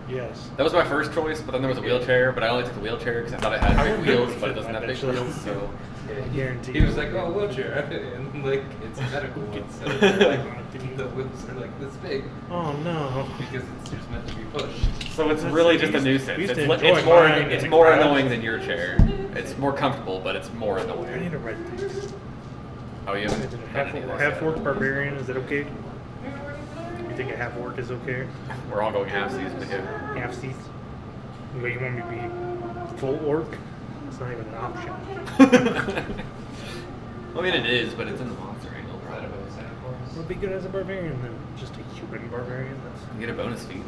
Yes. That was my first choice, but then there was a wheelchair, but I only took the wheelchair because I thought it had big wheels, but it doesn't have big wheels, so... I guarantee He was like, oh, wheelchair. And like, it's medical ones. So like, the wheels are like this big. Oh no. Because it's just meant to be pushed. So it's really just a nuisance. we used It's, to enjoy it's more, mine it's in more the garage. annoying than your chair. It's more comfortable, but it's more I need annoying. to write these. Oh, you haven't done any of this Half yet. orc barbarian, is that okay? You think a half orc is okay? We're all going half-seas, but yeah. Half seats? But you want me to be full orc? It's not even an option. I mean, it is, but it's in the monster angle, Is that probably. about Santa Claus? Would be good as a barbarian than just a human barbarian. You get a bonus feat. Is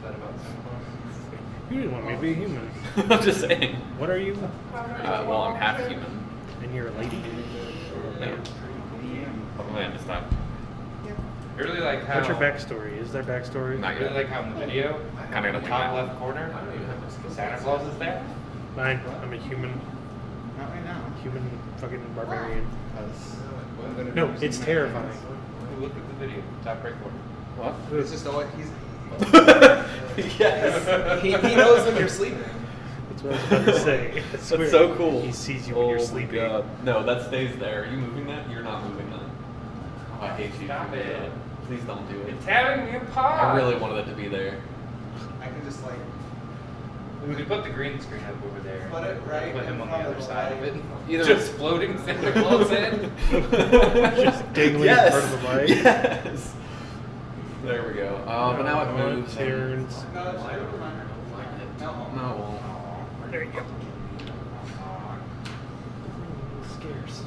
that about Santa Claus? You didn't want me to be a human. I'm just saying. What are you? Well, I'm half human. And you're a lady? No. Oh man, this time. I really like how. What's your backstory? Is there backstory? Not I really yet. like how in the video, Kinda in the gonna top think left corner, Santa Claus is there. Mine. I'm a human. Not right now. Human fucking barbarian. Because I'm gonna No, do it's something terrifying. Look at the video, top right corner. What? It's just all he's. Yes. He knows when you're sleeping. That's what I was about to say. I swear. That's so cool. He sees you when you're Oh my sleeping. God. No, that stays there. Are you moving that? You're not moving that. Oh, I hate you. Stop it. Please don't do it. It's having me apart. I really wanted it to be there. I can just like We could put the green screen up over there. Put it right Put him in on the front other of the side of light. it. Either- Just floating Santa Claus in. Just dangling Yes. in front of the light. Yes. There we go. But now it No, moves. turns. no, it's right behind her. No, it won't. There you go. Scarce.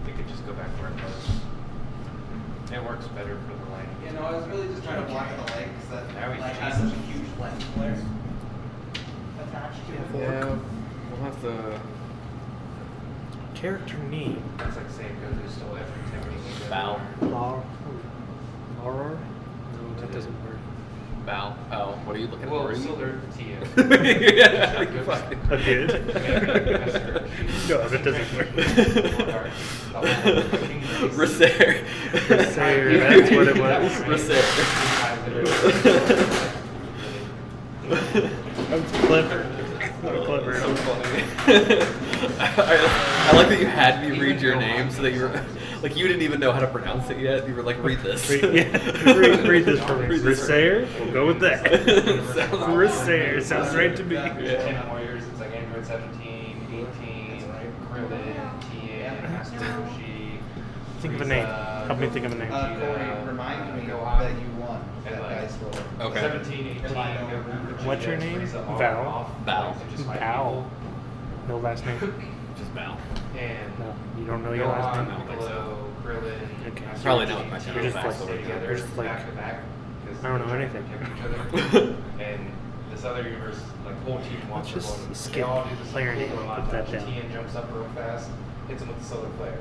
We could just go back where it was. It works better for the lighting. You know, I was really just trying to block the light because that Now he's light has chasing. such a huge lens flare attached to it. Yeah, we'll have to. Character name. That's like saying go to stole every technique. Val. Lauror? No, that doesn't work. Val. Oh, what are you looking Well, for? still there, Tia. Yeah, you fucking- I did. No, that doesn't work. Racer. Racer, that's what it was. Racer. That's clever. So clever. So funny. I like that you had me read your name so that you were like you didn't even know how to pronounce it yet. You were like, read this. Read this for me. Read this for me. Racer? We'll go with that. Sounds- Racer. Sounds right to me. Yeah. 10 Warriors, it's like Android 17, 18, Krillin, Tia, Master Roshi. Think of a name. Help me think of a name. Corey, remind me that you won that And like- dice roll. Okay. 17, 18, What's your name? Val? Val. Val. No last name? Just Val. And No, you don't know your last Gohan, name? I don't think so. Piccolo, Krillin. Okay. Probably know what my You're just like, backstory is. you're just like, back to back. 'Cause I don't know they're anything. trying to protect each other. And this other universe, like whole team wants Let's to just go. skip They all do the player same name thing. and put that down. Tien jumps up real fast, hits him with the solar flare.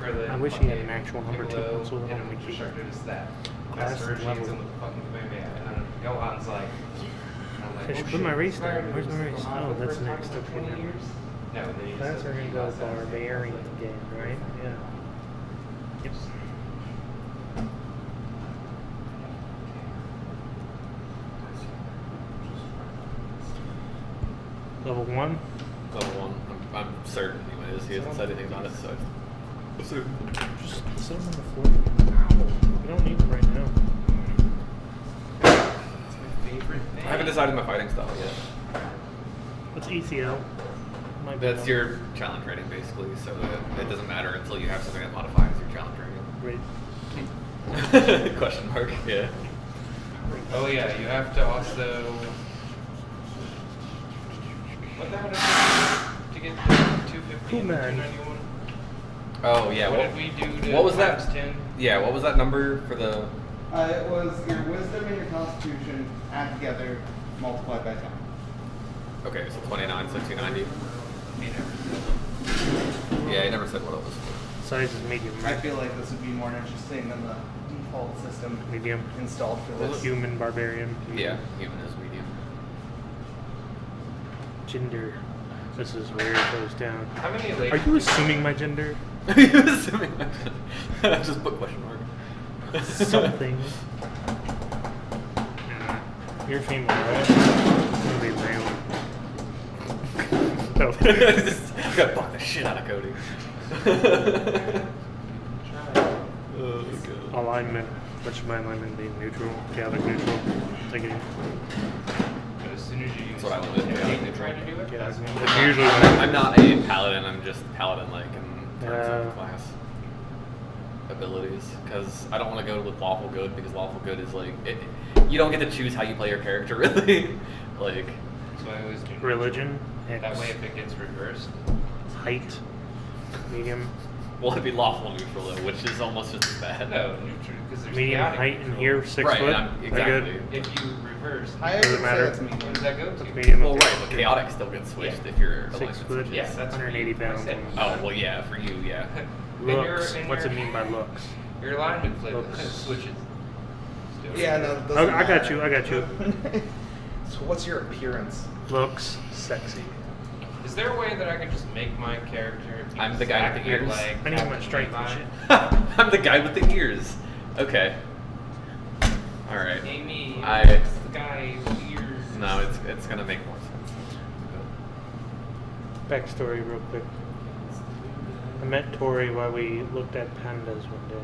Krillin, I wish he had fucking an actual number two Piccolo, console hit on him the with key. Destructor, just that. Class Master and Roshi level. hits him with the fucking Kamehameha. And then Gohan's like, and I'm like, I should oh, put my shit, race Fire down. Where's my Emblem race? Gohan Oh, for the that's first time next. in Okay, 20 never years. No, and then he Class says are gonna he go does that. barbarian again, right? Yeah. Yep. Level 1? Level 1. I'm certain anyways. He hasn't said anything on it, so I'm certain. Just sit him on the floor. We don't need it right now. It's my favorite thing. I haven't decided my fighting style yet. What's ECL? Might be That's one. your challenge rating basically, so it doesn't matter until you have something that modifies your challenge Right. rating. Question mark. Yeah. Oh yeah, you have to also. What the hell did we do to get the 250 Cool, and the man. 291? Oh yeah. What What, did we do to what was times that? 10? Yeah. What was that number for the? It was your wisdom and your constitution add together multiplied by 10. Okay, so 29, so 290. He never said. Yeah, he never said what it was. Size is medium. I feel like this would be more interesting than the default system Medium. installed for this. Human barbarian. Yeah, human is medium. Gender. This is where it goes down. How many Are ladies? you assuming my gender? You assuming I just put question mark. something. You're female, right? I'm gonna be male. No. Just gotta fuck the shit out of Cody. Oh, God. Alignment. Much of my alignment being neutral. Chaotic neutral. Take it in. As soon as you use That's what I wanted to do. something, you're trying to do it. Yeah, That's it's usually I'm not a paladin. I'm just paladin-like in terms of class abilities. Because I don't want to go with lawful good because lawful good is like you don't get to choose how you play your character really. Like So I always do religion. That X, way, if it gets reversed, height. Medium. well, it'd be lawful neutral though, which is almost just as bad. no, neutral, because there's Medium chaotic height in control. here, 6 Right, foot. I'm- They're exactly. good. If you reverse, I Doesn't would say matter. that's where medium. does that go to? Medium. Well, right, but chaotic still gets switched Yeah. if you're 6 alignment foot. switches. Yeah, that's 180 what I pounds. said. Oh well, yeah, for you, yeah. Looks. What's it mean by look? looks? Your alignment flip Looks. switches. Still. Yeah, no. it doesn't Okay, I got matter. you. I got you. So what's your appearance? Looks sexy. Is there a way that I can just make my character? I'm the guy with the exactly ears. Like I need my Captain strength and Levi? shit. I'm the guy with the ears. Okay. All right. Amy, I- it's the guy with ears. No, it's gonna make more sense. Backstory, real quick. I met Tori while we looked at pandas one day.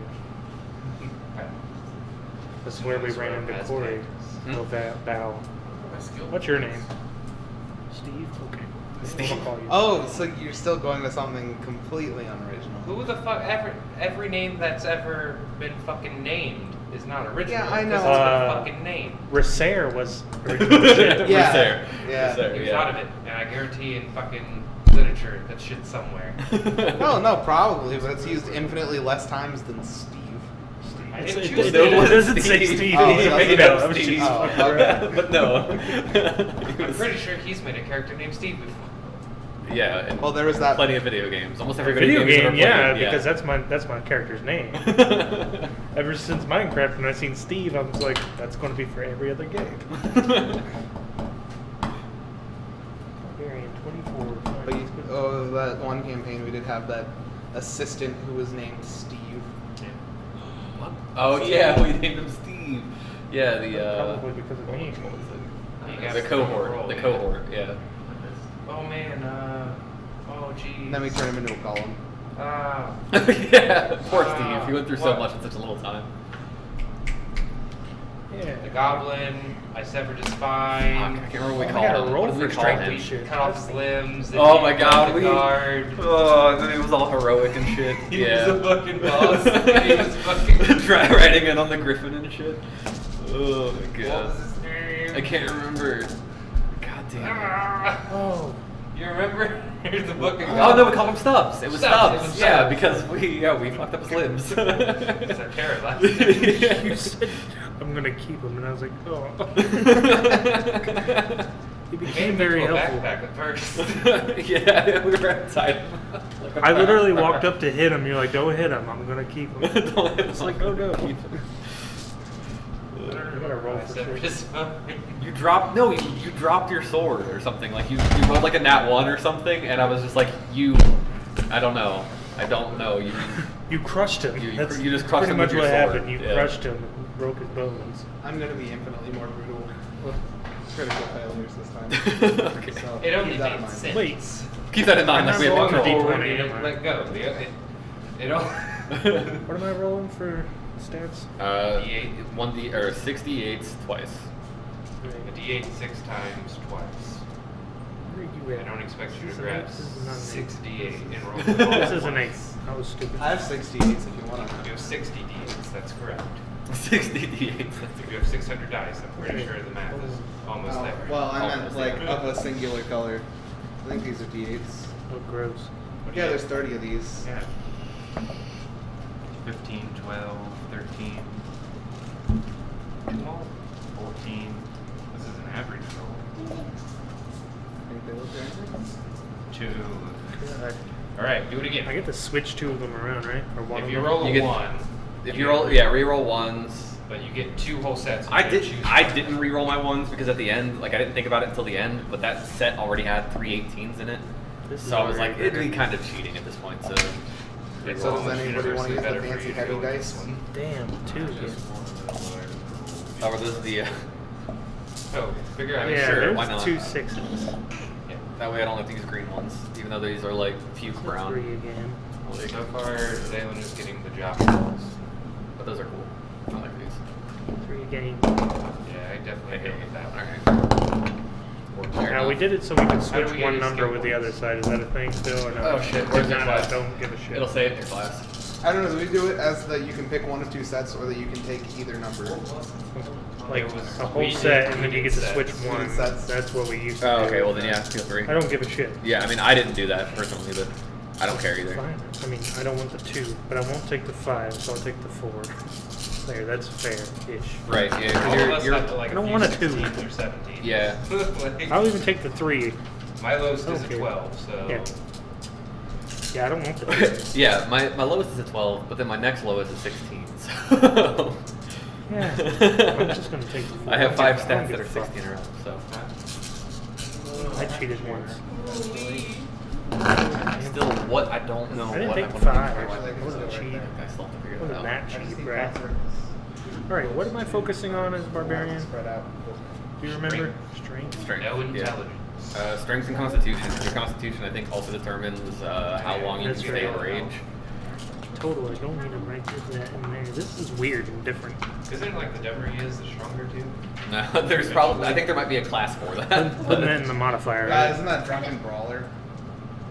That's where we ran into Corey. Hmm? No, Val. What's your name? Steve? Okay. Steve. I'll call you. Oh, so you're still going to something completely unoriginal. Who the fuck every name that's ever been fucking named is not original. Yeah, I know. This is the fucking name. Rasair was original shit. Yeah. Resair. Yeah. Resair, You yeah. thought of it, and I guarantee in fucking literature that shit's somewhere. No, probably, but it's used infinitely less times than Steve. I It's- didn't it- choose it- Steve. it doesn't say Steve. Oh, He it made doesn't? it up. I was Steve. just Oh, fucking okay. around. But no. He I'm was- pretty sure he's made a character named Steve before. Yeah. and Well, there was that. plenty of video games. Almost every Video game. game, yeah, because that's my character's name. that's. Ever since Minecraft, when I seen Steve, I was like, that's going to be for every other game. Barbarian 24. But that one campaign we did have that assistant who was named Steve. Oh yeah, we named him Steve. Yeah, the Probably because of me. what was You it? got The to cohort. roll, The yeah. cohort. Yeah. Oh man, oh geez. And then we turned him into a golem. Yeah. Poor Steve. He went through so What? much in such a little time. Yeah. The goblin, I severed his Fuck, spine. I can't remember what we I called gotta him. roll What did we for call strength him? and shit. Cut off his limbs. then Oh he my got god, the we. guard. Oh, and then he was all heroic and shit. He yeah. was a fucking boss. He was fucking. Try riding in on the griffin and shit. Oh my What god. was his name? I can't remember. God damn it. Ah, Oh. you remember? Here's the book. Oh no, we called him Stubbs. It was Stubbs, Stubbs. it was Yeah, Stubbs. because we fucked up his limbs. It's a carrot last You said, I'm going to keep him, and I was like, oh. He became very helpful. Backpack at first. Yeah, we were outside him. I literally walked up to hit him. You're like, don't hit him. I'm going to keep him. Don't hit him. It's like, oh no. Keep him. I gotta roll I for severed sure. his spine. You dropped you dropped your sword or something. Like you rolled like a nat 1 or something, and I was just like I don't know. You You crushed him. You That's just crushed pretty him much with what your sword, happened. You yeah. crushed him and broke his bones. I'm gonna be infinitely more brutal with critical failures this time. Okay. So It only keep that in made mind. sense. Wait. Keep that in mind. I'm Like we have not rolling control. a D20, am I? Let go. It all. What am I rolling for stats? 1d or 68s twice. A D8 6 times twice. Where are you I at? don't expect you This to is an grab eight, this is not an 6 eight. D8 and roll them all This at is an 8. once. I was stupid. I have 68s if you want You to. have 60 D8s, that's correct. 60 d8s. If you have 600 dice, I'm pretty sure the math is almost there. Well, I meant Almost, like yeah. of a singular color. I think these are D8s. Oh, gross. What do Yeah, you there's have? 30 of these. Yeah. 15, 12, 13, 12, 14. This is an average roll. Think they look right? 2. God. Alright, do it I again. get to switch 2 of them around, right? Or one If of you them? roll a You get- 1, If you roll, yeah, reroll ones. but you get 2 whole sets. I didn't reroll my ones because at the end, like I didn't think about it until the end, but that set already had 3 18s in it. This is So I was already like, it'd be better. kind of cheating at this point. So It's So almost does anybody want to universally use the better for fancy you to heavy go with dice? this one. Damn, 2 again. Oh, this is the. Oh, figure out. Yeah, sure, there's why not? 2 6s. Yeah, that way I don't have to use green ones, even though these are like puke So brown. 3 again. Like, So far, Zaylen is getting the job rolls. but those are cool. I like these. 3 again. Yeah, I definitely go with that one. Alright. Now we did it so we could switch do we get one these number skill with the other points? side. Is that a thing still or no? Oh, shit, Or where's your not? class? Don't give a shit. It'll say it in your class. I don't know. Do we do it as that you can pick one of 2 sets, or that you can take either number? Like It was- a whole we set, did- and then we you did get to sets. switch We one. did sets. That's what we used to Oh, do. okay. Well, then yeah, feel free. I don't give a shit. Yeah, I mean, I didn't do that personally, but I don't care either. Fine. I mean, I don't want the 2, but I won't take the 5, so I'll take the 4. There, that's fair-ish. Right. Yeah. 'cause All of us you're have like I don't a want few a 2. 16s or 17s. Yeah. Like, I'll even take the 3. my lowest is Okay. a 12, so. Yeah. Yeah, I don't want the 2. Yeah, my lowest is a 12, but then my next lowest is 16. So. Yeah. I'm just gonna take the 4. I have 5 I don't stats give that a are fuck. 16 or up, so. I cheated once. Still, what? I don't know I didn't what take I want 5. to I do. wasn't cheating. I still have to figure Wasn't it out. that I just cheap, need Brad? 5 circles. Alright, what am I focusing on as barbarian? Spread out. Do you remember? Strength. Strength. No yeah. intelligence. Strength and constitution. Your constitution, I think, also determines how long you can That's stay right. overage. Total, I don't need to write that in there. This is weird and different. Isn't it like the dumber he is, the stronger too? No, there's probably. I think there might be a class for that. Putting that in the modifier. Right? Isn't that drunken brawler?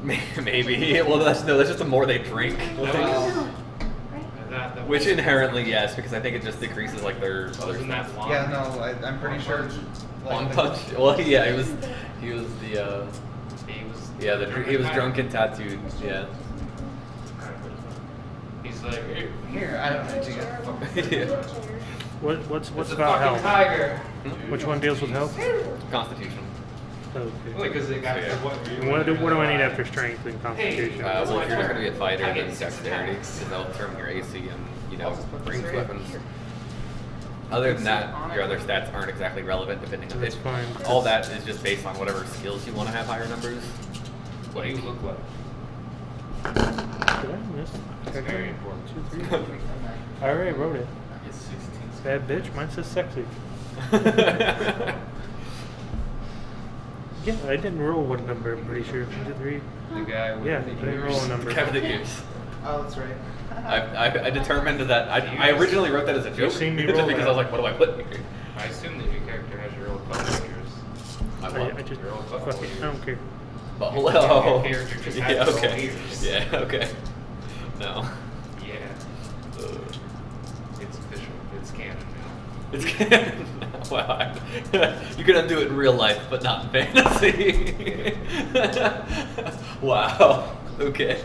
Maybe. Well, that's just the more they drink. Wow. That Which was- inherently, yes, because I think it just decreases like their other Wasn't that stats. long? Yeah, no, I'm pretty sure. One punch. Well, yeah, he was the. He was. Yeah, he was drunk and tattooed. Yeah. He's like, "Hey, Here, I don't know. You got Yeah. What's it's a about fucking health? tiger. Which one deals with health? Constitution. Okay. Well, because they got Yeah. And what do I need after strength and constitution? Well, if you're not going to be a fighter, I then get 6 dexterity, attacks. because that'll determine your AC and, you know, I'll just put this ranged right weapons. here. Other than that, your other stats aren't exactly relevant depending on That's it. fine. All that is just based on whatever skills you want to have higher numbers. What do you look like? Did I miss? It's very important. 2, 3. I already wrote it. It's 16. Bad bitch. Mine says sexy. Yeah, I didn't roll one number. I'm pretty sure. 2, 3. The guy with Yeah, I the didn't roll a number. Kevin the Ears. Oh, that's right. I determined that I originally wrote that as a joke seen me just roll because that. I was like, what do I put here? I assume that your character has your old button ears. I I what? just You're all fuck butt it. ears. I don't care. But Your hello. character just Yeah, has okay. ears. Yeah, okay. No. Yeah. Uh, It's official. It's canon now. It's canon. Wow. You can undo it in real life, but not in fantasy. Wow. Okay.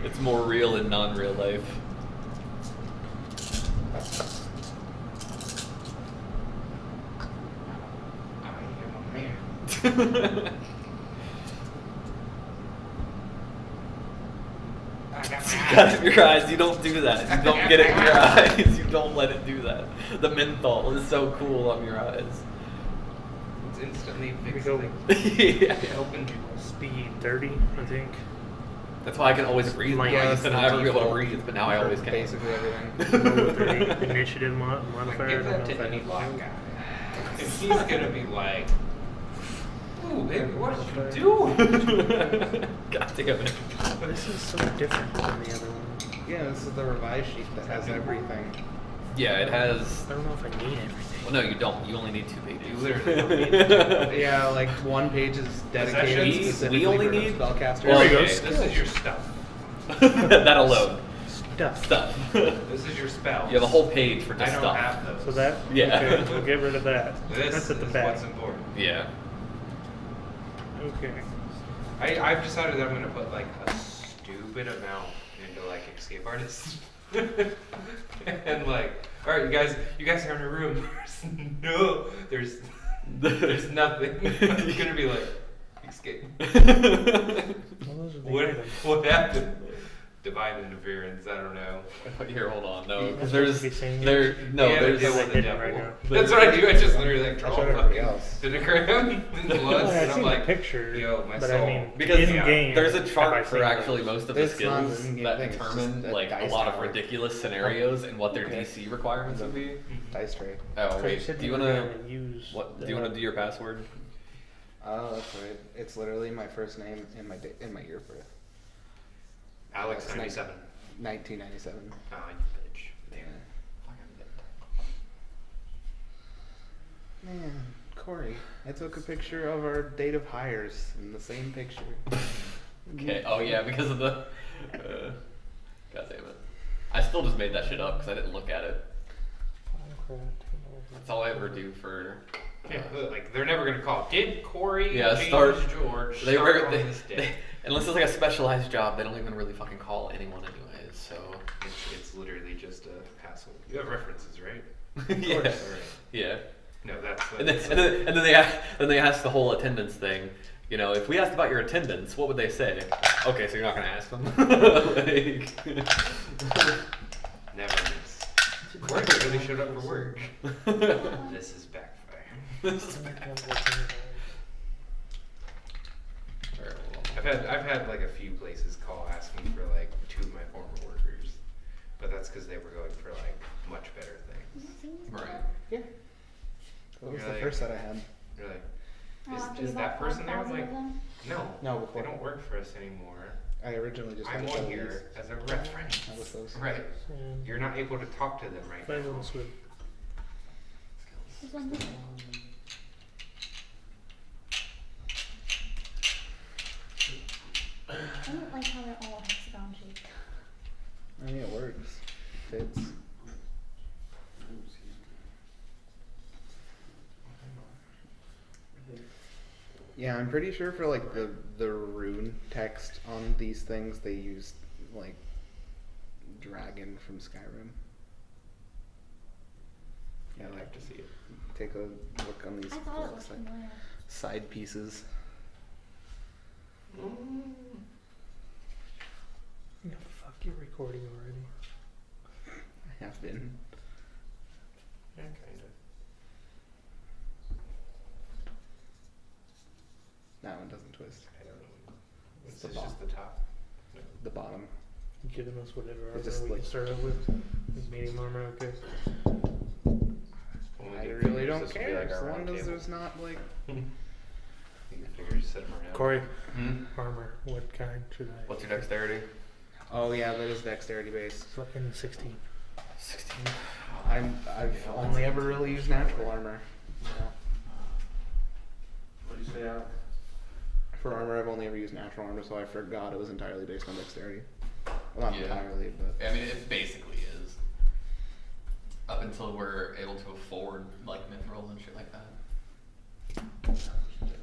It's more real in non-real life. I am a man. Got it in your eyes. You don't do that. You don't get it in your eyes. You don't let it do that. The menthol is so cool on your eyes. It's instantly we fixed. go. Yeah. Open. Speed 30, I think. That's why I can always breathe. Like, Yeah, I yeah, used to it's never the be able to default breathe, but now I always can. Basically everything. Roll 30. Initiative modifier. I Give don't that know to if I any have black to. guy. And he's gonna be like, "Ooh, baby, what did you do?" God damn it. This is so different than the other one. Yeah, this is the revised sheet that has everything. Yeah, it has. I don't know if I need everything. Well, no, you don't. You only need 2 pages. You literally don't need Yeah, like one page is dedicated We specifically only for need- spellcasters. Well, There we go. Okay, this is your stuff. That alone. Stuff. Stuff. This is your spells. You have a whole page for I just don't stuff. have those. So that? Yeah. Okay, we'll get rid of that. This That's at the is back. what's important. Yeah. Okay. I've decided that I'm gonna put like a stupid amount into like escape artists. And like, all right, you guys are in a room. There's nothing. It's gonna be like escape. Well, those are the items. What happened? divine interference. I don't know. Here, hold on. No, because That's there's supposed to be saying there no Yeah, there's deal like with the hidden devil. right now. That's what I do. I just literally like draw That's what a everybody fucking else. pentagram in blood, Well, and I've I'm seen like, the picture, yo, my but soul. I mean, because in game, there's a have I chart for seen actually those? most of the It's not an skills in-game that thing, it's determine just a like a dice lot of tower. ridiculous scenarios and what their Okay. DC requirements would be. Dice tray. Oh So you wait, said do you were wanna gonna use what? the- Do you wanna do your password? Oh, that's right. It's literally my first name in my year of birth. Alex It's 97. 1997. Ah, you bitch. Yeah. Man, Corey, I took a picture of our date of hires in the same picture. Okay. Oh yeah, because of the. God damn it! I still just made that shit up because I didn't look at it. That's all I ever do for. Yeah, like they're never gonna call. Did Corey Yeah, James start- George They start were on they, this day? they, unless it's like a specialized job, they don't even really fucking call anyone anyways. So. It's literally just a hassle. You have references, right? Yeah. Alright. Yeah. No, that's. And then they ask the whole attendance thing. You know, if we asked about your attendance, what would they say? Okay, so you're not gonna ask them. Like, Never miss. Corey really showed up for work. This is backfire. this is bad. I've had like a few places call asking for like 2 of my former workers, but that's because they were going for like much better things. Right. Yeah. What was You're the like- first that I had? You're like, After is you that bought person there? I'm 5,000 like, of them? no, No, before. they don't work for us anymore. I originally just I'm had on those. here as a reference. That was those. Right. You're not able to talk to them right Five now. on swim. There's one there. I don't like how they're all hexagon shaped. I mean, it works. Fits. Yeah, I'm pretty sure for like the rune text on these things, they used like dragon from Skyrim. Yeah, I'd like like to see it. take a look on these I thought it looked side, familiar. side pieces. Fuck, you're recording already. I have been. Yeah, kind of. That one doesn't twist. I don't know. It's It's the just the top. No. The bottom. Giving us whatever It armor just, we like- can start out with. Medium armor, okay. Only I good really thing is don't this would be care like as our long round as table. there's not like. You can figure just set them around. Corey, Hmm? armor, what kind should I? What's your dexterity? Oh yeah, that is dexterity based. Fucking 16. 16. I've only ever really used natural armor. What do you say, Alex? For armor, I've only ever used natural armor, so I forgot it was entirely based on dexterity. Well, not Yeah. entirely, but I mean, it basically is. Up until we're able to afford like mithril and shit like that.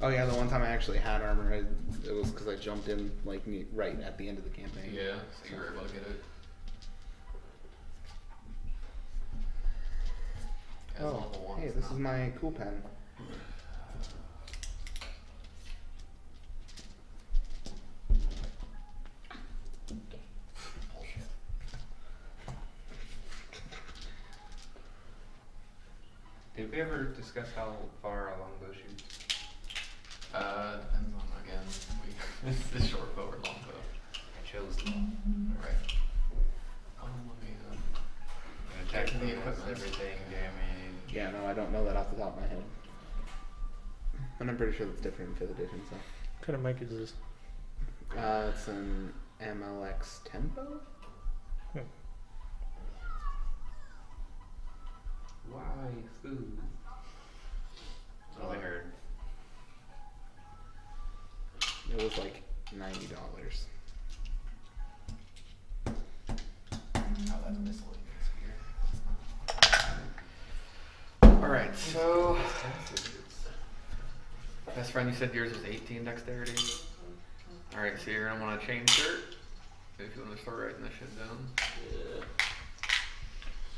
oh yeah, the one time I actually had armor, it was because I jumped in like right at the end of the campaign. Yeah, so you were able to get it. As Oh, level one, hey, it's this not- is my cool pen. Bullshit. Did we ever discuss how far a longbow shoots? Depends on again. It's a short bow or long bow. I chose long. Right. Let me. Attack Checking the bonus, equipment. everything, damage. Yeah, no, I don't know that off the top of my head. And I'm pretty sure that's different in 5th edition, so. What kind of mic is this? It's an MLX Tempo? Why food? That's all I heard. It was like $90. Oh, that's miscellaneous here. Alright, so. Best friend, you said yours is 18 dexterity? Alright, so you're gonna want to change shirt. If you want to start writing this shit down.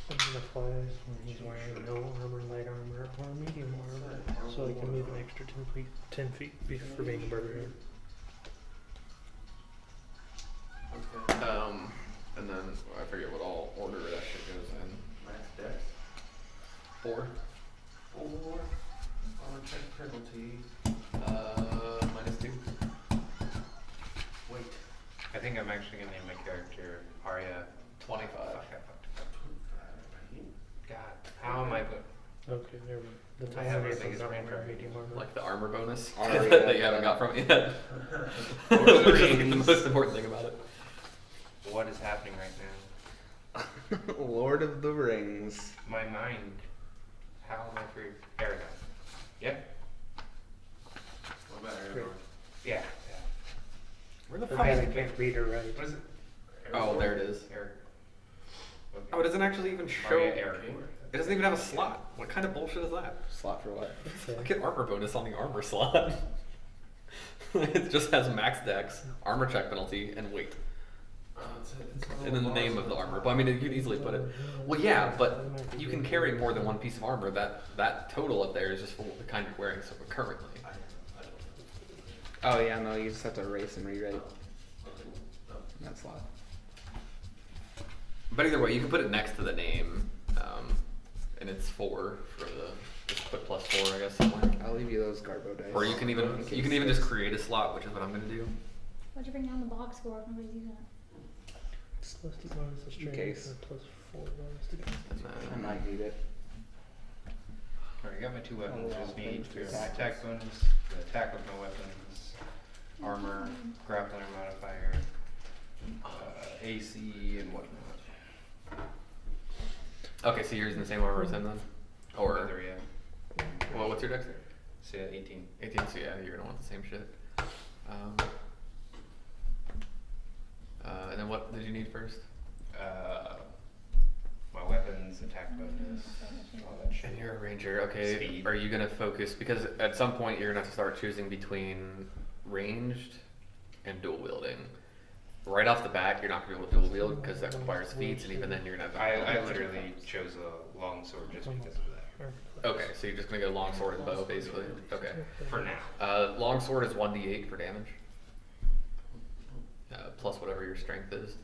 Something applies when he's wearing no armor, light armor, or medium armor, so he can move an extra 10 feet for being a barbarian. Um. 4. 4. Armor check penalty. -2. Wait. I think I'm actually gonna name my character Arya. 25. Fuck, I fucked up. God, how am I put? Okay, there we go. That's I all have I a need biggest from brain armor, fart. medium armor. Like the armor bonus Armor, that you yeah. haven't got from it yet. Lord of the Which is the Rings. most important thing about it. What is happening right now? Lord of the Rings. My mind. How am I free? There we go. Yep. What about Great. Aragorn? Yeah. Where the The fuck is man it? can't read or write. What is it? Oh, there it is. Eric. Okay. Oh, it doesn't actually even show. Arya It Aragorn. doesn't even have a slot. What kind of bullshit is that? Slot for what? Look at armor bonus on the armor slot. It just has max dex, armor check penalty, and weight. And then the name of the armor. But I mean, you can easily put it. Well, yeah, but you can carry more than one piece of armor. That total up there is just for the kind you're wearing currently. Oh yeah, no, you just have to erase and rewrite that slot. But either way, you can put it next to the name, and it's 4 for the. Just put +4, I guess, somewhere. I'll leave you those Garbo dice. Or you can even just create a slot, which is what I'm gonna do. Why'd you bring down the box for if nobody's using it? Celeste bonus is strength case. and +4 bonus to cast. And I then, might need it. Alright, I got my 2 weapons. Oh, Just wow. need Thanks the for attack bonus, the attack with my weapons, armor, grappling modifier, AC, and whatnot. okay, so you're using the same armor as him then? Or Whether, yeah. well, what's your dex? So yeah, 18. 18. So yeah, you're gonna want the same shit. And then what did you need first? My weapons, attack bonus, all that shit. And you're a ranger. Okay. Speed. Are you gonna focus because at some point you're gonna have to start choosing between ranged and dual wielding. Right off the bat, you're not gonna be able to dual wield because that requires feats, and even then you're gonna have to. I literally chose a long sword just because of that. Okay, so you're just gonna go long sword and bow basically. Okay. For now. Long sword is 1d8 for damage. Plus whatever your strength is.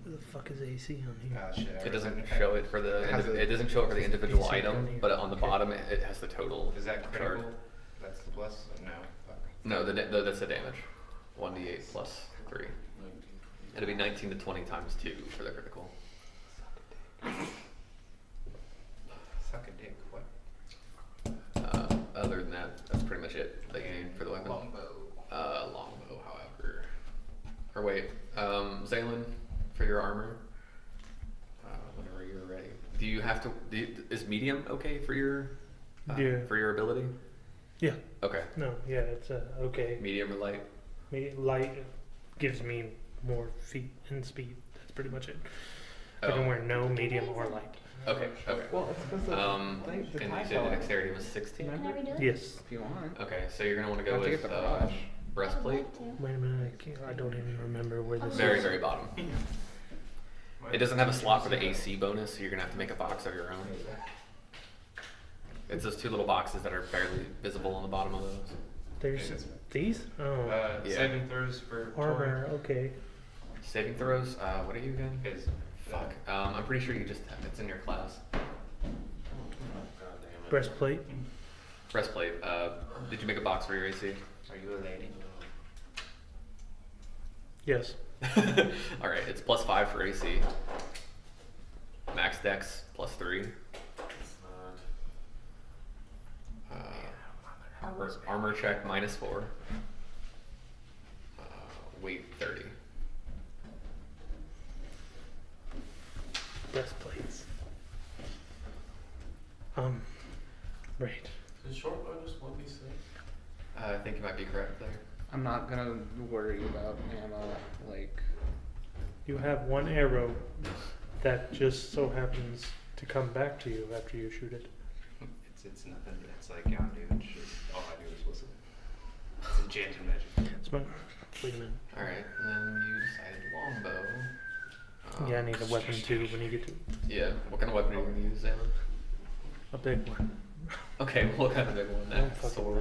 Where the fuck is AC on here? Shit, I It doesn't already- show it for the. It has It doesn't show it for the individual It's item, down here. but on the Okay. bottom it has the total. Is that chart. critical? That's the plus? No. Fuck. No, that's the damage. 1d8 plus 3. It'll be 19 to 20 times 2 for the critical. Suck a dick. What? Other than that, that's pretty much it that you need for the weapon. Longbow. Longbow, however. Or wait, Zaylin, for your armor. Whenever you're ready. Do you have to? Is medium okay for your? Yeah. For your ability. Yeah. Okay. No, yeah, it's okay. Medium or light. Light gives me more feet and speed. That's pretty much it. I Oh. can wear no medium or light. Okay. Okay. Well, it's because the And you said dexterity was 16. Can I redo it? Yes. If you want. Okay, so you're gonna want to You go have to with get the brush. breastplate. I would like to. Wait a minute. I don't even remember where this Very is. very bottom. It doesn't have a slot for the AC bonus, so you're gonna have to make a box of your own. It's those 2 little boxes that are barely visible on the bottom of those. There's these? Oh. Yeah. Saving throws for Armor, okay. Saving throws. What are you again? Is Fuck. I'm pretty sure you just it's in your class. Breastplate. Breastplate. Did you make a box for your AC? Are you a lady? Yes. All right. It's +5 for AC. Max Dex +3. Armor check -4. Weight 30. Breastplates. Right. Is short bow just 1d6? I think you might be correct there. I'm not gonna worry about ammo. Like, You have one arrow that just so happens to come back to you after you shoot it. It's nothing. It's like Yondu. It's just all I do is whistle. It's enchanted magic. It's my, wait a minute. All right, and then you decided longbow. Yeah, I need a weapon too when you get to Yeah. What kind of weapon are you gonna use, Alan? a big one. Okay, what kind of big one? I don't That fucking sword.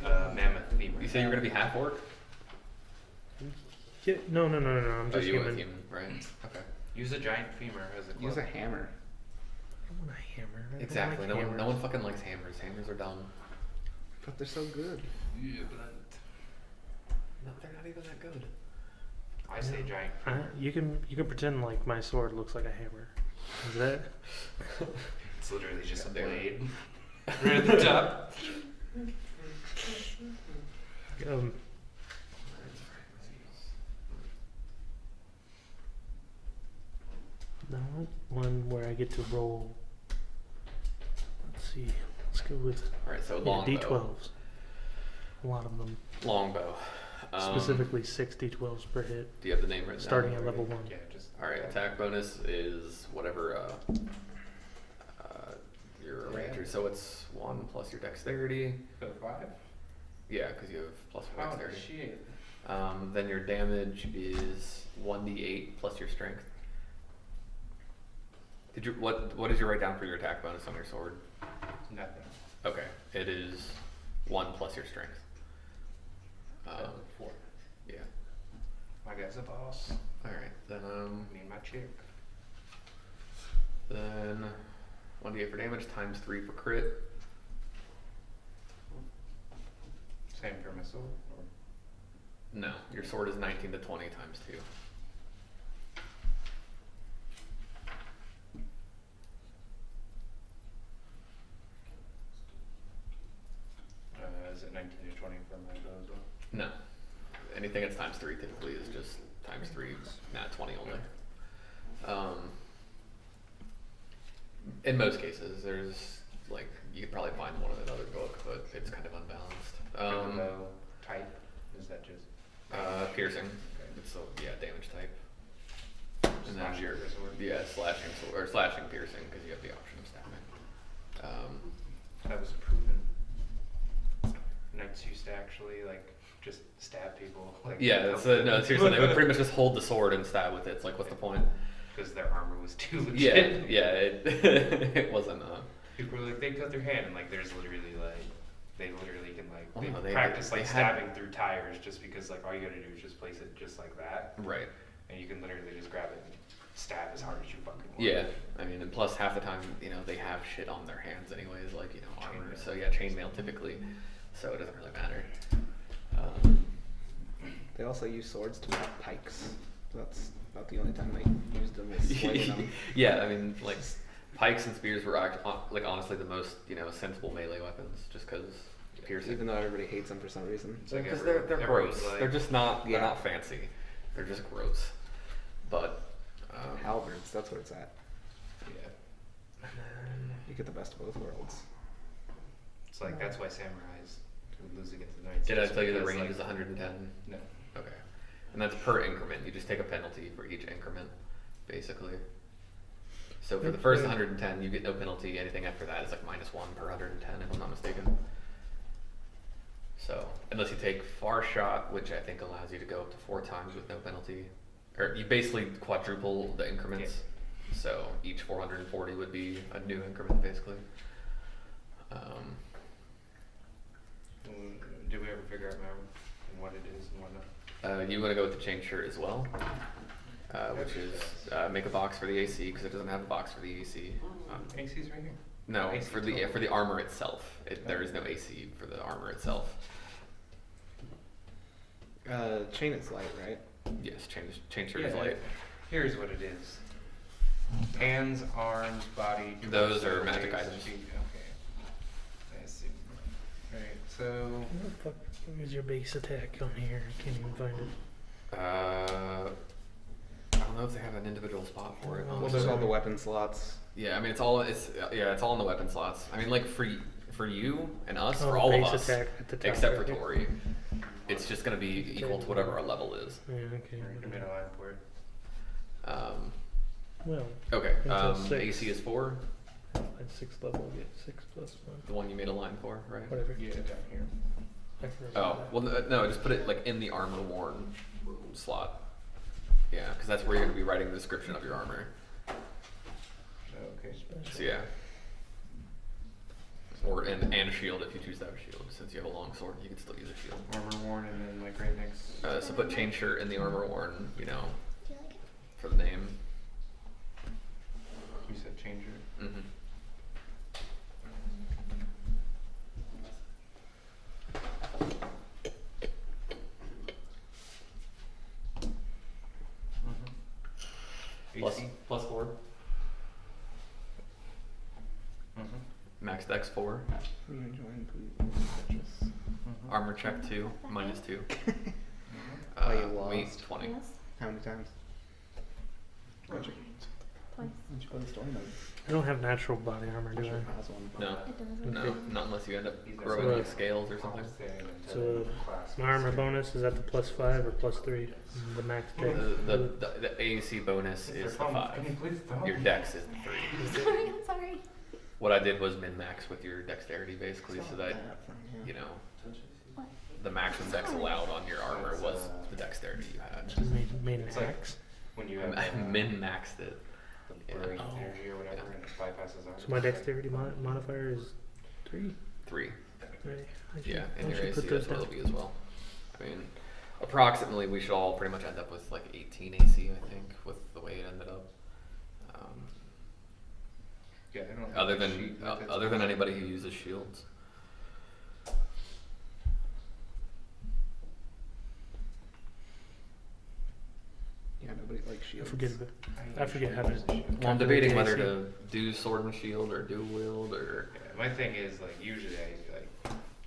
know. Mammoth femur. You say you're gonna be half orc? Yeah, no, I'm Oh, just you went human. human, right? Okay. Use a giant femur as a club. use a hammer. want a hammer. I don't Exactly. like No one fucking likes hammers. Hammers are dumb. But they're so good. Yeah, but No, they're not even that good. I say giant. You can pretend like my sword looks like a hammer. Is that? It's literally just a God damn it. blade. Right at the top. No, one where I get to roll. Let's see. Let's go with Alright, so yeah, longbow. D12s. A lot of them. Longbow. Specifically 6 D12s per hit, Do you have the name written starting down? at level 1. Yeah, just. Alright, attack bonus is whatever your ranger. So it's 1 plus your dexterity. Go 5. Yeah, because you have plus 1 Oh dexterity. shit. Then your damage is 1d8 plus your strength. Did you what did you write down for your attack bonus on your sword? Nothing. Okay, it is 1 plus your strength. 4. Yeah. My guy's a boss. All right, then Me and my chick. then 1d8 for damage times 3 for crit. Same for my sword. Or No, your sword is 19 to 20 times 2. is it 19 to 20 for my bow as well? No, anything that's times 3 typically is just times 3, not 20 only. In most cases, there's like you could probably find one in another book, but it's kind of unbalanced. The bow type, is that just? Piercing. Okay. It's damage type. And then Slashing your for sword? slashing or slashing piercing because you have the option of stabbing. That was proven. Knights used to actually like just stab people. Like Yeah, no, seriously, they would pretty much just hold the sword and stab with it. It's like, what's the point? because their armor was too Yeah, legit. yeah, it, it wasn't. People were like, they cut their hand, and like, there's literally like, they literally can like, Well, they no, they- practice they like had- stabbing through tires just because like all you gotta do is just place it just like that, Right. and you can literally just grab it and stab as hard as you fucking want. Yeah, I mean, and plus half the time, they have shit on their hands anyways, like, armor. Chainmail. So yeah, chainmail typically. So it doesn't really matter. They also use swords to make pikes. That's about the only time they used them was swinging them. Yeah, I mean, like, pikes and spears were like honestly the most, sensible melee weapons, just because piercing. Even though everybody hates them for some reason. It's like Because everyone- they're everyone's gross. like- They're just not. They're Yeah. not fancy. They're just gross. But Halberds, that's what it's at. Yeah. You get the best of both worlds. It's like that's why samurais would lose against the knights. did I just tell you the because, range like, is 110? No. Okay, and that's per increment. You just take a penalty for each increment, basically. So for the first 110, you get no penalty. Anything after that is like -1 per 110, if I'm not mistaken. So unless you take far shot, which I think allows you to go up to 4 times with no penalty, or you basically quadruple the increments. So each 440 would be a new increment, basically. Did we ever figure out and what it is and whatnot? You want to go with the chain shirt as well, which is make a box for the AC because it doesn't have a box for the AC. AC's right here. No, AC for the armor itself. There is no AC for the armor itself. Chain is light, right? Yes, chain shirt is light. Here's what it is. Hands, arms, body. Those torso, are magic legs, items. feet. Okay. I see. Alright, so What the fuck is your base attack on here? I can't even find it. I don't know if they have an individual spot for it. Well, honestly. there's all the weapon slots. Yeah, I mean it's all in the weapon slots. I mean, like for you and us, Oh, for all of base us, attack at the top, except for right? Tori, it's just gonna be equal to whatever our level is. Yeah, okay. you made a line for it. Well, Okay. Until 6. AC is 4. at 6th level, I get 6 plus 1. The one you made a line for, right? Whatever. Yeah, down here. I can remember Oh, that. well, no, just put it like in the armor worn slot. Yeah, because that's where you're gonna be writing the description of your armor. Okay. So yeah. Or and a shield if you choose to have a shield. Since you have a long sword, you can still use a shield. Armor worn, and then like right next. So put chain shirt in the armor worn, Do you like it? for the name. You said changer. Mm-hmm. Max Dex 4. Re-enjoying please. Armor check 2, -2. Oh, you lost. Weight 20. Yes. How many times? Twice. Why'd you play the story mode? I don't have natural body armor, do I? Has one. No. It doesn't. No, not unless you end up growing So- like scales or something. So my armor bonus is at the +5 or +3? The max dex. The AAC bonus is the 5. Your dex is the 3. Sorry, I'm sorry. What I did was min-max with your dexterity basically, so that, you know, What? the maximum dex allowed on your armor was the dexterity you had. Main It's like max. when you have I min-maxed it. the burning energy or whatever, and it bypasses armor. So my dexterity modifier is 3. 3. Right. Yeah, and I your should AC put that's those what down. it'll be as well. I mean, approximately we should all pretty much end up with like 18 AC, I think, with the way it ended up. Yeah, I don't think Other the than sheet method's other than fine. anybody who uses shields. Yeah, nobody likes I shields. forget I forget how to. Well, I'm calculate debating the whether AC. to do sword and shield or dual wield or. Yeah, my thing is like usually I like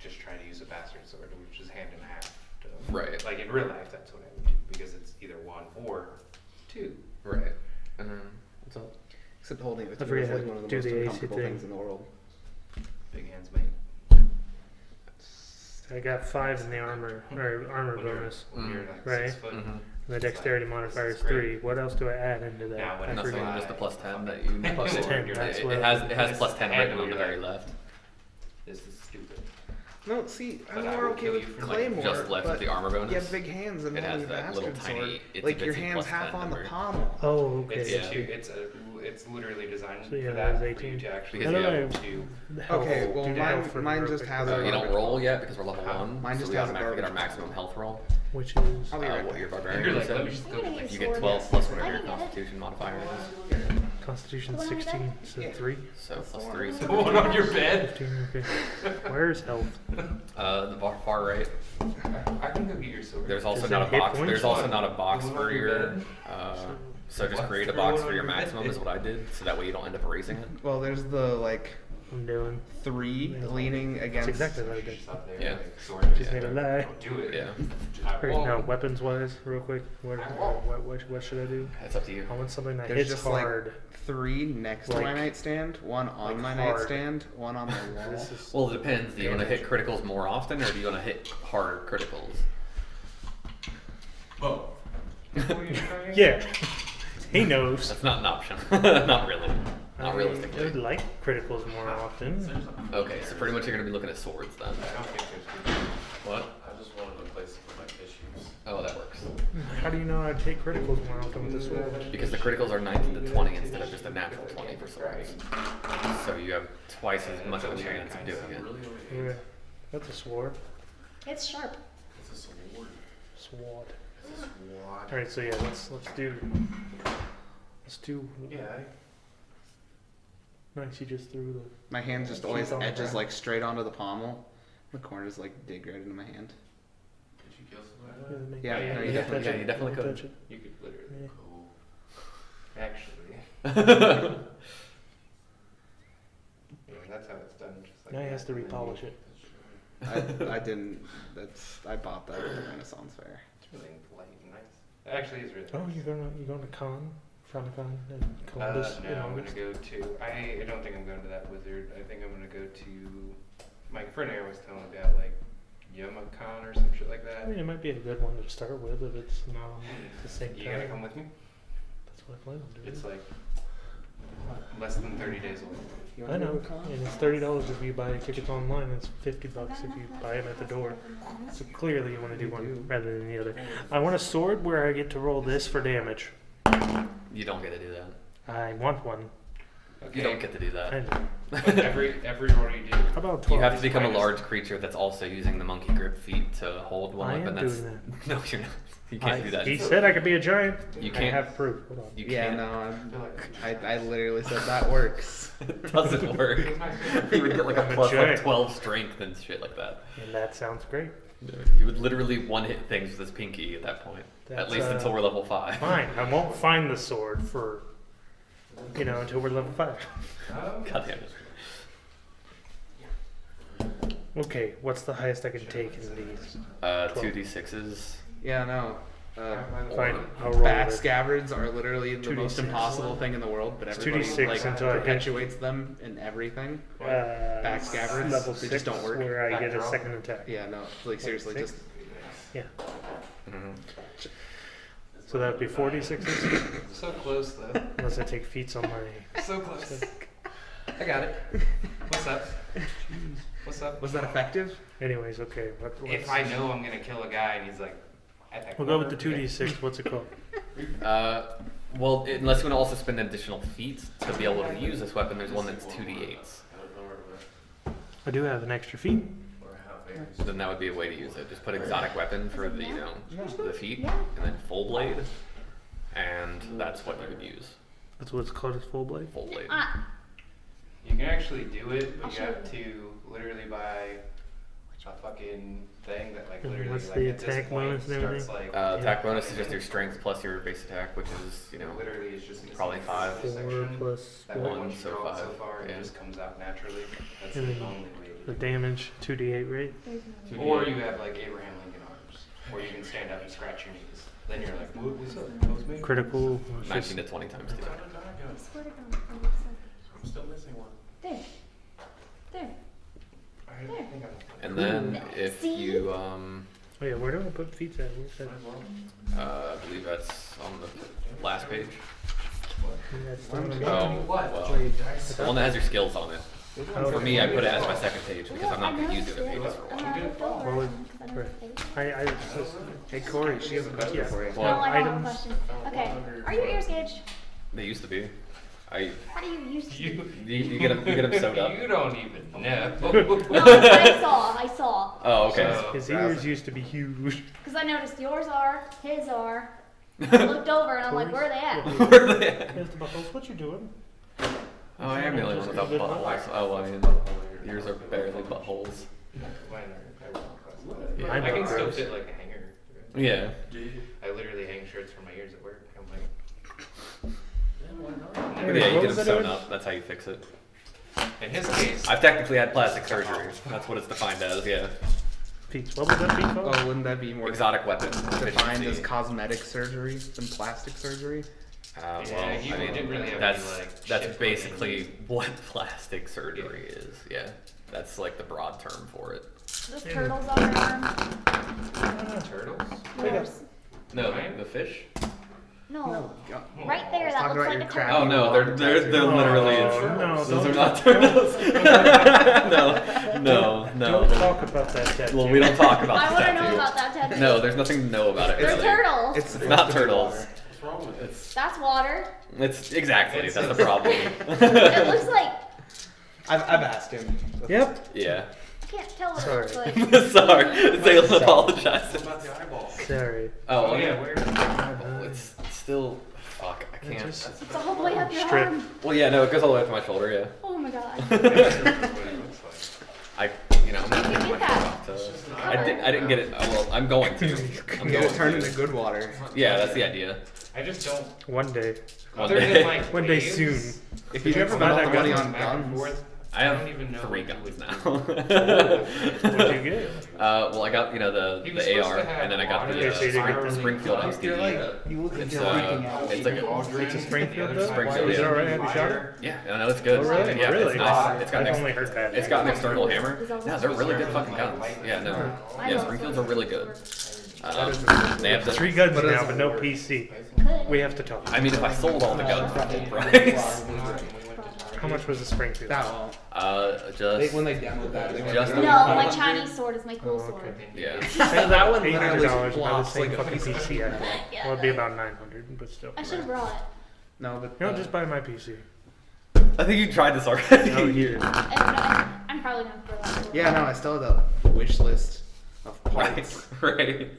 just try to use a bastard sword, which is hand in half. To, Right. Like in real life, that's what I would do because it's either 1 or 2. Right. And then what's up? Except holding it I is forget how like to one of the do most the AC uncomfortable thing. things in the world. Big hands, mate. I got 5 in the armor or armor When you're- bonus. When you're like Right. 6 foot. Mhm. And the dexterity modifier is It's great. 3. What else do I add into that? Now, when I it's Nothing, forget. just the +10 that you. Plus it- 10, It, that's it what- has plus 10 written on the You're very like- left. This is stupid. No, see, But I'm I more will okay kill with you for, like, Claymore, just left but with the armor bonus. you have big hands and It has holding a that little bastard tiny sword. itsy Like your bitsy hands plus half 10 on the number. pommel. Oh, okay. It's Yeah. it's literally designed So, yeah, for there's that. For 18. you to actually Because be you able have- to. The health- Okay, well, do the health for me mine real just quick. has You don't garbage roll one. yet because we're level 1. Mine so just we has a automatically get our garbage maximum one. health roll. Which is I'll be right What back. your You're barbarian like, said. let me just go get my You sword. get 12 plus whatever I your can get it. constitution modifier is. Constitution The one on your 16, bed? so Yeah. 3. So plus 3. The So one on your bed. 15, okay. Where's health? the far right. I can go get your sword. There's also Is not that a hit box. points? There's also not a box The one for on your your. bed? So just What's create a the box one for on your your bed? maximum is what I did. So that way you don't end up erasing it. Well, there's the like I'm doing. 3 leaning That's against. exactly what I did. Just up there, Yeah. like, sword. Just made a lie. Don't do it. Yeah. I Alright, won't. now weapons wise, real quick. What should I do? It's up to you. I want something that There's hits just hard. like 3 next to my Like- nightstand, 1 on like my hard. nightstand, 1 on my wall. This is Well, it depends. Do you want to hit criticals more often, or do you want to hit harder criticals? Whoa. yeah. He knows. That's not an option. Not really. Not I would realistically. like criticals more often. Okay, so pretty much you're gonna be looking at swords then. I don't think there's good. What? I just wanted a place to put my tissues. Oh, that works. How do you know I'd take criticals more often with this sword? Because the criticals are 19 to 20 instead of just a natural 20 for swords. So you have twice as much of a chance of doing it. Yeah. That's a sword. It's sharp. It's a sword. Sword. It's a sword. Alright, so yeah, let's do. Yeah. Nice, you just threw the. My hand just Keep always on edges track. like straight onto the pommel. The corners like dig right into my hand. Did you kill somebody? Yeah, no, you touch definitely- it, yeah, you definitely don't could. touch it. You could literally. Yeah. Cool. Actually. Yeah, that's how it's done. Just like Now he that, has to and then you- repolish it. I didn't. I bought that at the Renaissance Fair. It's really light and nice. It actually is really Oh, nice. you're going to con? Con in Columbus in No, I'm August? gonna go to. I don't think I'm going to that Wizard. I think I'm gonna go to. My friend here was telling me about like YamaCon or some shit like I that. mean, it might be a good one to start with if it's not at the same You time. gotta come with me. That's what I plan on doing. It's like less than 30 days away. You I wanna know, go to con? and it's $30 if you buy tickets online. It's $50 if you buy them at the door. So clearly, you want to do You one do. rather than the other. I want a sword where I get to roll this for damage. You don't get to do that. I want one. Okay. You don't get to do I that. know. But every roll you do. How about You 12? have to become a minus- large creature that's also using the monkey grip feat to hold one I weapon. am That's doing no, you're not. You can't do that. He said I could be a giant. You I can't- have proof. Hold on. You Yeah, can't. no, I feel like I literally said that works. It doesn't work. You would get like a I'm a plus like giant. 12 strength and shit like that. And that sounds great. You would literally one hit things with his pinky at that point. At That's, least until we're level 5. Fine. I won't find the sword for, until we're level 5. Oh. God damn it. Okay, what's the highest I can take in these? 2d6s. Yeah, no. Fine, I'll roll Back it. scabbards are literally the 2d6. most impossible thing in the world, but It's everybody 2d6 like until I hit- perpetuates them in everything. Back scabbards, level they 6, just don't work. where I Back get a draw? second attack. Yeah, no, like seriously, Six? just Yeah. Mhm. So that would be 46s, So close though. unless I take feats on my. So close. I got it. What's up? What's up? was that effective? Anyways, okay. If I know I'm gonna kill a guy and he's like, at that We'll go with corner, the 2d6. What's it called? Well, unless you want to also spend additional feats to be able to use this weapon, there's one that's 2d8s. I don't know where I do have an extra feat. or how big. So then that would be a way to use it. Just put exotic weapon for the the feet, Yeah. and then full blade, and that's what you would use. That's what it's called. It's full blade. Full blade. You can actually do it, but you have to literally buy a fucking thing that like And literally what's like the at this attack point bonus and starts everything? like Attack bonus is just your strength plus your base attack, which is literally it's just probably missing 5. this 4 section. plus That what? way One, once you so draw it so 5, far, yeah. it just comes out naturally. That's And the then only way. The To do damage 2d8, right? it. Or you have like Abraham Lincoln arms, or you can stand up and scratch your knees. Then you're like, what's up? That was me. Critical. 19 to 20 times 2. How did that I go? swear to God. I'm upset. I'm still missing one. There. There. I There. think I'm. And then if See? you Oh yeah, where do I put feats at? Where's that? I believe that's on the last page. That's the one I'm Oh, looking well, the one that has your skills on it. at. For me, I put it as my second page because I'm not I going to use it noticed pages it, for and one. I looked over Well, them 'cause I know right. the face. Hey Corey, she has a question Yeah. for you. No, Well, I don't have a items. question. Okay. Are your ears gauged? They used to be. How do you use them? You get them sewed up. You don't even know. No, I saw. Oh, okay. So- His ears used to be huge. Because I noticed yours are, his are. I looked over and I'm like, where are they at? Where are they at? Here's the buckles. What you doing? Oh, I am the only one without buttholes. Oh, well, I mean, yours are barely buttholes. Yeah, Mine I can are still gross. fit like a hanger. Yeah. I literally hang shirts from my ears at work. I'm like, But yeah, you What get was them I sewn doing? up. That's how you fix it. in his case, I've technically had plastic surgery. That's what it's defined as, yeah. Feats. What was that feat called? Oh, wouldn't that be more Exotic weapon. defined as efficiency. cosmetic surgery than plastic surgery? Well, Yeah, he I mean, didn't really have that's any, like, that's shit basically what plastic surgery is. Yeah, that's like the broad term for it. Those turtles on your arm. turtles. Yours. No, Mine? the fish. No. God. Right there, that Talking looks about like your a crap. turtle. Oh no, they're literally. no, Those don't- are not turtles. no. Don't talk about that tattoo. Well, we don't talk about I the want to know tattoo. about that tattoo. No, there's nothing to know about it. They're Really. turtles. It's It's not supposed to be turtles. water. What's wrong with it? That's water. It's exactly It's- that's the problem. It looks like, I've asked him. Yep. Yeah. I can't tell what Sorry. it looks like. Sorry, they apologize. What about the eyeball? Sorry. Oh, Oh yeah, yeah. where? It's still. Fuck, I can't. just- It's all the way up your Strip. arm. Well, yeah, no, it goes all the way up to my shoulder. Yeah. Oh my god. I, I'm not You gonna get that. I didn't get it. Well, I'm going to. I'm Get going it turned to. into good water. Yeah, that's the idea. I just don't. One day. One Other day. than like One day waves, soon. If you Did you ever ever spent buy all that the money gun? on back and guns, forth, I have don't even know 3 what guns to now. What'd you get? Well, I got He the was supposed AR, to have and then I got water the Okay, so you didn't get the Springfield You're STD. like, you look like It's you're freaking out. it's like a, Aldrin, It's a Springfield the though? other Springfield, Is it yeah. alright? Have you shot it? yeah, I know it's good. Oh, really? Yeah, Really? it's nice. It's got I've an only heard that. It's got an external hammer. Yeah, they're really good fucking guns. Yeah, no. Yeah, Springfields are really good. They have the 3 guns But now, it's- but no PC. Could. We have to talk. I mean, if I sold all the guns for full price. How much was the Springfield? That all. Just When they demoed that, they went Just No, over my Chinese sword is my cool Oh, sword. okay. yeah. that one literally $800 by the flops same like a fucking piece of PC. I think. Yeah, Well, it'd be that- about 900, but still. I should have brought it. No, but No, just buy my PC. I think you tried this already. Oh, here. I'm probably gonna throw that. yeah, no, I still have the wish list of parts. Right.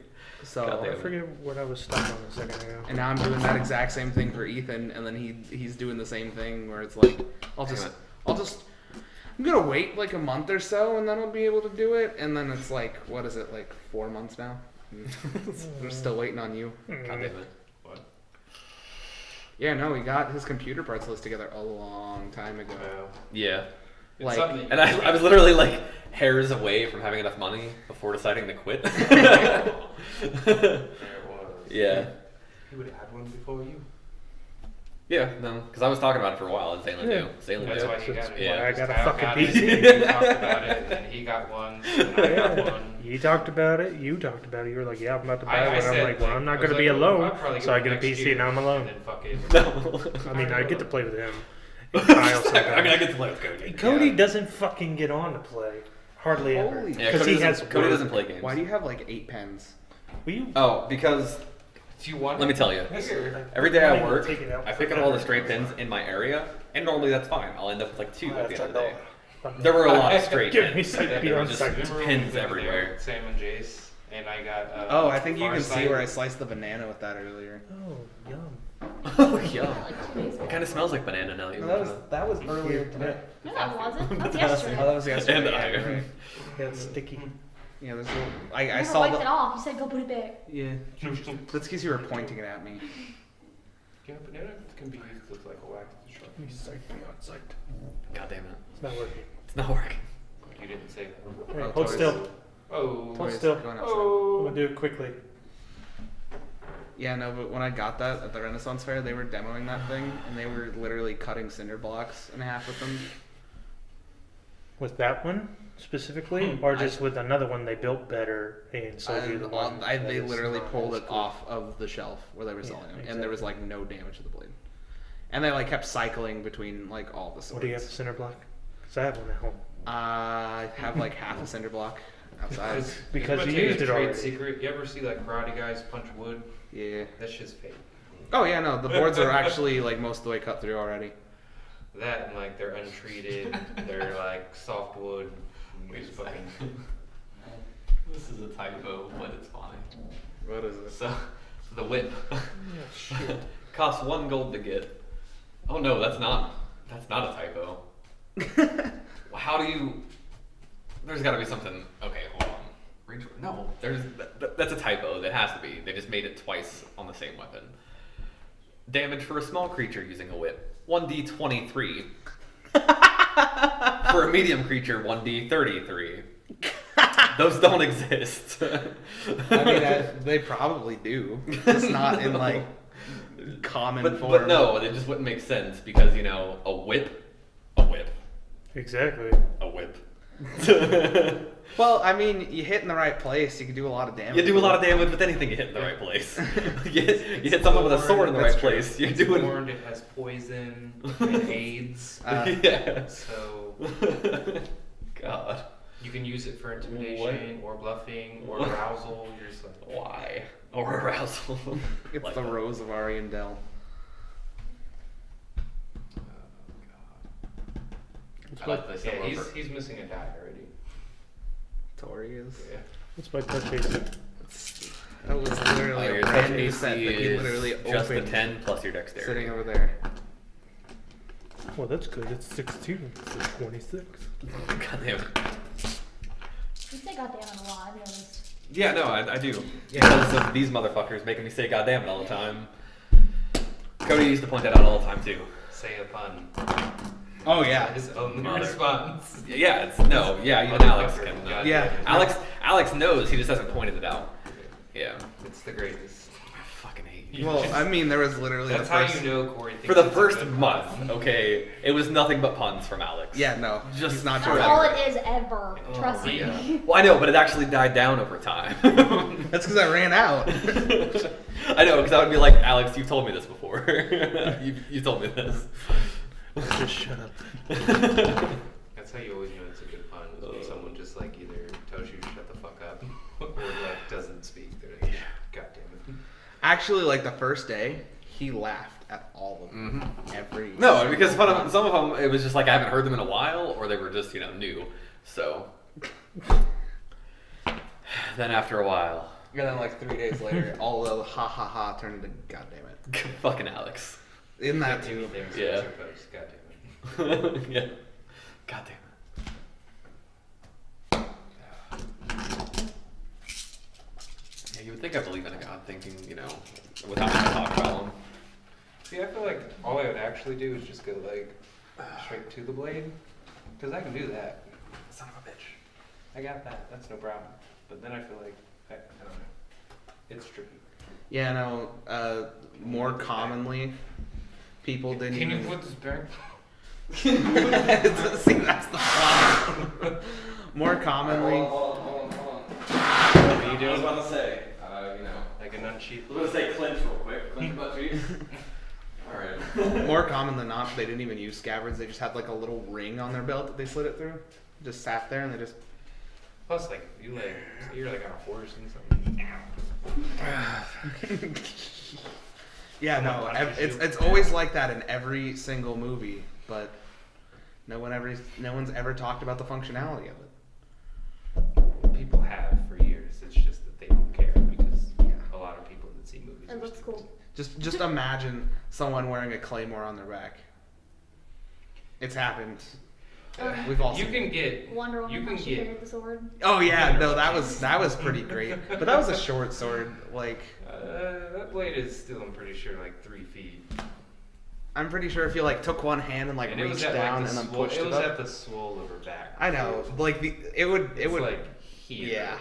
So Goddamn. I forget what I was stuck on a second ago. and now I'm doing that exact same thing for Ethan, and then he's doing the same thing where it's like I'm gonna wait like a month or so, and then I'll be able to do it. And then it's like, what is it, like 4 months now? I'm still waiting on you. God damn it. Yeah, no, we got his computer parts list together a long time ago. Yeah. Like, something- And I was literally like, hairs away from having enough money before deciding to quit. There it was. Yeah. He would have had one before you. Yeah, no, because I was talking about it for a while, and Zaylen Yeah. knew. Zaylen That's knew. why he got it. Yeah. I got a Kyle fucking got it, PC. and you talked about it, and then he got one, and I got one. You talked about it. You talked about it. You were like, "Yeah, I'm about to buy I one." said, I'm like, "Well, I'm I not was going to be like, well, alone, I'll probably so I one get a next PC year, and I'm alone." And then fuck it. No. I mean, I get to play with him. And Kyle sometimes. I mean, I get to play with Cody. Cody Yeah. doesn't fucking get on to play. Hardly ever. Holy Yeah, Because Cody he has Cody work. doesn't play games. Why do you have like 8 pens? Will you? Oh, because Do you want let me tell you. Here. Every day I Might work, take it out I pick up all the forever. straight pins in my area, and normally that's fine. I'll end up with like 2 at the end of the day. Fuck There no. were a lot of straight Give me pins. some There were beyond just sight. Remember when pins we went there everywhere. with Sam and Jace, and I got. Oh, I think you can Farsight. see where I sliced the banana with that earlier. Oh, yum. Oh, Yeah, yeah. like 2 days ago. It kind of smells like banana now. you No, mention that was earlier today. No, that wasn't. That's Oh, that yesterday. was yesterday. And yeah, I- you're right. Yeah, it's sticky. Yeah, there's a, I I never saw wiped the. it off. You said go put it back. Yeah, that's because you were pointing it at me. Yeah, banana can be used as like a wax destruction. You psyched me on sight. God damn it. It's not working. It's not working. You didn't say that. Hey, Oh, hold toys. still. Oh. Hold Toys still. going outside. I'm Oh. gonna do it quickly. Yeah, no, but when I got that at the Renaissance Fair, they were demoing that thing, and they were literally cutting cinder blocks in half with them. With that one specifically, or just with another one they built better and sold you the one? They that is literally not pulled as it cool? off of the shelf where they were selling them, Yeah, and there was like no damage to the blade. And they like kept cycling between like all the swords. What do you have, cinder block? Because I have one at home. I have like half a cinder block outside. Because I'm you gonna tell used a it trade already. secret. You ever see like karate guys punch wood? Yeah. That shit's fake. Oh yeah, no, the boards are actually like most of the way cut through already. That and like they're untreated. They're like softwood. Wait a Just fucking. This is a typo, but it's fine. What is this? So, the whip Yeah, shit. costs 1 gold to get. Oh no, that's not a typo. How do you? There's got to be something. Okay, hold on. No, that's a typo. That has to be. They just made it twice on the same weapon. Damage for a small creature using a whip, 1d23. For a medium creature, 1d33. Those don't exist. I mean, they probably do. It's not in like common form. But no, it just wouldn't make sense because a whip. Exactly. A whip. Well, I mean, you hit in the right place, you can do a lot of damage. You do a lot of damage with anything you hit in the right place. you hit someone with a sword in the That's right true. place. You're It's doing. warned, it has poison and AIDS. Yeah. So God. you can use it for intimidation or bluffing or arousal. You're just like, Why? Or arousal. It's Like the that. Rose of Ariandel. I like this. yeah, he's missing a die already. Tori is. Yeah. What's my touch AC? That was literally Your a touch brand new AC set that he is literally just a opened 10 plus your dexterity. sitting over there. Well, that's good. It's 16. It's 26. God damn it. You say goddamn it a lot. I've noticed. Yeah, no, I do. Because of these motherfuckers making me say goddamn it all the time. Cody used to point that out all the time too. Say a pun. Oh yeah. His own Mother. response. Yeah, even Alex can. Motherfucker. Yeah. Alex knows. He just hasn't pointed it out. Yeah. It's the greatest. I fucking hate you. Well, I mean, there was literally That's the how first. you know Corey thinks For the it's a first good month, pun. okay, it was nothing but puns from Alex. Yeah, no, Just he's not That's doing all that. it is ever. Trust me. Yeah. Well, I know, but it actually died down over time. That's because I ran out. I know, because I would be like, Alex, you've told me this before. you told me this. Just shut up. That's how you always know it's a good pun. Is when someone just like either tells you to shut the fuck up or like doesn't speak. They're like, God damn it. Actually, like the first day, he laughed at all of them. Every No, because some of them, it was just like I haven't heard them in a while, or they were just, new. So. Then after a while. And then like 3 days later, all the ha ha ha turned into God damn it. Fucking Alex. In that Too many too. things. Yeah. Post. God damn it. Yeah. God damn it. Yeah, you would think I believe in a God thinking, without having to talk about him. See, I feel like all I would actually do is just go like straight to the blade, because I can do that. Son of a bitch. I got that. That's no problem. But then I feel like I don't know. It's tricky. Yeah, no. More commonly, people didn't. Can you even... put this back? See, that's the problem. More commonly. Hold on. What are you I was doing? about to say, Like an unsheath? I was going to say clinch real quick. Clinch your butt cheeks. Alright. More common than not, they didn't even use scabbards. They just had like a little ring on their belt that they slid it through. Just sat there and they just. Plus, like, you're like on a horse and something. Yeah, no, it's always like that in every single movie, but no one's ever talked about the functionality of it. People have for years. It's just that they don't care because a lot of people that see movies. It looks cool. Just imagine someone wearing a claymore on their back. It's happened. We've all You seen can it. get. Wonder Woman, You how can she get. carried the sword. Oh yeah, no, that was pretty great. But that was a short sword. Like That blade is still, I'm pretty sure, like 3 feet. I'm pretty sure if you like took one hand and like And it was reached at down like and the then swole. pushed It it was at up. the swole of her back. I know, like it would like here. yeah.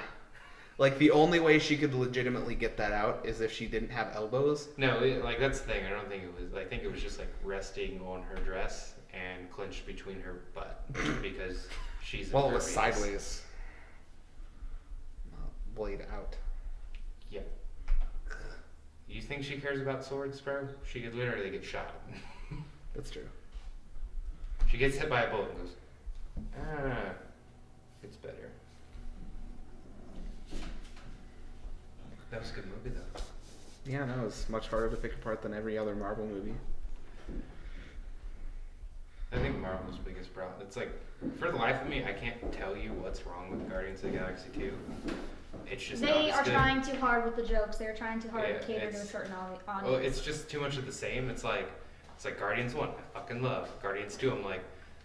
Like the only way she could legitimately get that out is if she didn't have elbows. No, like that's the thing. I don't think it was. I think it was just like resting on her dress and clenched between her butt because she's. Well, it was impervious. sideways. Blade out. Yeah. You think she cares about swords, bro? She could literally get shot. That's true. She gets hit by a bullet and goes, it's better. That was a good movie, though. Yeah, no, it's much harder to pick apart than every other Marvel movie. I think Marvel's biggest problem. It's like, for the life of me, I can't tell you what's wrong with Guardians of the Galaxy 2. It's just not They as are good. trying too hard with the jokes. They're trying too hard Yeah, to cater to a it's- certain audience. Well, it's just too much of the same. It's like Guardians 1, I fucking love. Guardians 2, I'm like,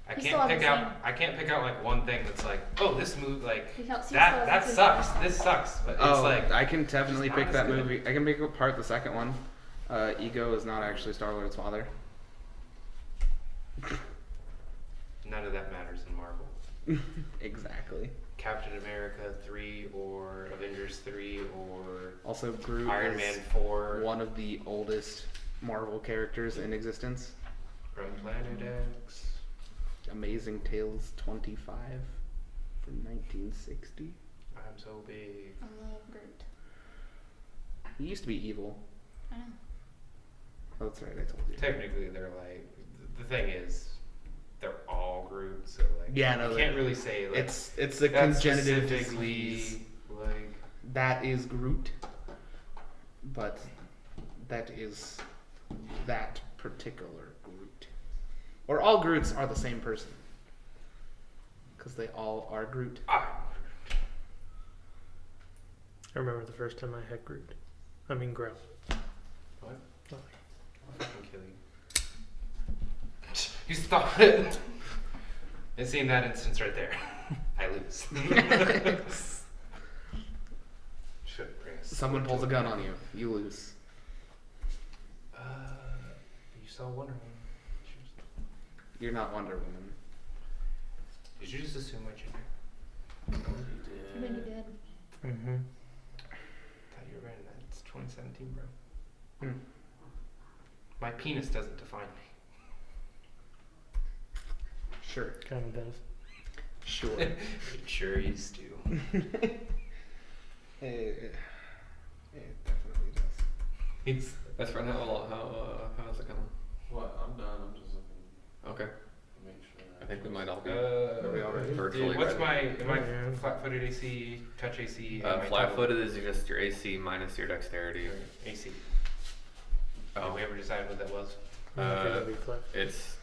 I You still have can't the pick same- out. I can't pick out like one thing that's like, oh, this movie, like He helps you that still have the sucks. same- This sucks. But it's Oh, like I can definitely it's pick not that as good. movie. I can pick apart the second one. Ego is not actually Star-Lord's father. none of that matters in Marvel. Exactly. Captain America 3 or Avengers 3 or Also, Groot Iron is Man 4 one of the oldest Marvel characters in existence. from Planet X. Amazing Tales 25 from 1960. I'm so big. I love Groot. He used to be evil. I know. Oh, that's right, I told you. Technically, they're like the thing is, they're all Groot, so like Yeah, no, you can't really say like It's the that's congenitive specifically disease. like That is Groot, but that is that particular Groot. Or all Groots are the same person. Because they all are Groot. I remember the first time I had Groot. I mean Grout. what? Nothing. I'll fucking kill you. You stop it. And seeing that instance right there, I lose. Should bring us. Someone pulls a gun on you, you lose. You saw Wonder Woman. You're not Wonder Woman. Did you just assume my gender? I think you did. Mm-hmm. Thought you were right. It's 2017, bro. Hmm. My penis doesn't define me. Sure. Kind of does. Sure. It sure used to. It definitely does. It's Best friend, how's it coming? What? I'm done. I'm just looking Okay. to make sure. I think we might all be Are we all ready? virtually what's ready. am I Yeah. flat-footed AC, touch AC? am I Flat-footed is just your AC minus your dexterity. total- AC. Oh. Did we ever decide what that was? I think it'll be flat. It's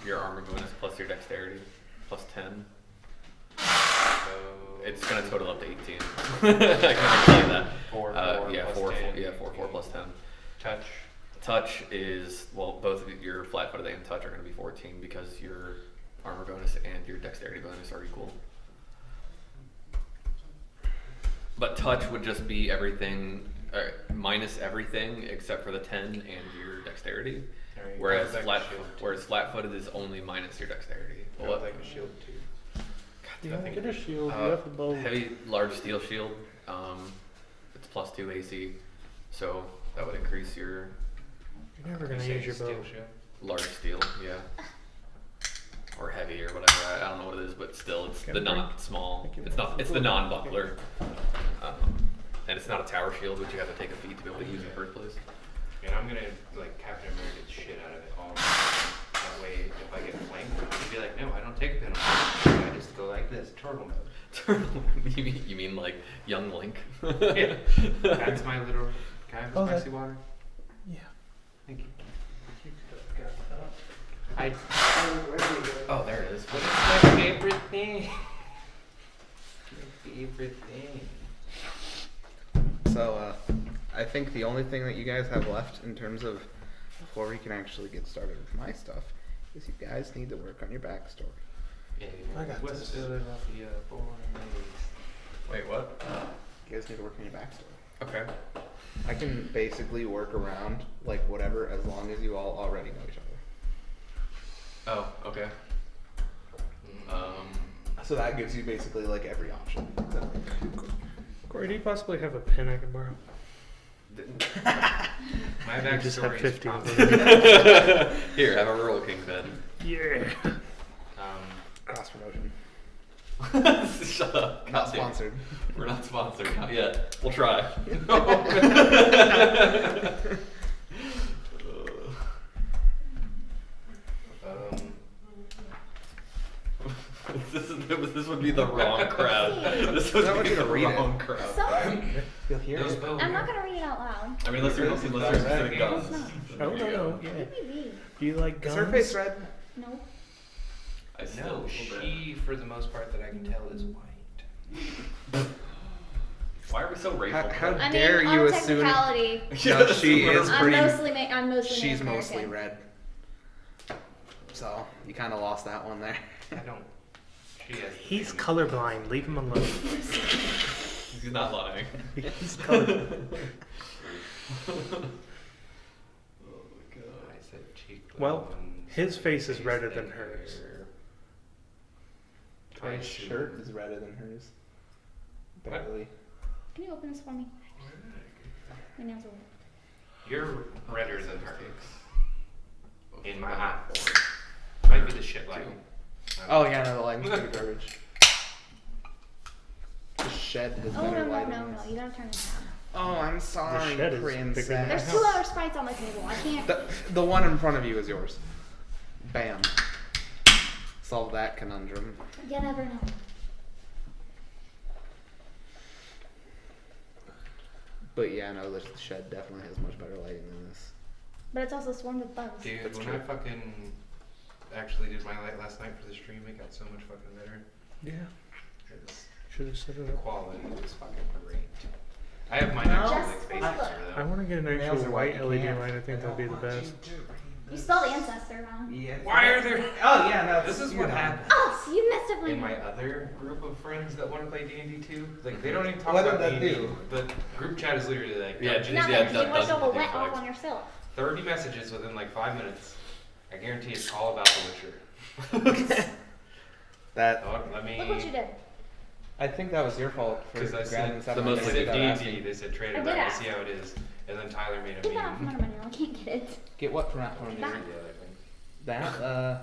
your armor bonus plus your dexterity plus 10. So It's gonna total up to 18. I can tell you that. 4, Yeah, plus 4, 10. 4 plus 10. Touch. Touch is, well, both of your flat-footed and touch are going to be 14 because your armor bonus and your dexterity bonus are equal. But touch would just be everything, minus everything except for the 10 and your dexterity. Alright, Whereas that was like a shield, too. flat-footed is only minus your dexterity. That was like a shield too. God You Nothing. get a shield. You have a bow. Heavy, large steel shield. It's +2 AC, so that would increase your You're never gonna You say use your bow. steel shield? large steel, yeah. Or heavy or whatever. I don't know what it is, but still, it's the Can't break. not small. Thank you. It's not. It's the non-buckler, and it's not a tower shield, which you have to take a feat to be able to use in the first place. And I'm gonna like Captain America the shit out of it all around. That way, if I get flanked, I'll be like, no, I don't take a penalty. I just go like this, turtle mode. you mean like young Link? Yeah, that's my little. Can I have Okay. spicy water? Yeah. Thank you. I Oh, there it is. What is my favorite thing? My favorite thing. So, I think the only thing that you guys have left in terms of before we can actually get started with my stuff is you guys need to work on your backstory. Yeah, I got West this. Philadelphia, born and raised. Wait, what? You guys need to work on your backstory. Okay. I can basically work around like whatever as long as you all already know each other. Oh, okay. So that gives you basically like every option. Corey, do you possibly have a pen I can borrow? My You just have backstory is 50 of probably, them. Here, have a roll king pen. Yeah. Cross promotion. Shut up. Not Goddamn. sponsored. We're not sponsored. Not yet. We'll try. This would be the wrong crowd. This would I want be you to the read it. wrong crowd. So, You'll hear Those it. bow I'm not here. gonna read it out loud. I mean, unless you're specific guns. It's not. Oh, no, yeah. Maybe. Do you like Is guns? her face red? No. I still No, a little bit. she, for the most part that I can tell, is white. Why are we so racial? How I dare mean, you on a assume? technicality, No, she is I'm pretty. mostly I'm mostly She's Native mostly American. red. So you kind of lost that one there. I don't. She has. the He's same- colorblind. Leave him alone. He's not lying. He's colorblind. I said cheek. Well, his face is redder than hers. His shirt is redder than hers. What? Barely. Can you open this for me? My nails are wet. You're redder than her. In my eye. Might be the shit light. Oh yeah, no, the lighting's pretty garbage. The shed has Oh better no lighting. you gotta turn it down. Oh, I'm sorry, shed is bigger than princess. my There's house. 2 other sprites on the table. I can't. The one in front of you is yours. Bam. Solve that conundrum. You never know. But yeah, no, the shed definitely has much better lighting than this. But it's also swarmed with bugs. Dude, That's when true. I fucking actually did my light last night for the stream, it got so much fucking better. Yeah. It's, Should have set it the up. quality was fucking great. I have mine No. actually like Just face look. picture I though. want to get an Nails actual are white white, you LED can't. light. I think that'd be the best. You spelled ancestor wrong. Yeah. Why are there? Oh yeah, no. This is what happened Oh, so you messed up my in my name. other group of friends that want to play D&D too. Like they don't even talk What did about that D&D. do? The group chat is literally like Yeah, dungeons. Nothing, yeah, because you went doesn't over do wet off facts. on yourself. 30 messages within like 5 minutes. I guarantee it's all about The Witcher. That. Oh, let me. Look what you did. I think that was your fault for Because I grabbing said, something. the they mostly said without D&D, asking. they said trade I it did back, ask. see how it is. And then Tyler made a Get that off meme. my money. I can't get it. Get what from that point? That. The other thing. That.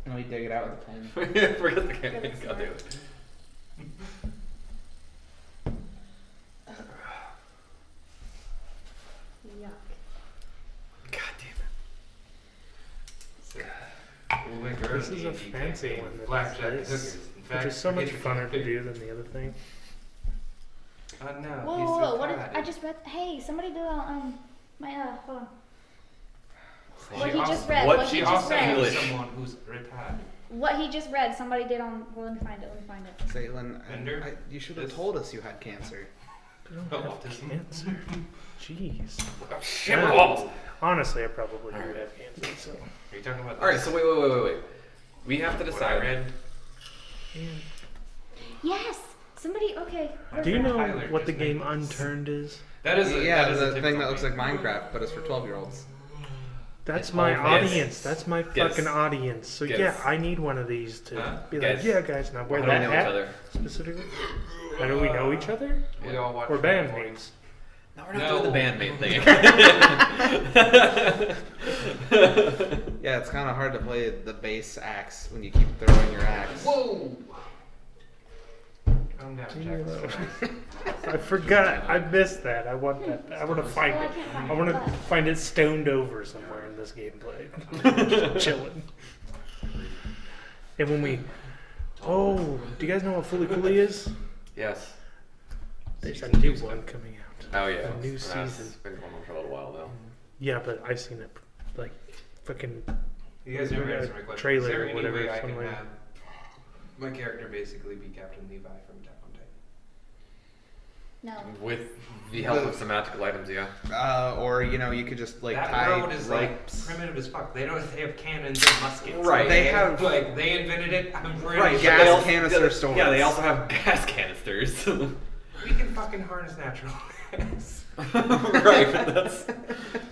And we dig it out with a pen. Forget the camera. Forget the God damn it. Yuck. God damn So, we'll make our This own is a D&D fancy campaign one with that blackjack is hookers. In Which fact, is so much forget funner to it. do than the other thing. Oh no. Whoa, he's whoa, whoa! What did retarded. I just read? Hey, somebody do my hold on. She What he also- just read. what What She he just also read. knows English. someone who's retarded. What he just read. Somebody did on. Well, let me find it. Let me find it. Caitlin, Bender? you should have This- told us you had cancer. I don't Oh, have autism. cancer. Jeez. Oh, shit, Yeah. balls. Honestly, I probably do Alright. have cancer. So. Are you talking about All right, this? so wait. We have to What I decide. read? Yeah. Yes. Somebody. Okay. Do you know Tyler what the just game made- Unturned is? That is a, Yeah, that is a the thing typical that looks like meme. Minecraft, but it's for 12-year-olds. That's It's my all this. audience. That's my Yes. fucking audience. So Yes. yeah, I need one of these to Huh? be like, Guys. yeah, guys, now wear How do we that know hat each other? specifically. How do we know each other? We all watch. We're Rick and bandmates. No, we're not No. doing the bandmate thing. Yeah, it's kind of hard to play the bass axe when you keep throwing your axe. Whoa! Calm down, Jack. I forgot. I missed that. I want that. I want to find it. I want to find it stoned over somewhere in this gameplay. Just chilling. And when we, do you guys know what Fully Cooley is? Yes. There's a new one coming out. Oh yeah. A new That's season. been going on for a little while now. Yeah, but I've seen it like fucking. You guys never answered my question. Trailer Is there or any whatever, way I can something like- have my character basically be Captain Levi from Attack on Titan? No. With the help of some magical items, yeah. Or you could just like That tie world is ropes. like primitive as fuck. They have cannons and muskets. Right. They have- like they invented it. I'm pretty Right, sure. gas They also- canister yeah, swords. Yeah, they also have gas canisters. We can fucking harness natural gas. Right, that's.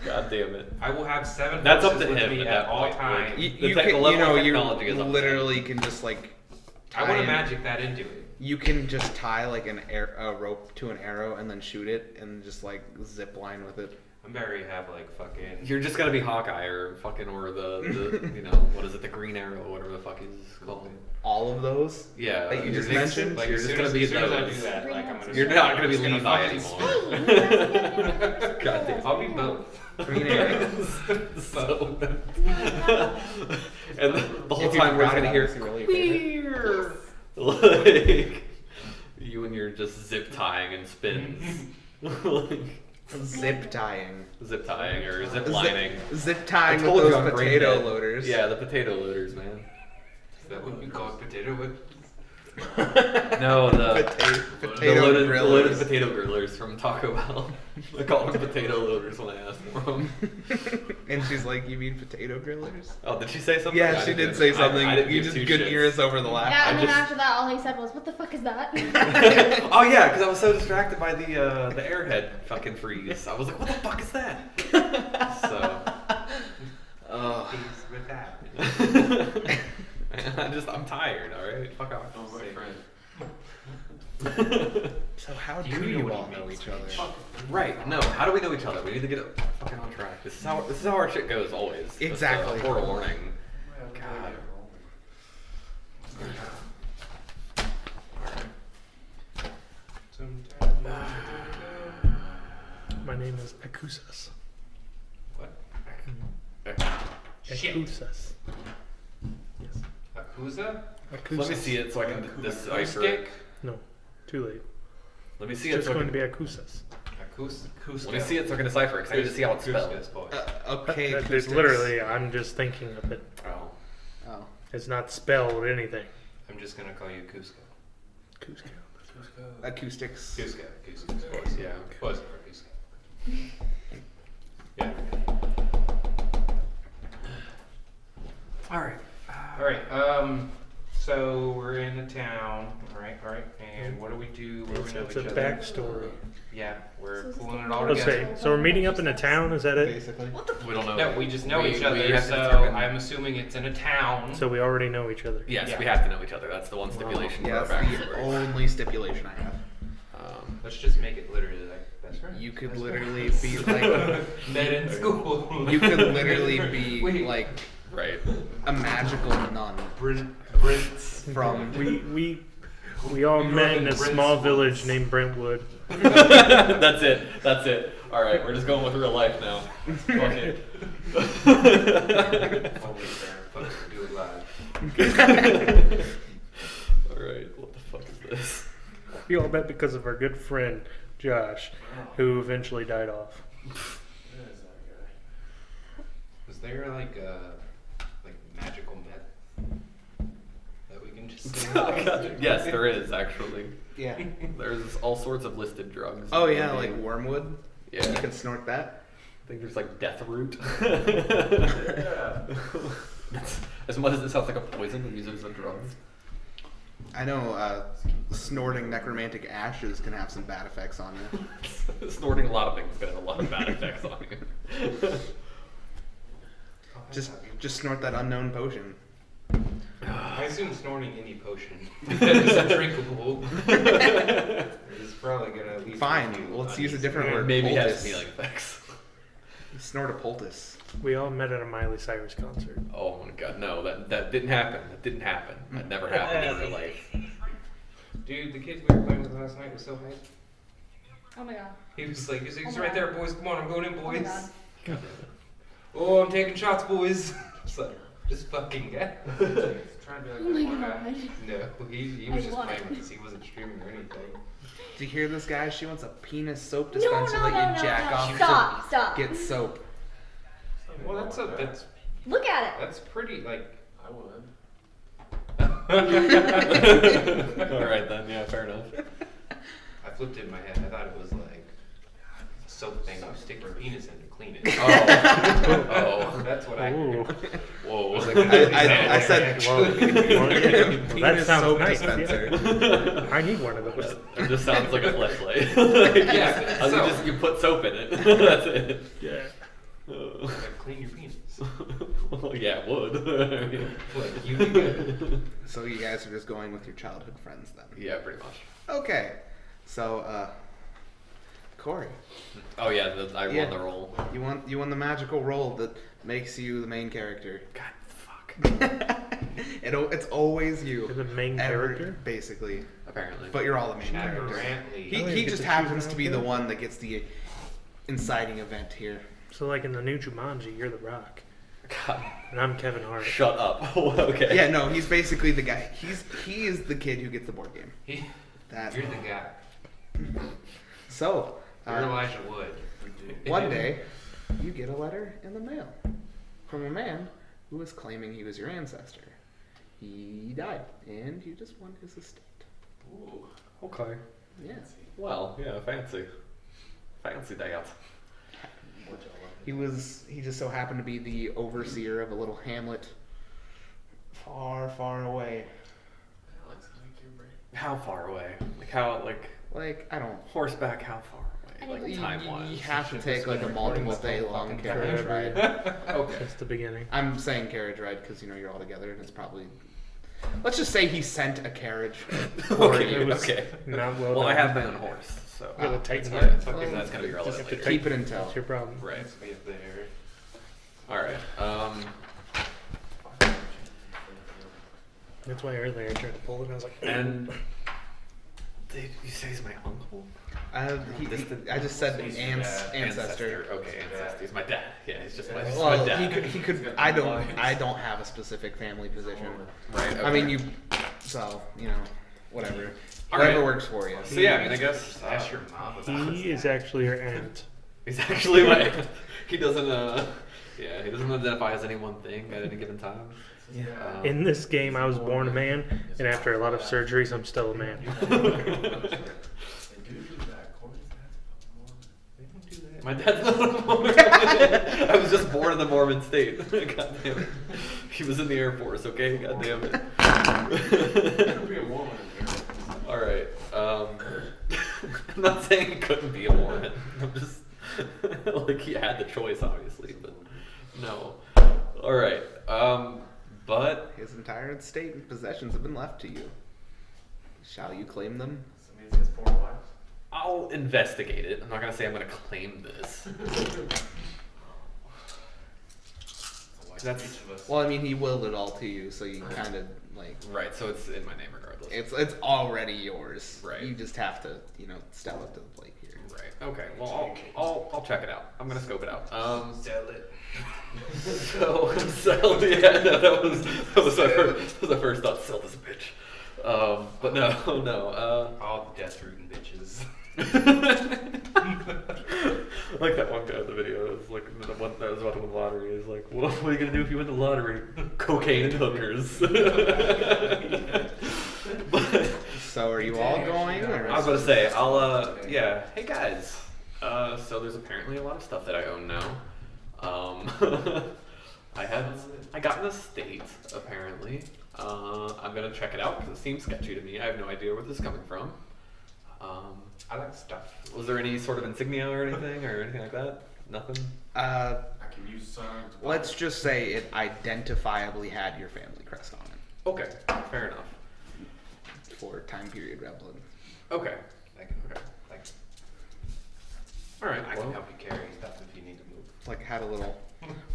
God damn it. I will have 7 That's up horses to with him me at at that all point, times. like- You, The you tech- can, the level of you technology is up to literally can just like. I want to in- magic that into it. You can just tie like a rope to an arrow and then shoot it and just like zip line with it. I'm very have like fucking. You're just gonna be Hawkeye or fucking or the what is it, the Green Arrow or whatever the fuck he's called. All of those. Yeah. That you just you're mentioned? Like you're as just soon gonna as, be as soon as I those. do that, like I'm gonna. You're start- not gonna be I'm just Levi fucking anymore. spin. God damn. I'll be both. Green arrows. So, and the whole If you time we're just forgot gonna about hear it, it's really your favorite. like you and your just zip tying and spins, like Zip tying. zip tying or zip lining. Zip tying I with told you those I'm brain potato dead. loaders. Yeah, the potato loaders, man. Is that what we call it, potato whip? No, the Potato loaded grillers. potato grillers from Taco Bell. I call them potato loaders when I asked for them. And she's like, "You mean potato grillers?" Oh, did she say something? Yeah, I she didn't did say give- something. I didn't You give just two couldn't shits. hear us over the laugh. Yeah, and then just- after that, all he said was, "What the fuck is that?" Oh yeah, because I was so distracted by the airhead fucking freeze. I was like, what the fuck is that? So, Peace with that. I'm tired. All right, fuck off. Oh, my friend. So how Do do you know you what all he know means? each other? Right? No. How do we know each other? We need to get fucking on track. This is how our shit goes always. Just, Exactly. forewarning. God. My name is Akusas. What? Shit. Akusas. Yes. Akusa? Akusas. Let me see it so I can decipher it. Acoustic? No, too late. Let me see It's it just so I going can. to be Akusas. Cusco. Let me see it so I can decipher it. 'Cause I need to see how it's spelled. Cusco's voice. Okay. There's acoustics. literally, I'm just thinking of it. Oh. Oh. It's not spelled anything. I'm just gonna call you Cusco. Cusco. Acoustics. Cusco's voice. Yeah. Voice for Cusco. Yeah. All right. All right. So we're in the town. All right. And what do we do? Where we know It's each a other? backstory. Yeah, we're So is pulling this it all the- Let's together. say, so we're meeting up in a town, is that it? Basically. We don't know. No, we just know each other. We have to So determine- I'm assuming it's in a town. So we already know each other. Yes, Yeah. we have to know each other. That's the one stipulation Yeah, for our that's the backstory. only stipulation I have. Let's just make it literally like best friends. You could Best literally friends. be like, met in school. you could literally be Wait. like Right. a magical nun Brents. from. We all We grew met up in in a small Brentwood. village named Brentwood. That's it. All right, we're just going with real life now. Fuck it. Holy fair. Fuck, do it live. All right, what the fuck is this? We all met because of our good friend Josh, who eventually died off. Was there like magical meth that we can just say? Yes, there is actually. Yeah. There's all sorts of listed drugs. Oh yeah, like wormwood. Yeah. You can snort that. I think there's like death root. As much as it sounds like a poison, we use it as a drug. I know snorting necromantic ashes can have some bad effects on you. Snorting a lot of things is gonna have a lot of bad effects on you. Just snort that unknown potion. I assume snorting any potion that is undrinkable is probably gonna leave. Fine, you let's use a uneasy. different word. Maybe it has Poultice. healing effects. Snort a poultice. We all met at a Miley Cyrus concert. Oh my god, no, that didn't happen. That didn't happen. That never happened in real life. Dude, the kids we were playing with last night was so hyped. Oh my god. He was like, he's Oh my right God. there, boys. Come on, I'm going in, Oh my boys. god. Oh, I'm taking shots, boys. It's like, this fucking guy. Trying to be like, Oh my "Come on, God. guy." No, he I was just want playing it. with us. He wasn't streaming or anything. Do you hear this, guy? She wants a penis soap No, dispenser no, that no, you no, jack no. off Stop, to stop. get soap. Well, that's Look at it. that's pretty like. I would. Alright then, yeah, fair enough. I flipped it in my head. I thought it was like a soap thing you stick your penis in to clean it. Oh. That's what I Ooh. heard. Whoa. I said Well, that penis sounds soap nice. dispenser. Yeah. I need one of those. It just sounds like a fleshlight. Yeah, so- you put soap in it. That's it. Yeah. Oh. Like, clean your penis. Well, yeah, it would. Like, you be good. So you guys are just going with your childhood friends then? Yeah, pretty much. Okay. So, Corey, Oh yeah, I Yeah. won the roll. you won the magical roll that makes you the main character. God, fuck. It's always you. You're the main Ever, character? basically. Apparently. But you're all the main character. Apparently. He, I don't he get just to happens choose to be the anything. one that gets the inciting event here. So like in the new Jumanji, you're the Rock, God, and I'm Kevin Hart. shut up. Okay. Yeah, no, he's basically the guy. He is the kid who gets the board game. You're the guy. So, You're Elijah Wood. one day, you get a letter in the mail from a man who was claiming he was your ancestor. He died, and you just won his estate. Ooh, okay. Yeah. Well, yeah, fancy. Fancy that. He just so happened to be the overseer of a little hamlet far, far away. How far away? Like, I don't. Horseback, how far away? Like You time-wise? have to take like a multiple day long carriage ride. Okay. That's the beginning. I'm saying carriage ride because you're all together and it's probably. Let's just say he sent a carriage. Okay, It was okay. not well Well, I done. have my own horse, so. You're the Titan Yeah, Knight. fucking that's gonna be Just relevant have to later. Keep it in tow. That's your problem. Right. Be up there. Alright. That's why earlier I tried to pull it and I was like, And did you say he's my uncle? I just said ancestor. Okay, ancestor. He's my dad. Yeah, he's just my, Well, dad. he could. I don't have a specific family position. Right. I mean, okay. So whatever. All Whatever right. works for you. So yeah, I mean, I guess Ask your mom about he is actually your aunt. he's actually my. He doesn't. Yeah, he doesn't identify as any one thing at any given time. Yeah. In this game, I was born a man, and after a lot of surgeries, I'm still a man. My dad's not a Mormon. I was just born in the Mormon state. God damn it. He was in the Air Force, okay? God damn it. All right. I'm not saying he couldn't be a Mormon. I'm just like he had the choice, obviously, but no. All right. But His entire estate and possessions have been left to you. Shall you claim them? I'll investigate it. I'm not gonna say I'm gonna claim this. That's Well, I mean, he willed it all to you, so you kind of like. right. So it's in my name regardless. It's already yours. Right. You just have to, step up to the plate here. Right. Okay. Well, I'll check it out. I'm gonna scope it out. Sell it. So yeah, no, that was my first thought. Sell this bitch. But no. All the death rooting bitches. Like that one guy in the video. It was like the one that was about to win the lottery. Is like, well, what are you gonna do if you win the lottery? Cocaine and hookers. But So, are you all going? Or I was about to say, I'll yeah. Hey guys. So there's apparently a lot of stuff that I own now. I got an estate apparently. I'm gonna check it out because it seems sketchy to me. I have no idea where this is coming from. I like stuff. Was there any sort of insignia or anything like that? Nothing. Can you sign? Let's just say it identifiably had your family crest on it Okay, fair enough. for time period relevant. Okay. Like, like, All right. I can Well, help you carry stuff if you need to move. Like had a little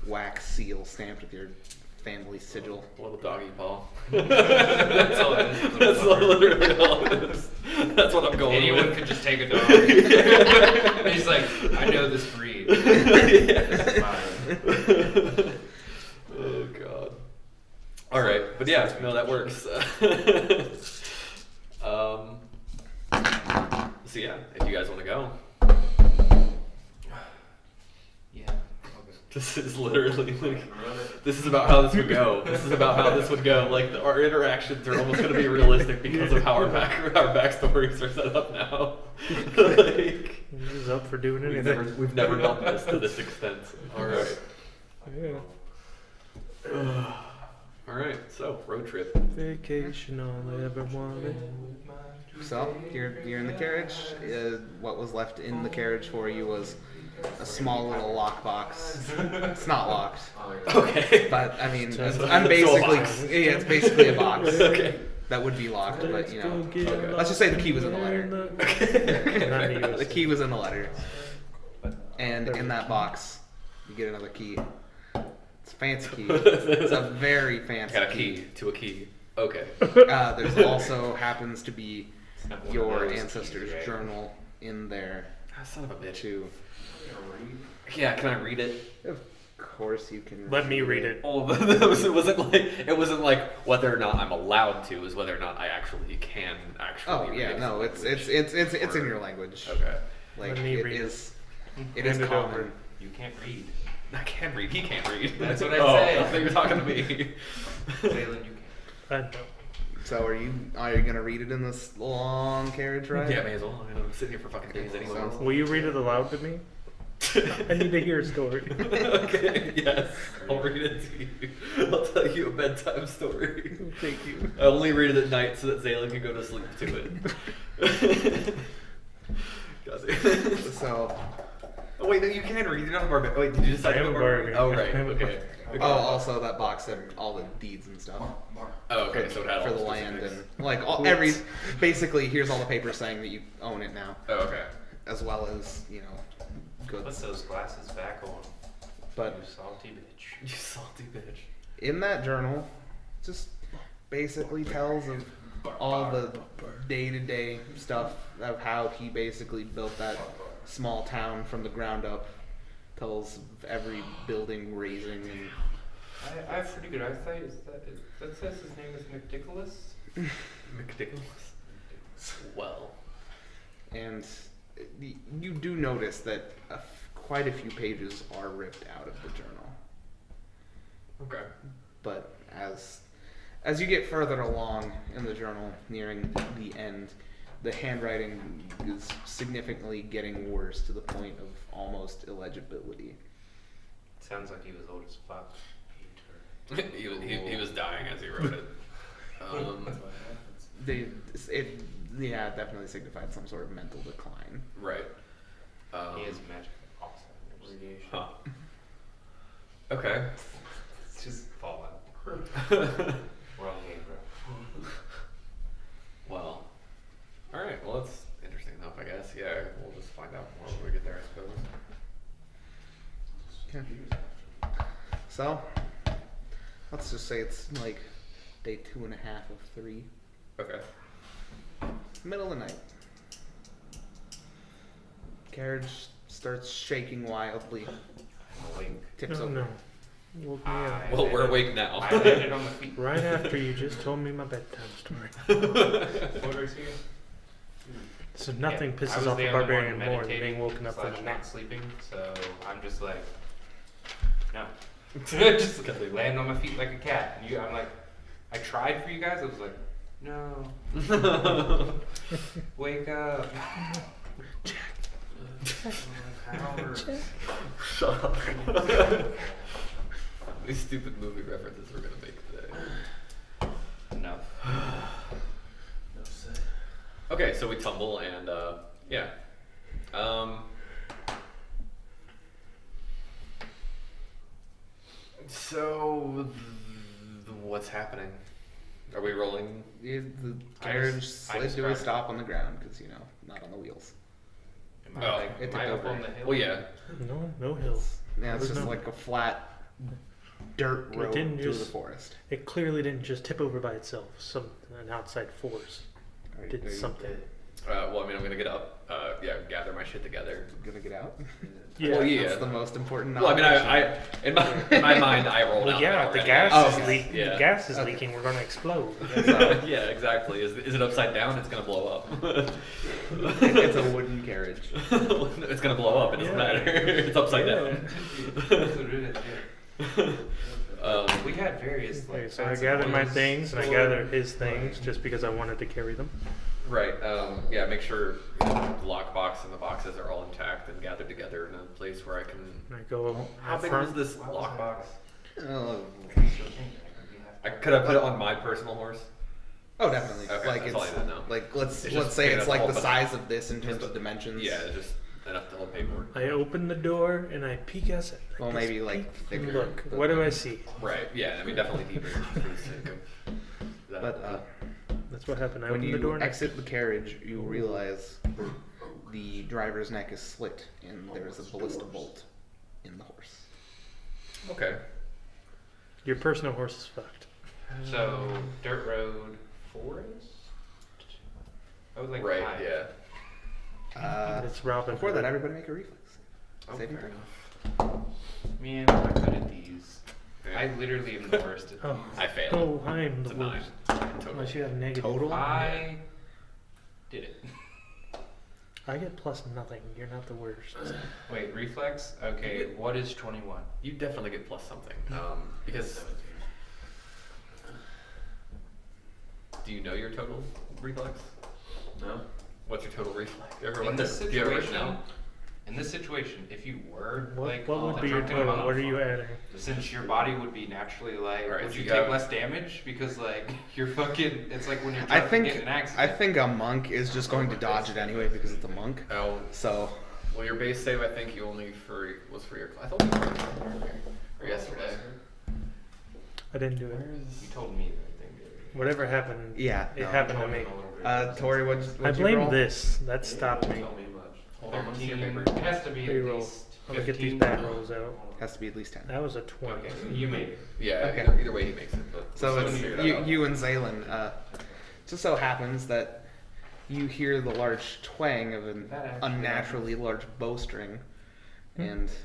wax seal stamped with your family sigil. a little doggy paw. That's all it is. That's literally all it is. That's what I'm going Anyone with. could just take a dog. And he's like, I know this breed. It's fine. Oh god. All right, but yeah, no, that works. So yeah, if you guys want to go, Yeah. Okay. this is literally like, this is about how this would go. This is about how this would go. Like our interactions are almost going to be realistic because of how our backstories are set up now. Like, He's up for doing we've anything. never done this to this extent. All right. Yeah. All right. So road trip. Vacation all I ever wanted. So you're in the carriage. What was left in the carriage for you was a small little lockbox. It's not locked, Okay. but I mean, So it's I'm a basically box. yeah, it's basically a box. Okay. That would be locked, but you know, Okay. let's just say the key was in the letter. Not The key was in the letter, and in that box, you get another key. It's a fancy key. It's a very fancy Got a key to a key. Okay. There's also happens to be It's not one of your those ancestors' keys, right? journal in there Ah, son of a bitch. too. Yeah, can I read it? Of course, you can. Let me read it. Oh, it wasn't like whether or not I'm allowed to. It was whether or not I actually can actually. Oh read yeah, it. no, it's in your language. Okay. Like Let me it read it. is. It is Hand it common. over. You can't read. I can read. He can't read. That's what I oh, said. I thought you were talking to me. Waylon, you I know. So are you gonna read it in this long carriage ride? Yeah, may as well. I know, I'm sitting here for fucking days anyway. Sounds- Will you read it aloud to me? I need to hear a story. Okay, yes. I'll read it to you. I'll tell you a bedtime story. Thank you. I only read it at night so that Zayla can go to sleep to it. God damn. So. Oh, wait, no, you can read. You're not a barbarian. Wait, did you decide I to am go a barbarian. Oh, right. I am a Okay. Okay. Oh, also that box had all the deeds and stuff. Oh, okay. So it had all for the the land specifics. and like basically here's all the papers saying that you own it now, Oh, okay. as well as Put goods. those glasses back on. But You salty bitch. You salty bitch. in that journal, just basically tells of all the day-to-day stuff of how he basically built that small town from the ground up. Tells of every building raising and I have pretty good eyesight. That says his name is McDicholas? McDicholas. Well. and you do notice that quite a few pages are ripped out of the journal. Okay. But as you get further along in the journal, nearing the end, the handwriting is significantly getting worse to the point of almost illegibility. Sounds like he was old as fuck. he was dying as he wrote it. It definitely signified some sort of mental decline. Right. He has magic Alzheimer's. Radiation. Huh. Okay. It's just fallout. Wrong game, bro. Well. Alright, well that's interesting enough, I guess. Yeah, we'll just find out more when we get there, I suppose. Okay. So, let's just say it's like day 2.5 of 3. Okay. Middle of the night. Carriage starts shaking wildly. I'm awake. Tips No, over. no. Woke me up. Well, we're awake now. I landed on my feet. Right after you just told me my bedtime story. What are you saying? So nothing Yeah, I pisses was off the a only one barbarian more than meditating being woken up from slash a not nap. sleeping, so I'm just like, no. Just Gotta leave. land on my feet like a cat. And I'm like, I tried for you guys. I was like, no. Wake up. Hours. Shut up. These stupid movie references we're gonna make today. Enough. Okay, so we tumble and yeah. So, what's happening? Are we rolling? The I carriage just- I slid to a described it. stop on the ground because not on the wheels. Am I, Oh, like, it am I took up over. on the hill? Well, yeah. No hills. Yeah, it's There's just no- like a flat dirt It road didn't through the just- forest. It clearly didn't just tip over by itself. An outside force Are did you something. Well, I mean, I'm gonna get up. Gather my shit together. gonna get out? Yeah. Well, yeah. That's the most important. Well, I mean, I in my mind, I rolled Well, out. yeah, already. the gas Oh, is okay. leaking. Yeah. The gas is Okay. leaking. We're gonna explode. Yeah, exactly. Is it upside down? It's gonna blow up. It's a wooden carriage. It's gonna blow up. It doesn't Yeah. matter. It's upside Yeah. down. That's what it is, yeah. We had various like. Okay, so I fancy gathered my ones things and I for- gathered his things just because I wanted to carry them. Right. Yeah. Make sure the lockbox and the boxes are all intact and gathered together in a place where I can. And I go How out big front. was this lockbox? Oh. Could I put it on my personal horse? Oh, definitely. Okay, like that's all I it's need to know. like It's let's just say big it's enough like to the hold size the- of this in terms of dimensions. Yeah, just enough to hold paperwork. I open the door and I peek us. Well, maybe like thicker. Look, but- what do I see? Right. Yeah. I mean, definitely deeper. for the sake of that. But That's what happened. I when opened the door you and exit the carriage, you realize the driver's neck is slit and there is a ballista bolt in the horse. Okay. your personal horse is fucked. So dirt road, forest. I would like Right. 5. Yeah. It's Robin. Before that, Hood. everybody make a reflex. Oh, Saving fair throw. enough. Man, I'm not good at these. Yeah. I literally am the worst at Oh. these. I failed. Oh, I'm It's the a 9. worst. Total. Unless you have negative. Total? I did it. I get plus nothing. You're not the worst. Wait, reflex? Okay, what is 21? You definitely get plus something. Because. Do you know your total reflex? No. What's your total reflex? You ever In looked this at- do you ever situation, know? in this situation, if you were What, like what a would be your drunken total? monk, What are you adding? since your body would be naturally like, Right, would so you you take have- less damage because like you're fucking? It's like when you're I drunk and get in think an accident. I think a monk is just going to dodge it anyway because it's a monk. Oh, So well, your base save, I think you only was for your. I thought you were or yesterday. I didn't do Where it. is? You told me that thing. Whatever happened. yeah, It no. happened to me. Tori, what'd I you blame roll? this. That stopped me. Hold on, let me see your 13. paper. It has to be at Reroll. least I'm gonna get these 15. bad rolls out. Has to be at least 10. That was a 20. Okay, so you made it. Yeah. Okay. Either way, he makes it. But So we'll it's figure that you, out. you and Zaylin. Just so happens that you hear the large twang of an That actually unnaturally large bowstring, Hmm. and Is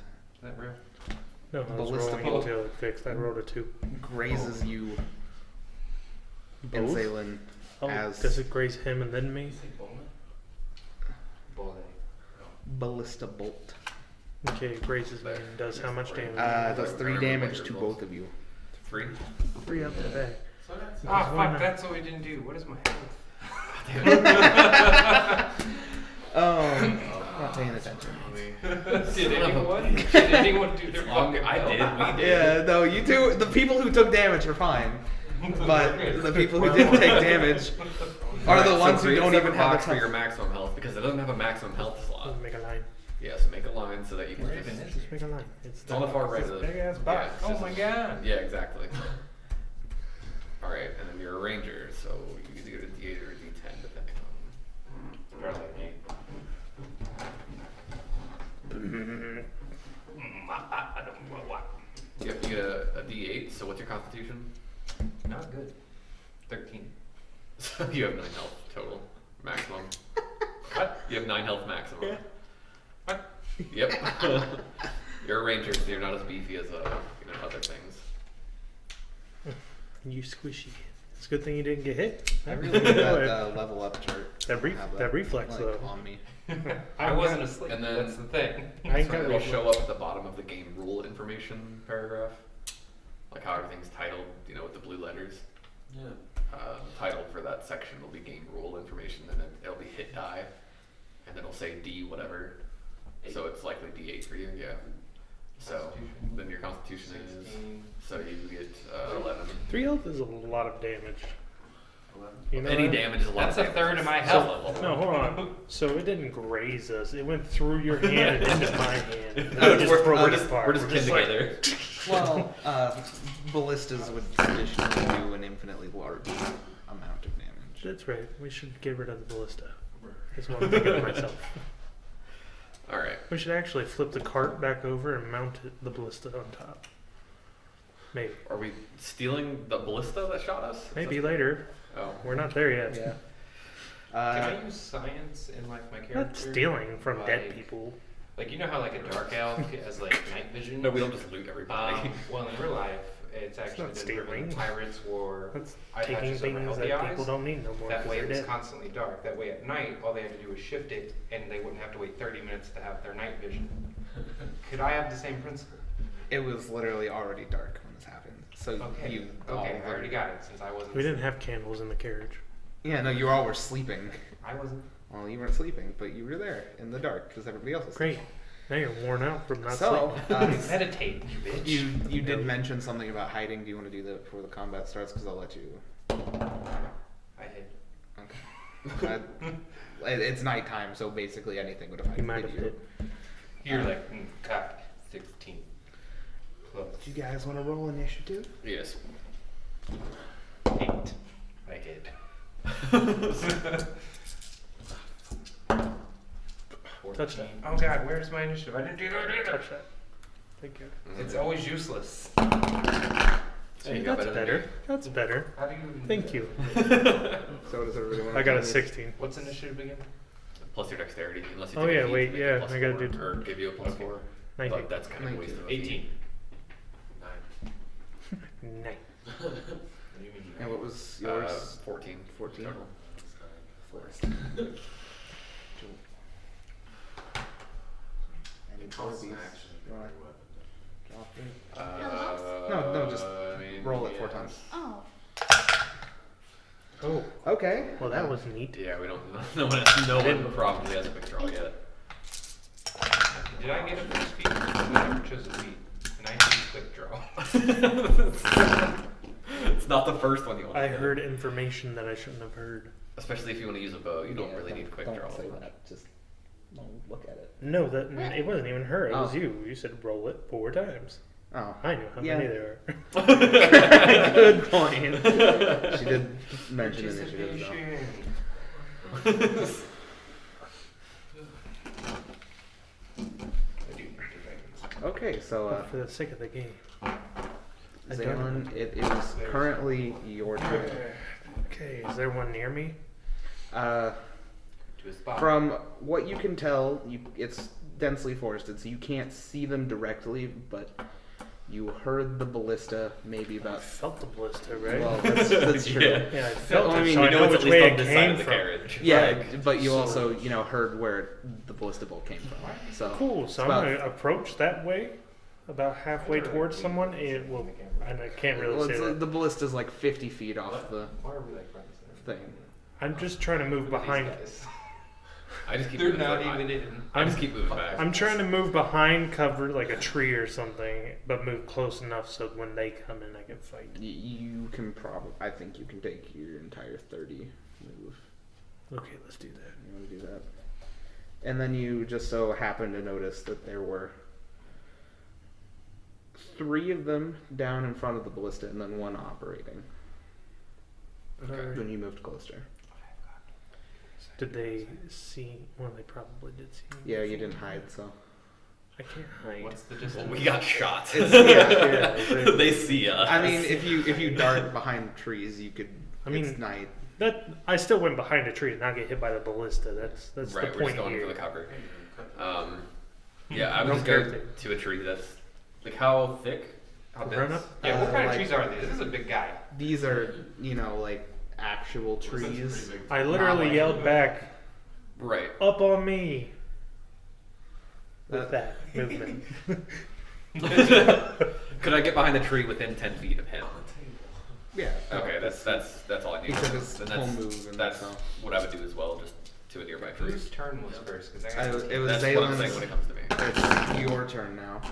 that real? No, I was Ballista rolling bolt. until it fixed. I rolled a 2. grazes you and Both? Zaylin Oh, as does it graze him and then me? ballista bolt. Okay, it grazes me and does how much damage? It does 3 damage to both of you. 3. 3 out the bag. Ah, Why fuck, not? that's what we didn't do. What is my Not paying attention. health? Did anyone do their fucking I did. health? We did. Yeah, no, you two. The people who took damage are fine, but the people who didn't take damage are the Alright, ones so who create don't a even separate have box the for your time. maximum health because it doesn't have a maximum health slot. Make a line. Yeah, so make a line so that you can Where just. even is Just make a line. It's on the far right of the big ass yeah, box. it's Oh just- my god. Yeah, exactly. All right, and then you're a ranger, so you either get a D8 or a D10 depending on. Probably me. I don't know what. You have to get a D8. So what's your constitution? Not good. 13. So you have 9 health total maximum. What? You have 9 health maximum. Yeah. What? Yep. You're a ranger, so you're not as beefy as other things. You squishy. It's a good thing you didn't get hit. I That really really need that would. level up chart. That Have that reflex, like, though. on me. I wasn't asleep. And then- That's the thing. I ain't So got it'll reflex. show up at the bottom of the game rule information paragraph, like how everything's titled, with the blue letters. Yeah. The title for that section will be game rule information, and then it'll be hit die, and then it'll say D whatever. So it's likely D8 for you, yeah. So then your constitution is, 16. so you get 11. 3 health is a lot of damage. 11. You know Any that? damage is a lot. That's of a third damage. of my So- health. No, hold on. So it didn't graze us. It went through your hand and into my hand. And No, we just broke we're it just apart. we're just kin like- together. Well, ballistas would traditionally do an infinitely large amount of damage. That's right. We should get rid of the ballista. That's what I'm thinking to myself. All right. We should actually flip the cart back over and mount the ballista on top. Maybe. Are we stealing the ballista that shot us? Is Maybe that- later. Oh. We're not there yet. Yeah. Can I use science in like my character? Not stealing from dead Like- people. Like you know how like a dark elf has like night vision. No, we don't just loot everybody. Well, in real life, it's actually not been proven stealing. pirates wore That's eye taking patches over things healthy that eyes. people don't need no more. That 'cause way they're it was dead. constantly dark. That way at night, all they had to do was shift it, and they wouldn't have to wait 30 minutes to have their night vision. Could I have the same principle? It was literally already dark when this happened. So Okay. you all Okay, I were- already got it since I wasn't. We didn't have candles in the carriage. Yeah, no, you all were sleeping. I wasn't. Well, you weren't sleeping, but you were there in the dark because everybody else was Great. Now you're worn out from not So, sleeping. Meditate, you bitch. you did mention something about hiding. Do you want to do that before the combat starts? Because I'll let you. I hid. Okay. It's nighttime, so basically anything would have You hidden might have you. hit. You're like, cock 16. Plus Do you guys want to roll initiative? Yes. 8. I hid. 14. Touch that. Oh god, where's my initiative? I didn't do that either. Touch that. Thank you. It's always useless. Hey, See, you got that's better than better. That's better. How do you even do Thank that? you. So does everybody want to I got a 16. What's initiative again? Plus your dexterity, unless you Oh, take a yeah, feat wait, to make it yeah, plus I gotta 4, do- or give you a plus 4. 19. But that's kind of a waste of a feat. 18. 9. 9. What do you mean? And what was yours? 14. 14. Total. Forest. Any four of these? You wanna drop it? No, just I mean, roll it yeah. 4 times. Oh. Oh, Okay. well, that was neat. Yeah, we don't. No one probably has a quick draw yet. Did I get a first feat? I never chose a feat. And I used quick draw. It's not the first one you want. I heard information that I shouldn't have heard. Especially if you want to use a bow, you don't really need quick draw. Don't say that. Just don't look at it. No, that it wasn't even her. It was Oh. you. You said roll it 4 times. Oh. I knew how Yeah. many there are. Good point. She did mention initiative though. Participation. Okay, so But for the sake of the game. Zaylin, it is currently your turn. Okay, is there one near me? Uh, To a spot. from what you can tell, it's densely forested, so you can't see them directly, but you heard the ballista maybe I about. felt the ballista, right? Well, that's true. Yeah. yeah, I felt I it, mean, so you I know know it's which at way least it on this side came of the from. carriage. Yeah, Right. but you also, heard where the ballista bolt came from. So Cool, so it's I'm about- going to approach that way, about halfway towards someone. It will, and I can't really well, say that. the ballista's like 50 feet off the Why are we like friends? thing. I'm just trying to move behind. I just keep They're moving not back. even in. I just keep moving back. I'm trying to move behind cover like a tree or something, but move close enough so when they come in, I can fight. You can probably, I think you can take your entire 30 move. Okay, let's do that. You want to do that? And then you just so happen to notice that there were 3 of them down in front of the ballista and then 1 operating Alright. when you moved closer. Did they see? Well, they probably did see me. Yeah, you didn't hide, so. I can't hide. What's the Well, distance? we got shot. yeah, exactly. They see us. I mean, if you dart behind trees, you could. I mean, it's night. That I still went behind a tree and not get hit by the ballista. That's right, the we're just point going here. for the cover. Yeah, I would Don't just go care. to a tree that's like how thick? How Run dense? up. Yeah, what kind of like- trees are these? This is a big guy. These are, like actual trees. I literally Not like- yelled back, Right. "Up on me!" With that movement. Could I get behind the tree within 10 feet of him? Yeah. Okay, that's all I need. He took his Then whole that's, move and that's so. what I would do as well, just to a nearby tree. Whose turn was first? Because I was- it was That's what I'm Zaylen's- saying when it comes to me. It's your turn now.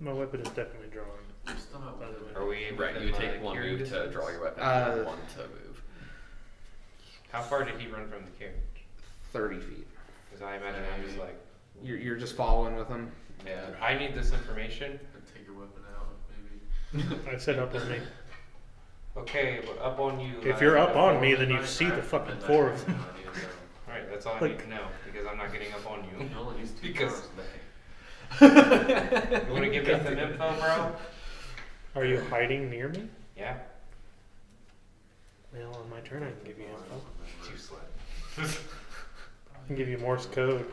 My weapon is definitely drawn. By the way. Are we Right, you would take 1 move to draw your weapon, and 1 to move. How far did he run from the carriage? 30 feet. Because I imagine I'm just like, You're just following with him. yeah, I need this information. Take your weapon out, maybe. I said up on me. Okay, but up on you. If you're up on me, then you see the fucking four of them. Alright, that's all I need to know, because I'm not getting up on you. You only use 2 Because- bars a day. You wanna give me some info, bro? Are you hiding near me? Yeah. Well, on my turn, I can give you info. You slut. I can give you Morse code.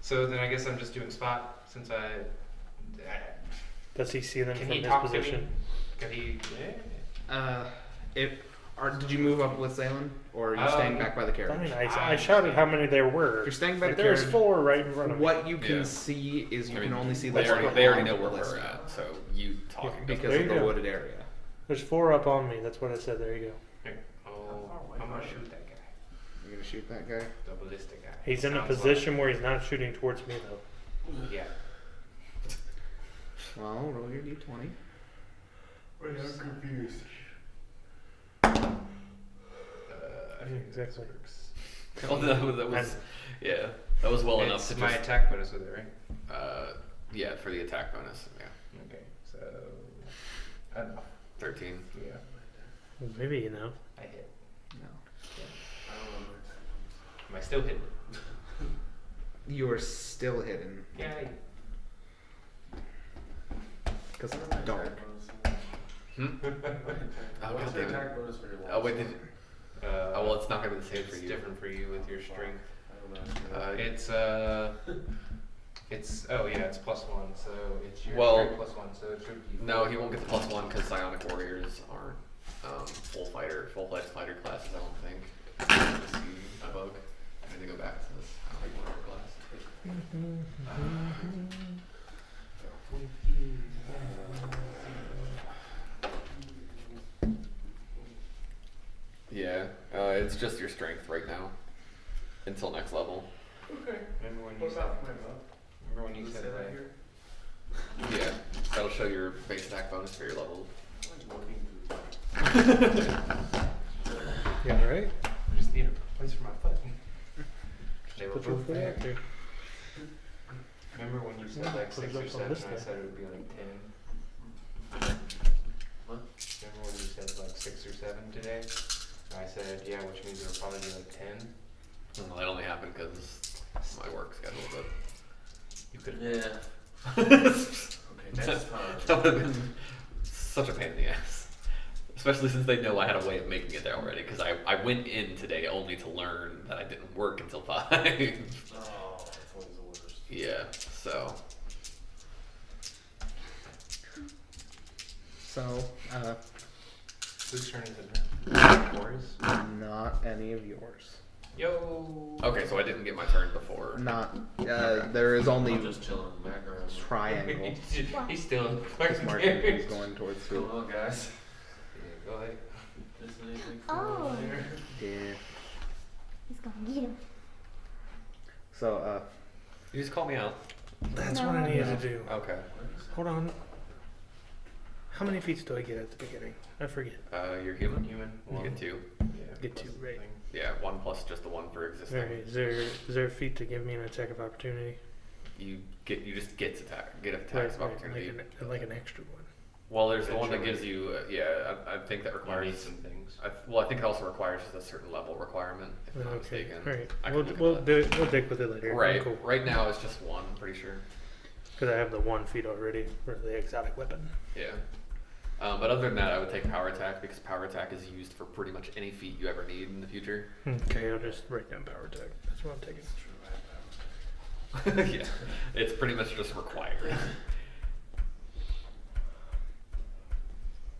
So then I guess I'm just doing spot, since I... Does he see them Can from he his talk to me? position? Can he... Yeah. Did you move up with Zaylen, or are you staying back by the carriage? Fine, I shouted how many there were. If you're staying by Like, the there's carriage, 4 right in front of me. what you can Yeah. see is you I can mean, only see they the already know on where the list. we're at, so you talking Because There of you the go. wooded area. There's 4 up on me. That's what I said. There you go. Here. Oh, I'm gonna shoot that guy. You're gonna shoot that guy? The ballistic guy. He's in a Sounds position where he's not shooting towards me, though. Like, yeah. Well, roll your d20. Wait, I'm confused. I Yeah, think exactly. this works. Oh, that was, yeah, that was well enough It's to my just, attack bonus with it, right? yeah, for the attack bonus, yeah, Okay, so... I don't know. 13. Yeah, Well, maybe, you know. I hit. No. I don't know my Am I still hitting? You are still hidden Yeah. because it's dark. Hmm? Oh, What's God your damn it. attack bonus for your Oh, wait, did, Oh, well, it's not gonna be the same for it's you. different for you with your strength. I don't know. It's oh yeah, it's +1, so it's your Well, strength +1, so it should be. No, he won't get the +1 because Psionic Warriors aren't full-fledged fighter classes, I don't think. Let's see, a bug. I need to go back to this. I don't think warrior class. Yeah, it's just your strength right now. Until next level. Okay. Remember when you What said? about my mouth? Remember when you Does it said say that like? here? Yeah, that'll show your base attack bonus for your level. I'm looking through Yeah, right? I just need a place for my foot. They were Put your both foot there. out there. Remember when you said Yeah, like put it 6 or up on 7, this and I guy. said it would be like 10. What? Remember when you said like 6 or 7 today? And I said yeah, which means it'll probably be like 10. Well, that only happened because my work schedule, but You could. Yeah. Okay, next time. that would have been such a pain in the ass. Especially since they know I had a way of making it there already, because I went in today only to learn that I didn't work until 5. Oh, that's always the worst. Yeah, so. So, Whose turn is it now? Yours? not any of yours. Yo. Okay, so I didn't get my turn before. Not. There is only I'm just chilling in the background. triangle. He's still in the This fucking marker is carriage. going towards What's going you. on, guys? Yeah, go ahead. Is anything Oh. there? Yeah. He's gonna get him. So, You just call me out. That's No. what I needed to do. Okay. Hold on. How many feats do I get at the beginning? I forget. You're human? Human. You get 2. Yeah, Get plus 2, the right. thing. Yeah, 1 plus just the 1 for existing. Alright, is there a feat to give me an attack of opportunity? You just get attacks of opportunity. Like an extra one. Well, there's the one that Eventually. gives you, I think that You requires need some things. I think it also requires just a certain level requirement, if I'm not Okay, mistaken. alright. I can We'll, look we'll, at do it, we'll dig with it later. that. Right. Cool. Right now it's just 1, pretty sure. Because I have the 1 feat already for the exotic weapon. Yeah. But other than that, I would take power attack because power attack is used for pretty much any feat you ever need in the future. Okay, I'll just write down power attack. That's what I'm taking. Yeah, it's pretty much just required.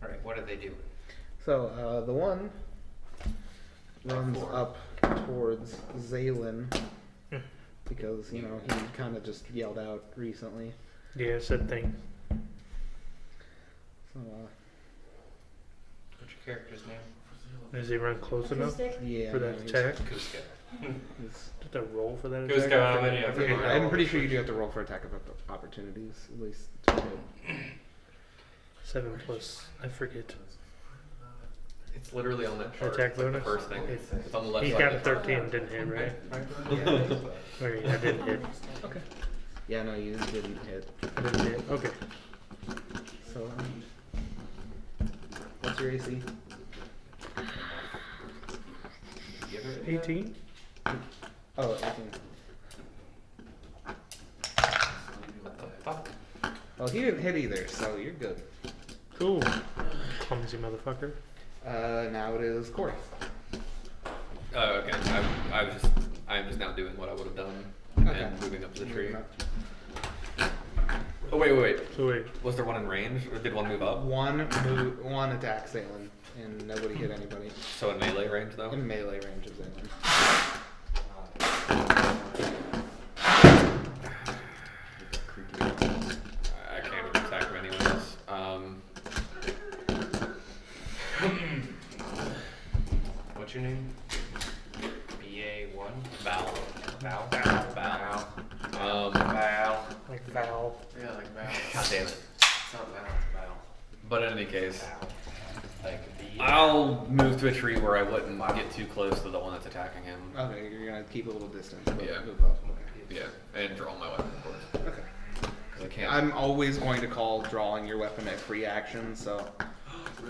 Alright, what did they do? so the one runs up towards Zaylin because he kind of just yelled out recently. Yeah, said thing. So, What's your character's name? Does he run close enough Acoustic. yeah. for that attack? Kuska. he's- Did I roll for that Kuska, attack? how many? I forget. I'm pretty sure you do have to roll for attack of opportunities, at least to hit. 7 plus. I forget. It's literally on that chart. Attack It's like the bonus? first thing. It's on the left He side. got 13, didn't hit, right? Yeah. Or I didn't hit. Okay. Yeah, no, you didn't hit. I didn't hit. Okay. So, what's your AC? 18? Oh, 18. What the fuck? Well, he didn't hit either, so you're good. Cool. Clumsy motherfucker. Now it is Corey. Oh, okay. I'm just now doing what I would have done Okay. and moving up to the tree. Moving up. Oh wait. So wait. Was there one in range, or did one move up? One attack Zaylen, and nobody hit anybody. So in melee range though. In melee range of Zaylen. I can't really attack him anyways. What's your name? BA1? Val. Val? Val. Val. Like Val. Yeah, like Val. God damn it. It's not Val, it's Val. But in any case, Val. Like the. I'll move to a tree where I wouldn't get too close to the one that's attacking him. Okay, you're gonna keep a little distance. But Yeah. Move up. Yeah, and draw my weapon, of course. Okay. 'Cause I can't. I'm always going to call drawing your weapon a free action, so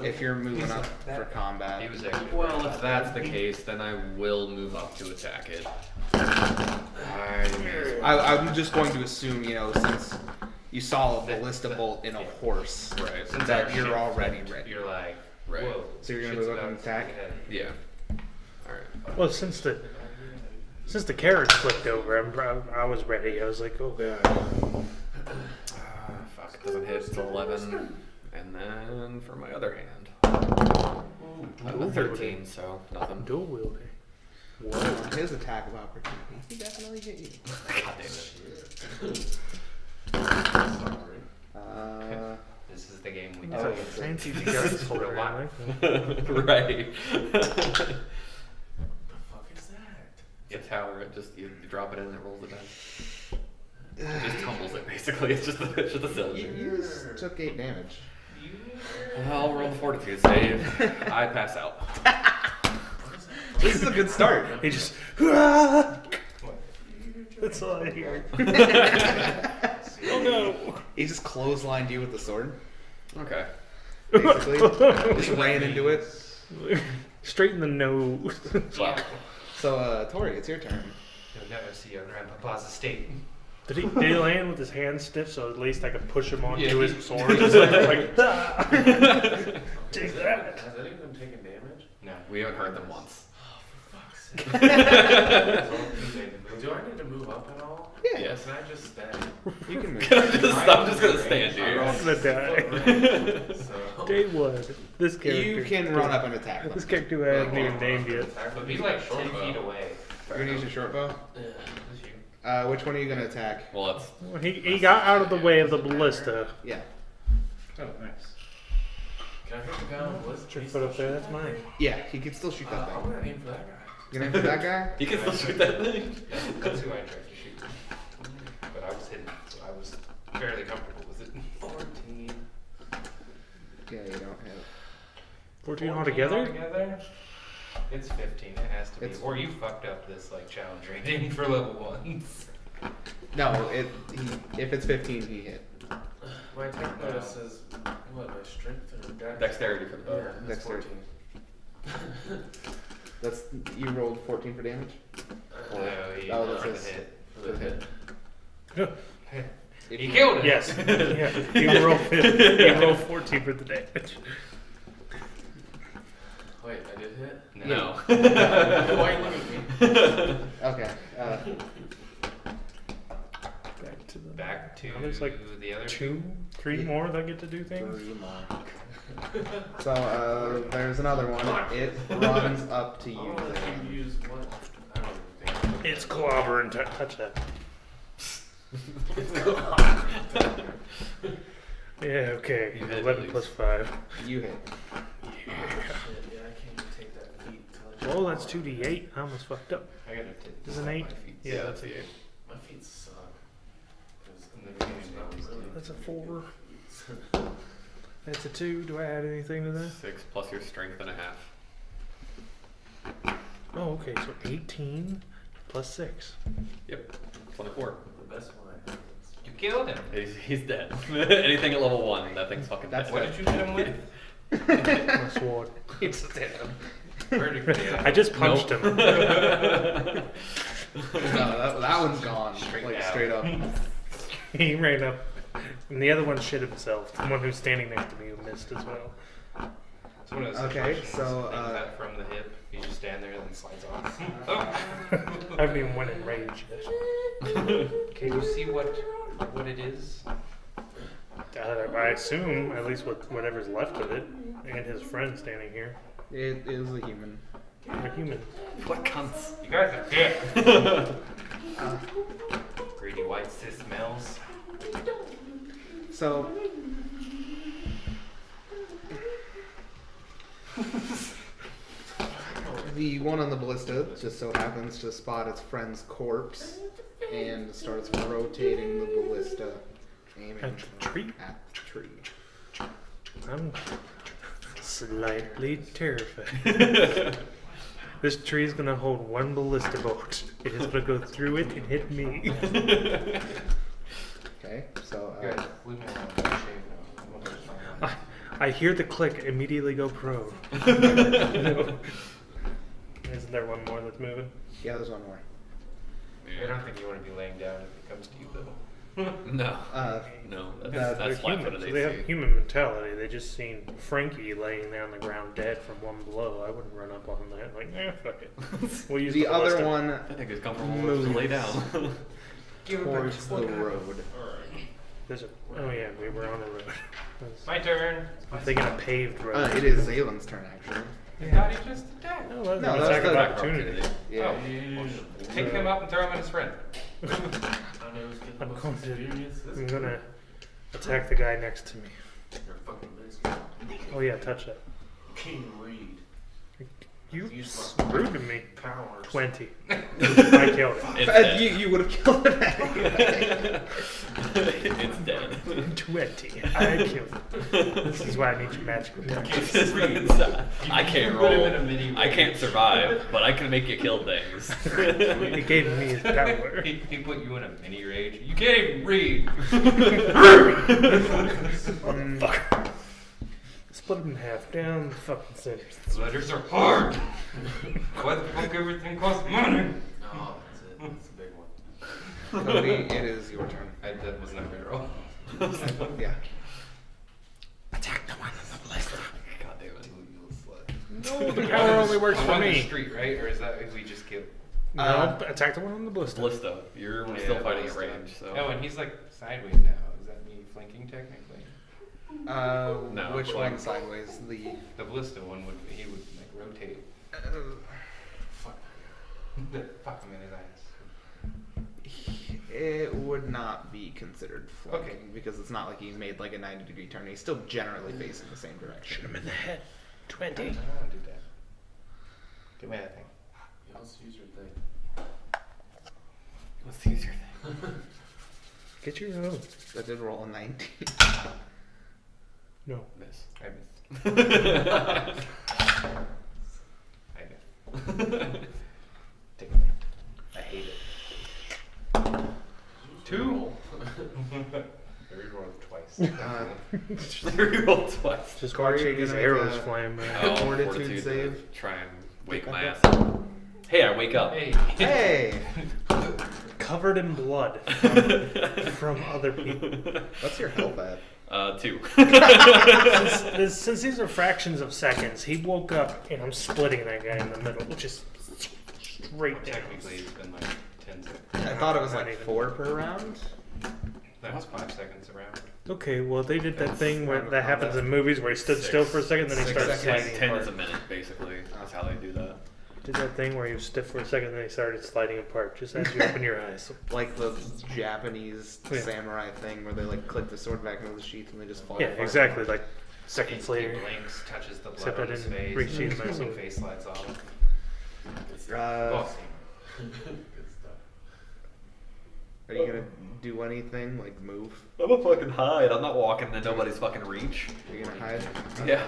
if you're moving up for combat. He was actually. Well, if that's the case, then I will move up to attack it. I'm just going to assume, since you saw a ballista bolt in a horse, Right. Since that our you're shit already flipped, ready. You're like, Right. whoa. So you're gonna shit's move up about and to attack? get Yeah. Alright. Well, since the carriage flipped over, I was ready. I was like, oh god. Fuck, it doesn't hit till 11. And then for my other hand. I have a 13, so nothing. Dual wielding. Whoa, his attack of opportunity. He definitely hit you. God damn it. Uh, This is the game we It's do. a fancy guns holder. I like that. Right. What the fuck is that? It's a tower, it just, you drop it in and it rolls it down. It just tumbles it, basically. It's just a cylinder. you just took 8 damage. I'll roll the fortitude save. I pass out. This is a good start. He just. That's all I hear. Oh no. He just clotheslined you with the sword, Okay. basically. Just ran into it. Straight in the nose. Wow. So, Tori, it's your turn. You'll never see your grandpapa's estate. Did he land with his hands stiff so at least I could push him onto Yeah, his sword? Just like, ah. Take that. Has any of them taken damage? No. We haven't heard them once. Fuck's sake. Do I need to move up at all? Yeah. Yes. Can I just stay? You can move. I'm just gonna stand I'm here. gonna die. So, Day one. This character. You can run up and attack them. This character I haven't even named yet. But be like 10 feet away. You're gonna use your short bow? This is you. Which one are you gonna attack? Well, it's Well, he got out of the way of the ballista. Yeah. oh, nice. Can I hit the guy on the list? Put your foot up there. That's mine. Yeah, he can still shoot that I'm thing. gonna aim for that guy. You gonna hit that guy? you can still shoot that thing. That's who I tried to shoot. But I was hidden, so I was fairly comfortable with it. 14. Yeah, you don't hit. 14 altogether? Altogether? It's 15. It has to be. It's- Or you fucked up this like challenge rating for level 1s. No, if it's 15, he hit. My attack bonus is, what, my strength or dex? Dexterity for the bow. Yeah, that's Dexterity. 14. That's you rolled 14 for damage. No, he Oh, that's for the his hit. for the hit. He killed it. Yes. Yeah. He rolled 15. He rolled 14 for the damage. Wait, I did hit? No. Why are you looking at me? Okay. Back to the. Back to Now there's like the other 2, 3 more that get to do things. 3 more. So there's another one. It runs up to you. Oh, Zane. you used what? I don't even think. It's clobbering. Touch that. Yeah, okay. You hit at 11 least. plus 5. You hit. Oh, shit, yeah, I can't even take that feat till I Well, that's 2d8. I almost fucked up. I gotta take Is it an 8? Yeah, that's a 8. My feet suck. 'Cause In the beginning, it's not really That's a 4. That's a 2. Do I add anything to that? 6 plus your strength and a half. Oh, okay. So 18 plus 6. Yep. 24. The best one I have. You killed him. He's dead. Anything at level 1, that thing's fucking That's dead. What did you hit him with? My sword. It's dead. Vertically. I just punched Nope. him. No, that one's gone. Straight like down. straight up. He ran up. And the other one shit himself. The one who's standing next to me who missed as well. It's one of those Okay, situations, so, things that from the hip, you just stand there and then slides off. Oh. I haven't even went in rage yet. Can you see what it is? I assume, at least with whatever's left of it, and his friend standing here. It is a human. A human. What cunts? You guys are dead. Greedy white cis males. So. The one on the ballista just so happens to spot its friend's corpse and starts rotating the ballista, aiming At the tree? At the tree. I'm slightly terrified. This tree's gonna hold one ballista bolt. It is gonna go through it and hit me. Okay, so Guys, leave me alone. I'm shaving now. I'm gonna find out. I hear the click, immediately go prone. No. Isn't there one more that's moving? yeah, there's one more. I don't think you want to be laying down if it comes to you, though. No. Uh, No. That's, they're They're that's flat human, footed so they have AC. human mentality. They just seen Frankie laying there on the ground dead from one blow. I wouldn't run up on that like, fuck it. We'll use the other ballista. one I think it's comfortable enough to lay down. towards the road. There's a, oh yeah, we were on a road. That's- My turn. I'm thinking a paved road. It is Zalen's turn actually. I thought he just attacked. No, that's No, an that's attack of the- opportunity. Yeah. Oh. Take him up and throw him at his friend. I know who's getting the I'm most going to. experience. I'm gonna attack the guy next to me. You're fucking lazy. Oh yeah, touch that. Can't read. You Use my rude to me. powers. 20. I killed it. It's dead. You would have killed him anyway. It's dead. 20. I killed it. This is why I need your magical practice. I can't Put him roll. in a mini I can't survive, but I can make you kill things. It gave me his power. He put you in a mini rage. You can't even read. Motherfucker. Split him in half. Down the fucking center. Letters are hard. Why the fuck everything costs money? No, that's it. That's a big one. Cody, it is your turn. That was not my roll. Yeah. Attack the one on the ballista. God damn it. No, the power only works The for one in the me. street, right? Or is that if we just killed? No, attack the one on the ballista. Ballista. You're Yeah, still fighting at ballista. range, so. Oh, and he's like sideways now. Is that me flanking technically? No, Which like- one sideways? The. The ballista one would he would like rotate. Fuck. Fuck him in his eyes. It would not be considered flanking Okay. because it's not like he made like a 90-degree turn. He's still generally facing the same Shoot direction. him in the head. I 20. don't want to do that. Do my other thing. Yeah, let's use your thing. Let's use your thing. Get your own. That did roll a 19. No. Miss. I missed. I missed. Take it. I hate it. 2. I rerolled twice. Reroll twice. Just Corey, watching you're these gonna make arrows a- flying by. Oh, Fortitude to save. Try and wake Wake my up. ass up. Hey, I wake up. Hey. Hey! Covered in blood from other people. What's your health at? 2. Since these are fractions of seconds, he woke up and I'm splitting that guy in the middle, just straight down. Technically, it's been like 10 seconds. I thought it was Not like even. 4 per round. That was 5 seconds around. Okay, well they did that That's thing where round of that happens combat. in movies where he stood 6. still for a second, then he 6 started seconds. sliding 10 apart. is a minute, basically. That's how they do that. Did that thing where he was stiff for a second, then he started sliding apart, just as you open your eyes. Like the Japanese Yeah. samurai thing where they like click the sword back into the sheath and they just fall Yeah, apart. exactly. Like He seconds later. blinks, touches the Except blood I on his didn't face, reach and the his muscle. face slides off. Uh, Bossy. Good stuff. are you gonna do anything? Like move? I'm a fucking hide. I'm not walking in nobody's fucking reach. You're gonna hide? Yeah.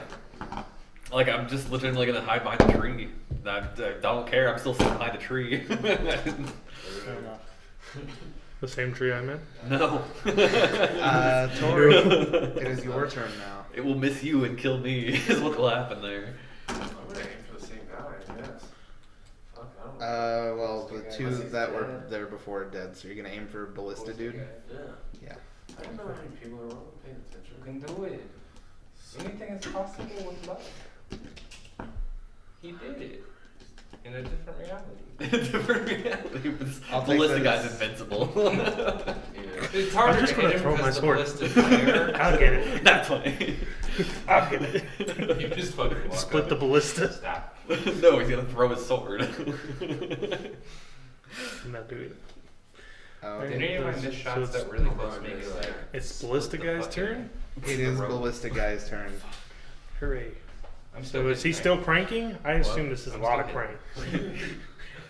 Like, I'm just legitimately gonna hide behind a tree. I don't care. I'm still sitting behind a tree. Fair enough. The same tree I'm in? No. Tori, it is your turn now. It will miss you and kill me, is what will happen there. I'm gonna aim for the same guy, I guess. Fuck, I don't know. Well, the two that were there before are dead, so you're gonna aim for Ballista dude? Yeah. Yeah. I don't know how many people are wrong paying attention. You can do it. Anything is possible with love. He did it. In a different reality. Different reality. I'll take Ballista that guy's as- invincible. Yeah. It's harder I'm just to gonna hit him throw my because the sword. ballista's there. I'll get it. That's funny. I'll get it. You just fucking walk Split up the and ballista. Stop. No, he's gonna throw his sword. I'm not doing it. Oh, Did okay. anyone miss So shots it's- that really close make it like? It's Ballista split the guy's fucking- turn? It is Ballista guy's turn. Hooray. I'm still So is he getting still cranking? I assume What? this is I'm a lot of still crank.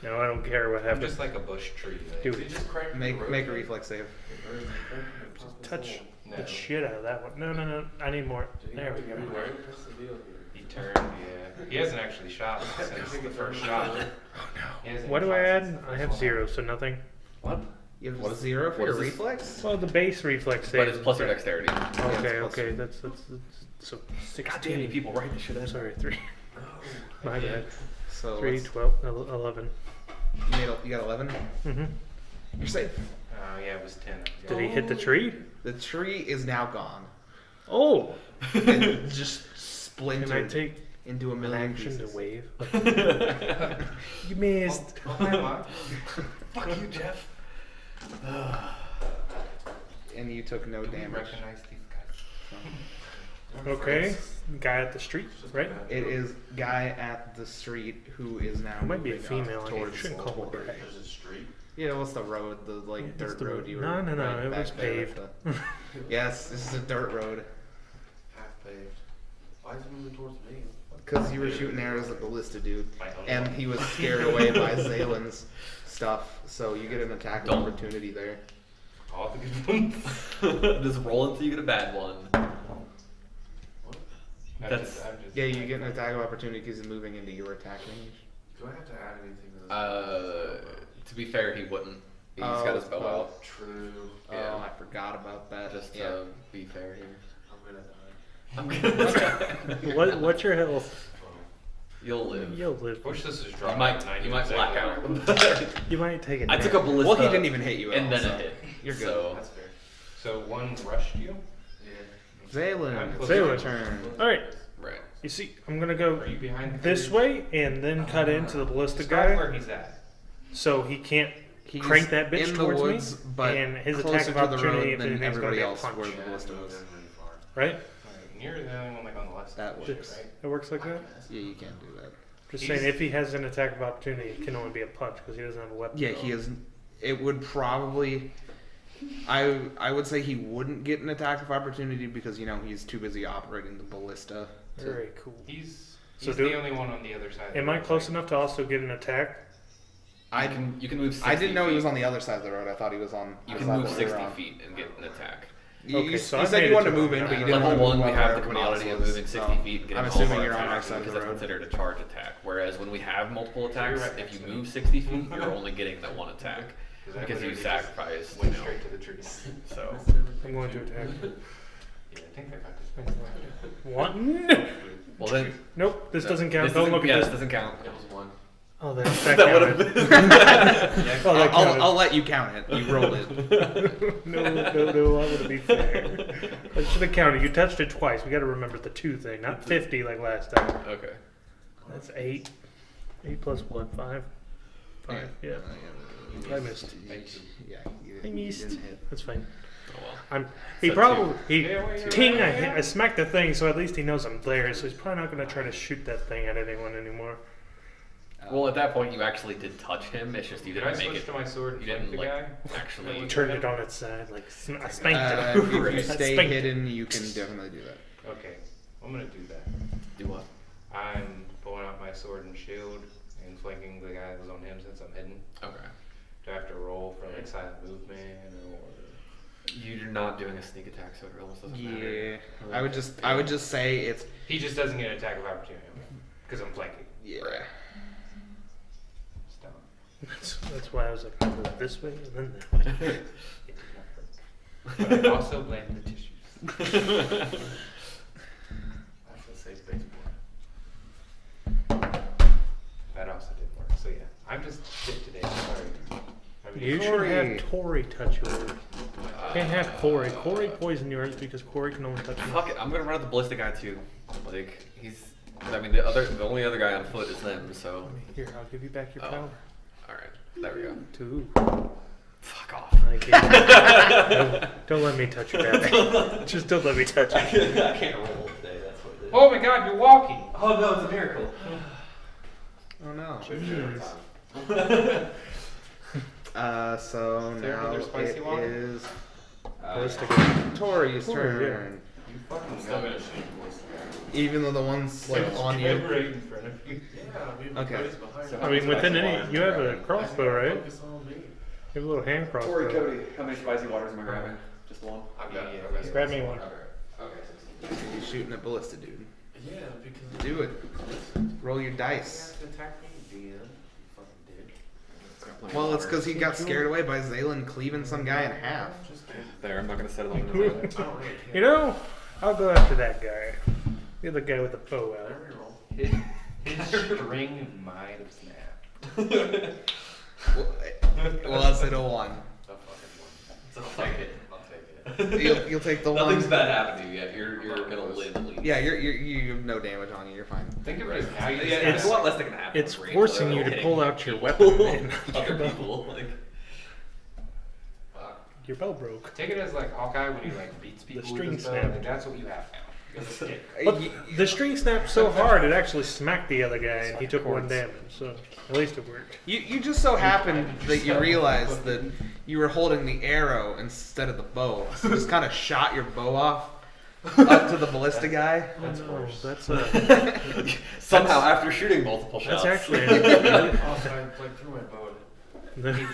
No, I don't care what I'm happens. just like a bush tree. Like, Dude. Did you just crank Make the road a thing? reflex save. Or is it cranking the pump and Touch pull? No. the shit out of that one. No. I need more. Do you There we know go. what you're doing? What's the deal here? He turned, yeah. He hasn't actually shot since the first shot. He hasn't What do I shot since add? the I first have one. 0, so nothing. What? You have What is- 0 for what your is this? reflex? Well, the base reflex save. But it's plus your dexterity. Okay, it's plus okay. That's so 16. God damn, you people write this shit in. Sorry, 3. No. My bad. So 3, let's- 12, 11. you got 11? Mm-hmm. You're safe. Oh, yeah, it was 10. Did he hit the tree? The tree is now gone. Oh! It just Can I splintered take into a an million action to pieces. wave? You missed. Fuck you, Jeff. And you took no Do we damage. recognize these guys? Okay. Guy at the street, right? It is guy at the street who is now. It might be a moving up female. I towards shouldn't call the her guy. There's a street. Yeah, what's the road? The like It's dirt the road road. you were. No, right it back was there with paved. the- Yes, this is a dirt road. Half paved. Why is he moving towards me? Because you were shooting arrows at Ballista dude, My own and one. he was scared away by Zalen's stuff, so you get an attack Don't. opportunity there. All the good ones. Just roll until you get a bad one. What? That's- I'm just Yeah, you get an attack of opportunity because he's moving into your attack range. Do I have to add anything to this? To be fair, he wouldn't. He's Oh, got his bow oh. out. True. Yeah. Oh, I forgot about that. Just to yeah. be fair here. I'm gonna die. I'm gonna. What's your health? You'll live. You'll live. Wish this is You dropped. might. 90 You might percent black lower. out. You might take it. I took a ballista. Well, he didn't even hit you at and all, then so it hit. you're good. So, That's fair. So one rushed you? Yeah. Zalen, I'm it's close. your Zalen. turn. All right. right. You see, I'm gonna go Are you behind the this tree? way and then cut into the ballista Describe guy, where he's at. so he can't He's crank that bitch in towards the woods, me, but and his closer attack of to the opportunity road if than anything's gonna everybody be a else punch. where the Yeah, ballista it was. goes really far. Right? Alright, and you're the only one like on the left That side, works. right? It works like that. Yeah, you can't do that. Just He's- saying, if he has an attack of opportunity, it can only be a punch because he doesn't have a weapon. Yeah, he is. It would probably. I would say he wouldn't get an attack of opportunity because he's too busy operating the ballista. to- Very cool. He's So the do- only one on the other side. Am I close enough to also get an attack? I You can move 60 I didn't know he was feet. on the other side of the road. I thought he was on. You the can side move that we were 60 on. feet and get an attack. You, Okay, you, so you I said made you it wanted to to move him. in, but you Level didn't Level want to 1, move we where have the everybody else quality of was, moving 60 so feet and getting I'm all assuming our you're on our attacks side of because the that's road. considered a charge attack. Whereas when we have multiple So you're attacks, right if next you to me. move 60 feet, you're only getting that one attack Because I because you literally just sacrificed. went straight to the trees. So I'm going to attack. Yeah, I think I got this. One. well then. Nope, this doesn't count. This Don't doesn't- look yeah, at this this. doesn't count. It was one. Oh, that That would counted. have been. Oh, that counted. I'll let you count it. You rolled it. No, I want to be fair. I should have counted. You touched it twice. We got to remember the 2 thing, not 50 like last time. Okay. That's 8. 8 plus what? 5. 5. Yeah. I missed. Yeah, you, I you missed. didn't hit. That's fine. Oh well. He So probably Yeah, well, you're ting. right, I smacked the thing, so at least he knows I'm there. So he's probably not gonna try to shoot that thing at anyone anymore. Well, at that point, you actually did touch him. It's just you Did I didn't make switch it. to my sword You and flank didn't the like guy? actually. Like, Turned it on its side, like I spanked If it. you I stay spanked it. hidden, you can definitely do that. Okay, I'm gonna do that. Do what? I'm pulling out my sword and shield and flanking the guy that was on him since I'm hidden. Okay. Do I have to roll for like silent movement or? You're not doing a sneak attack, so it almost doesn't Yeah, matter. I would just say it's He just doesn't get an attack of opportunity because I'm flanking. yeah. Stop. That's why I was like, I'll go this way and then that way. But I also blame the tissues. That's a safe base That also didn't work. So yeah, I'm just shit today. Sorry. I'm You just- should Corey. have Tori touch yours. Can't have Corey. Corey poison yours because Corey can only touch Fuck it, I'm gonna run at the ballistic guy too. Like he's, I mean the only other guy on foot is them. So Here, I'll give you back your Oh. power. all right, there we go. Two. Fuck off. I can't. Don't let me touch your back. Just don't let me touch it. I can't roll today. That's what it is. Oh my God, you're walking. Oh no, it's a miracle. Oh no. Jeez. So Is there now another spicy it water? is Ballistic. Tori's Tori, turn. You fucking Still gonna shoot most of them. Even though the one's like on you. right in front of you. Yeah, we have Okay. buddies behind So us. I mean, within any, you have a crossbow, right? Focus on me. You have a little hand crossbow. how many spicy waters am I grabbing? Just one. I've got it. Yeah, Grab me one. Okay. You're shooting at ballista, dude. Yeah, because Do it. Roll your You dice. have to attack me, DM. You fucking dick. Well, it's because he got scared away by Zaylan cleaving some guy in half. Just kidding. There, I'm not gonna set it on the I don't really care. You know, I'll go after that guy. The other guy with the bow out. Let me roll. His string might have snapped. Well, let's say the one. A fucking one. I'll take it. I'll take it. You'll take the Nothing's one. bad happened to you yet. You're gonna live at least. Yeah, you have no damage on you. You're fine. Think of it as how you Yeah, snap. it's a lot less that can happen. It's with range, forcing though. you to Hitting pull out your people. weapon and Other your bow. people, like. Fuck. Your bow broke. Take it as like Hawkeye when he like beats people string with his bow. snap. Like, that's what you have now. You have a stick. But the string snapped so hard it actually smacked the other guy and he took one Cords. damage. So at least it worked. You just so happened that you realized that you were holding the arrow instead of the bow. So you just kind of shot your bow off up to the ballista guy. That's worse. That's Somehow, after shooting multiple shots. that's actually Also, I like threw my bow at him.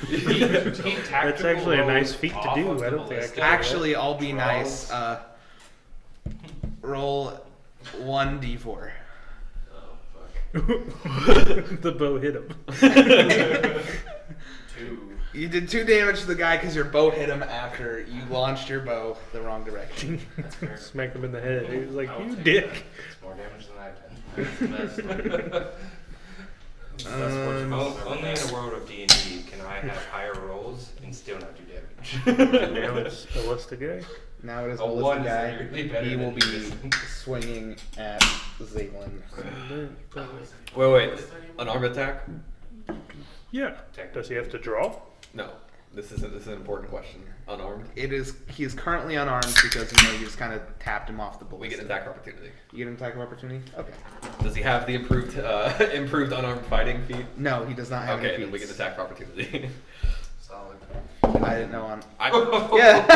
that's actually a nice feat to do. I don't think I could. Actually, I'll be nice. Roll 1d4. Oh, fuck. The bow hit him. 2. You did 2 damage to the guy because your bow hit him after you launched your bow the wrong direction. That's fair. Smacked him in the head. He was like, I'll "You take dick." It's more damage than I've done. That's the best. Only in a world of D&D can I have higher rolls and still not do damage. Now it's ballista guy. Now it is A ballista one is guy. literally better He than will be this. swinging at Zaylin. Wait. An arm attack? Yeah. Does he have to draw? No. This is an important question. Unarmed. It is. He is currently unarmed because you just kind of tapped him off the ballista. We get an attack opportunity. You get an attack of opportunity. Okay. Does he have the improved improved unarmed fighting feat? No, he does not have Okay, any then we get feats. attack opportunity. Solid. I didn't know on. Yeah. Yeah.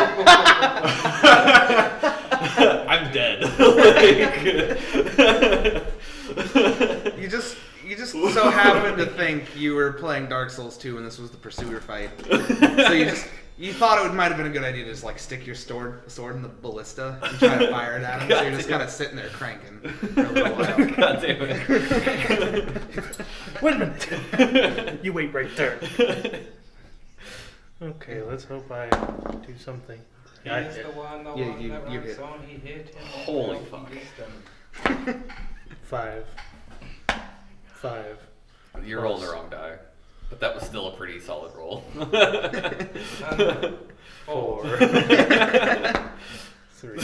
I'm dead. You just so happened to think you were playing Dark Souls 2 and this was the pursuer fight. So you thought it might have been a good idea to just like stick your sword in the ballista and try to fire it at him. So you're just kind of sitting there cranking for a little while. God damn it. Wait a minute. You wait right there. Okay, let's hope I do something. Yeah, I He's hit. the one, the Yeah, one you that hit. runs on, he hit him. Holy fuck. 5. 5. You're rolling the wrong die. But that was still a pretty solid roll. 4. 3.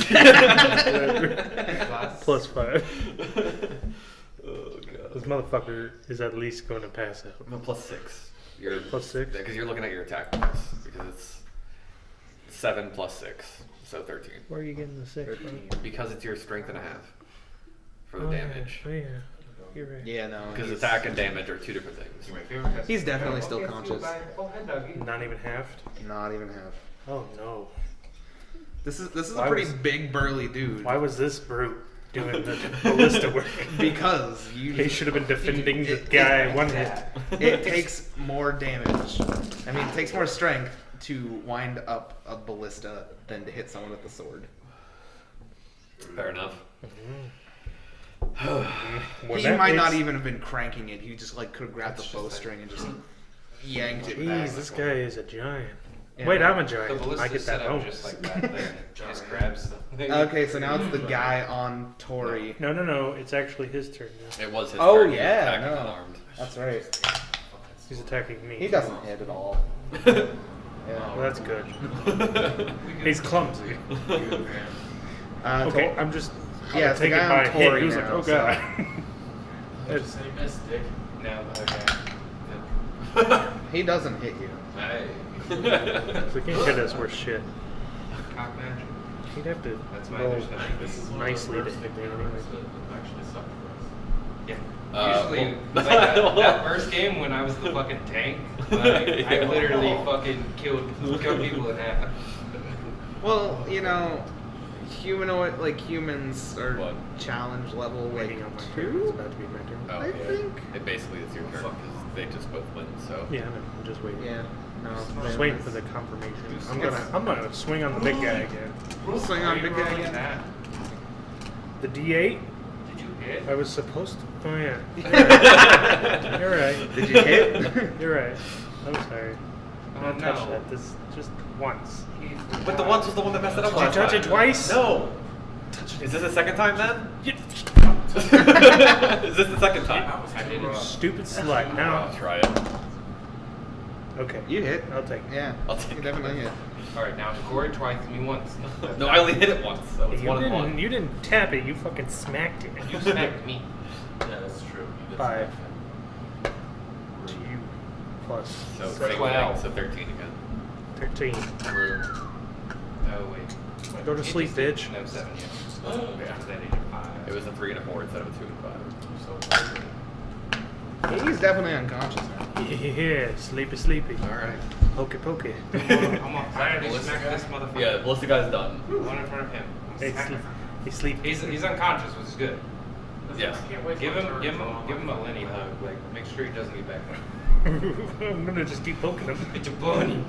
Plus 5. Oh god. This motherfucker is at least going to pass out. No, plus 6. You're Plus 6? because you're looking at your attack bonus because it's 7 plus 6, so 13. Where are you getting the 6 from? Because it's your strength and a half for the Oh, damage. Yeah. You're right. Yeah, no. Because he's- attack and damage are two different things. He's definitely still conscious. Oh, hi, doggy. Not even halved? Not even half. Oh no. This is Why a pretty was- big burly dude. Why was this brute doing the ballista work? Because He should have been defending the guy one hit. it takes more damage. I mean, it takes more strength, to wind up a ballista than to hit someone with the sword. Fair enough. Well, He that might not makes- even have been cranking it. He just like could have grabbed the bowstring and just yanked it Jeez, back. this guy is a giant. Yeah. Wait, I'm a The giant. ballista I get that set up bonus. just like that thing. Just grabs the thing. Okay, so now it's the guy on Tori. No. It's actually his turn now. It was his Oh, turn. He was yeah, attacking no. unarmed. That's right. He's attacking me. He doesn't hit at all. Well, Yeah. that's good. He's clumsy. Okay, I'm just. Yeah, it's the taken guy by on a hit. Tori He was like, now, oh so- god. Just say miss, dick. No, okay. He doesn't hit you. Hey. So he can't hit us worse shit. Cock magic. He'd have to That's my roll understanding. This is one nicely of to the hit first me big anyway. numbers that actually suck for us. Yeah. Usually, well- like that first game when I was the fucking tank, like, I literally fucking killed people in half. Well, you know, humans are What? challenge level like Waiting on my turn. It's 2. about to be my turn. Oh, I yeah. think. It basically is your turn because they just both win. So Yeah, no, I'm just waiting. Yeah. No. I'm just waiting for the confirmation. I'm gonna swing on the big guy again. Swing on big guy Rolling again. that. The D8. Did you hit? I was supposed to. Oh yeah. You're right. Did you hit? You're right. I'm sorry. Oh, Don't touch no. that. This just once. But the once was the one that messed it up Did you last touch time. it twice? No. Is this the second time then? You Is this the second time? I didn't. stupid slut. I'll Now. try it. Okay. You hit. I'll take it. Yeah. I'll take You it. definitely hit. All right, now Corey twice, me once. No, I only hit it once, so it's You 1 and didn't. 1. You didn't tap it. You fucking smacked it. You smacked me. Yeah, that's true. You did 5. smack To you. Plus So So same 12. thing, so 13 again. 13. Oh wait. Go to sleep, bitch. No, 7. Yeah. Oh, Yeah. Because I needed 5. It was a 3 and a 4 instead of a 2 and 5. So He's definitely unconscious now. Yeah, sleepy. Alright. Pokey. I'm gonna finally smack this motherfucker. Yeah, the ballistic guy's done. One in front of him. Hey, he's sleepy. He's unconscious, which is good. Yes. Give him a Lenny hug. Like, make sure he doesn't get back up. I'm gonna just keep poking him. It's a bunny.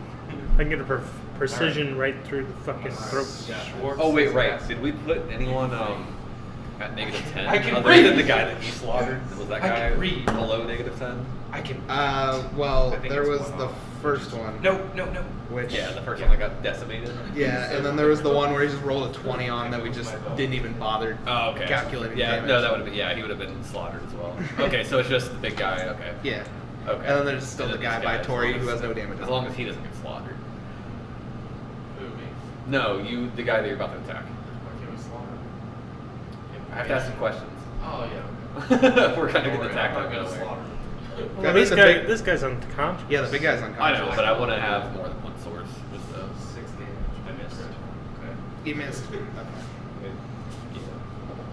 I can get a precision right through the fucking throat. Oh wait, right. Did we put anyone at negative 10? I can other read. than the guy that he slaughtered? Was that I guy can read. below negative 10? I can. Well, I think there it's was one the off. first one. No. Which. Yeah, the first one that got decimated. Yeah, and then there was the one where he just rolled a 20 on that we just didn't even bother Oh, okay. calculating Yeah, damage. no, that would have been, yeah, he would have been slaughtered as well. Okay, so it's just the big guy, okay. Yeah. Okay. And then there's still And the then guy this by as Tori long who as- has no damage. As long as he doesn't get slaughtered. who, me? No, you, the guy that you're about to attack. Why can't we slaughter? I have to ask some questions. Oh, yeah. We're kind of Don't getting worry, attacked I'm out not of gonna nowhere. slaughter. Well, That this is the guy, big- this guy's unconscious. Yeah, the big guy's I unconscious. know, but I want to have more than one source. With the... 6 damage. I missed. Okay. He missed.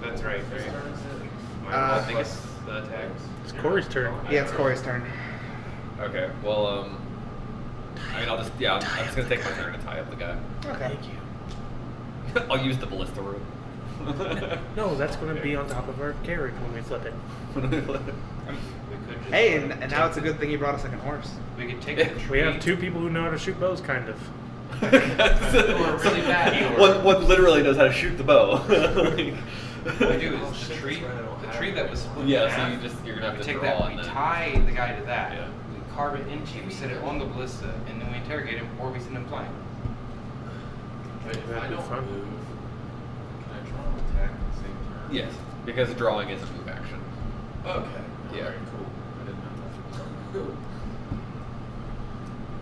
That's right. Whose turn is it? Mine I think plus it's- the attacks. It's Corey's turn. Yeah, it's Corey's turn. Okay, well, I mean, I'll just, yeah, I'm just going to take my turn to tie up the guy. Okay. Thank you. I'll use the ballista route. No, that's going to be on top of our carriage when we flip it. We could just. Hey, and now it's a good thing you brought a second horse. We could take the tree. We have 2 people who know how to shoot bows, kind of. We're really bad. One literally knows how to shoot the bow. What we do is the tree that was split Yeah, in so half, you're gonna have we to take draw that, and we then- tie the guy to that, Yeah. we carve it into, we set it on the ballista, and then we interrogate him, or we send him flying. Wait, if That'd I be don't fun. move, can I draw an attack at the same turn? Yes, because drawing is a move action. Okay. Yeah. Alright, cool. I didn't know that. Cool.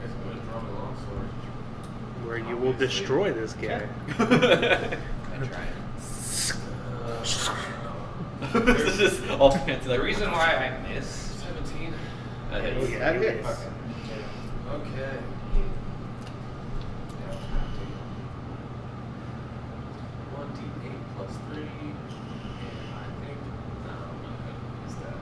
I guess I'm gonna draw my longsword. Where you will destroy this guy. I try it. This is just all fancy. The Like, reason why I miss, 17. that hits. Oh, yeah. That hits. fucking, Okay. 1d8 plus 3. And I think. No, I'm not gonna use that.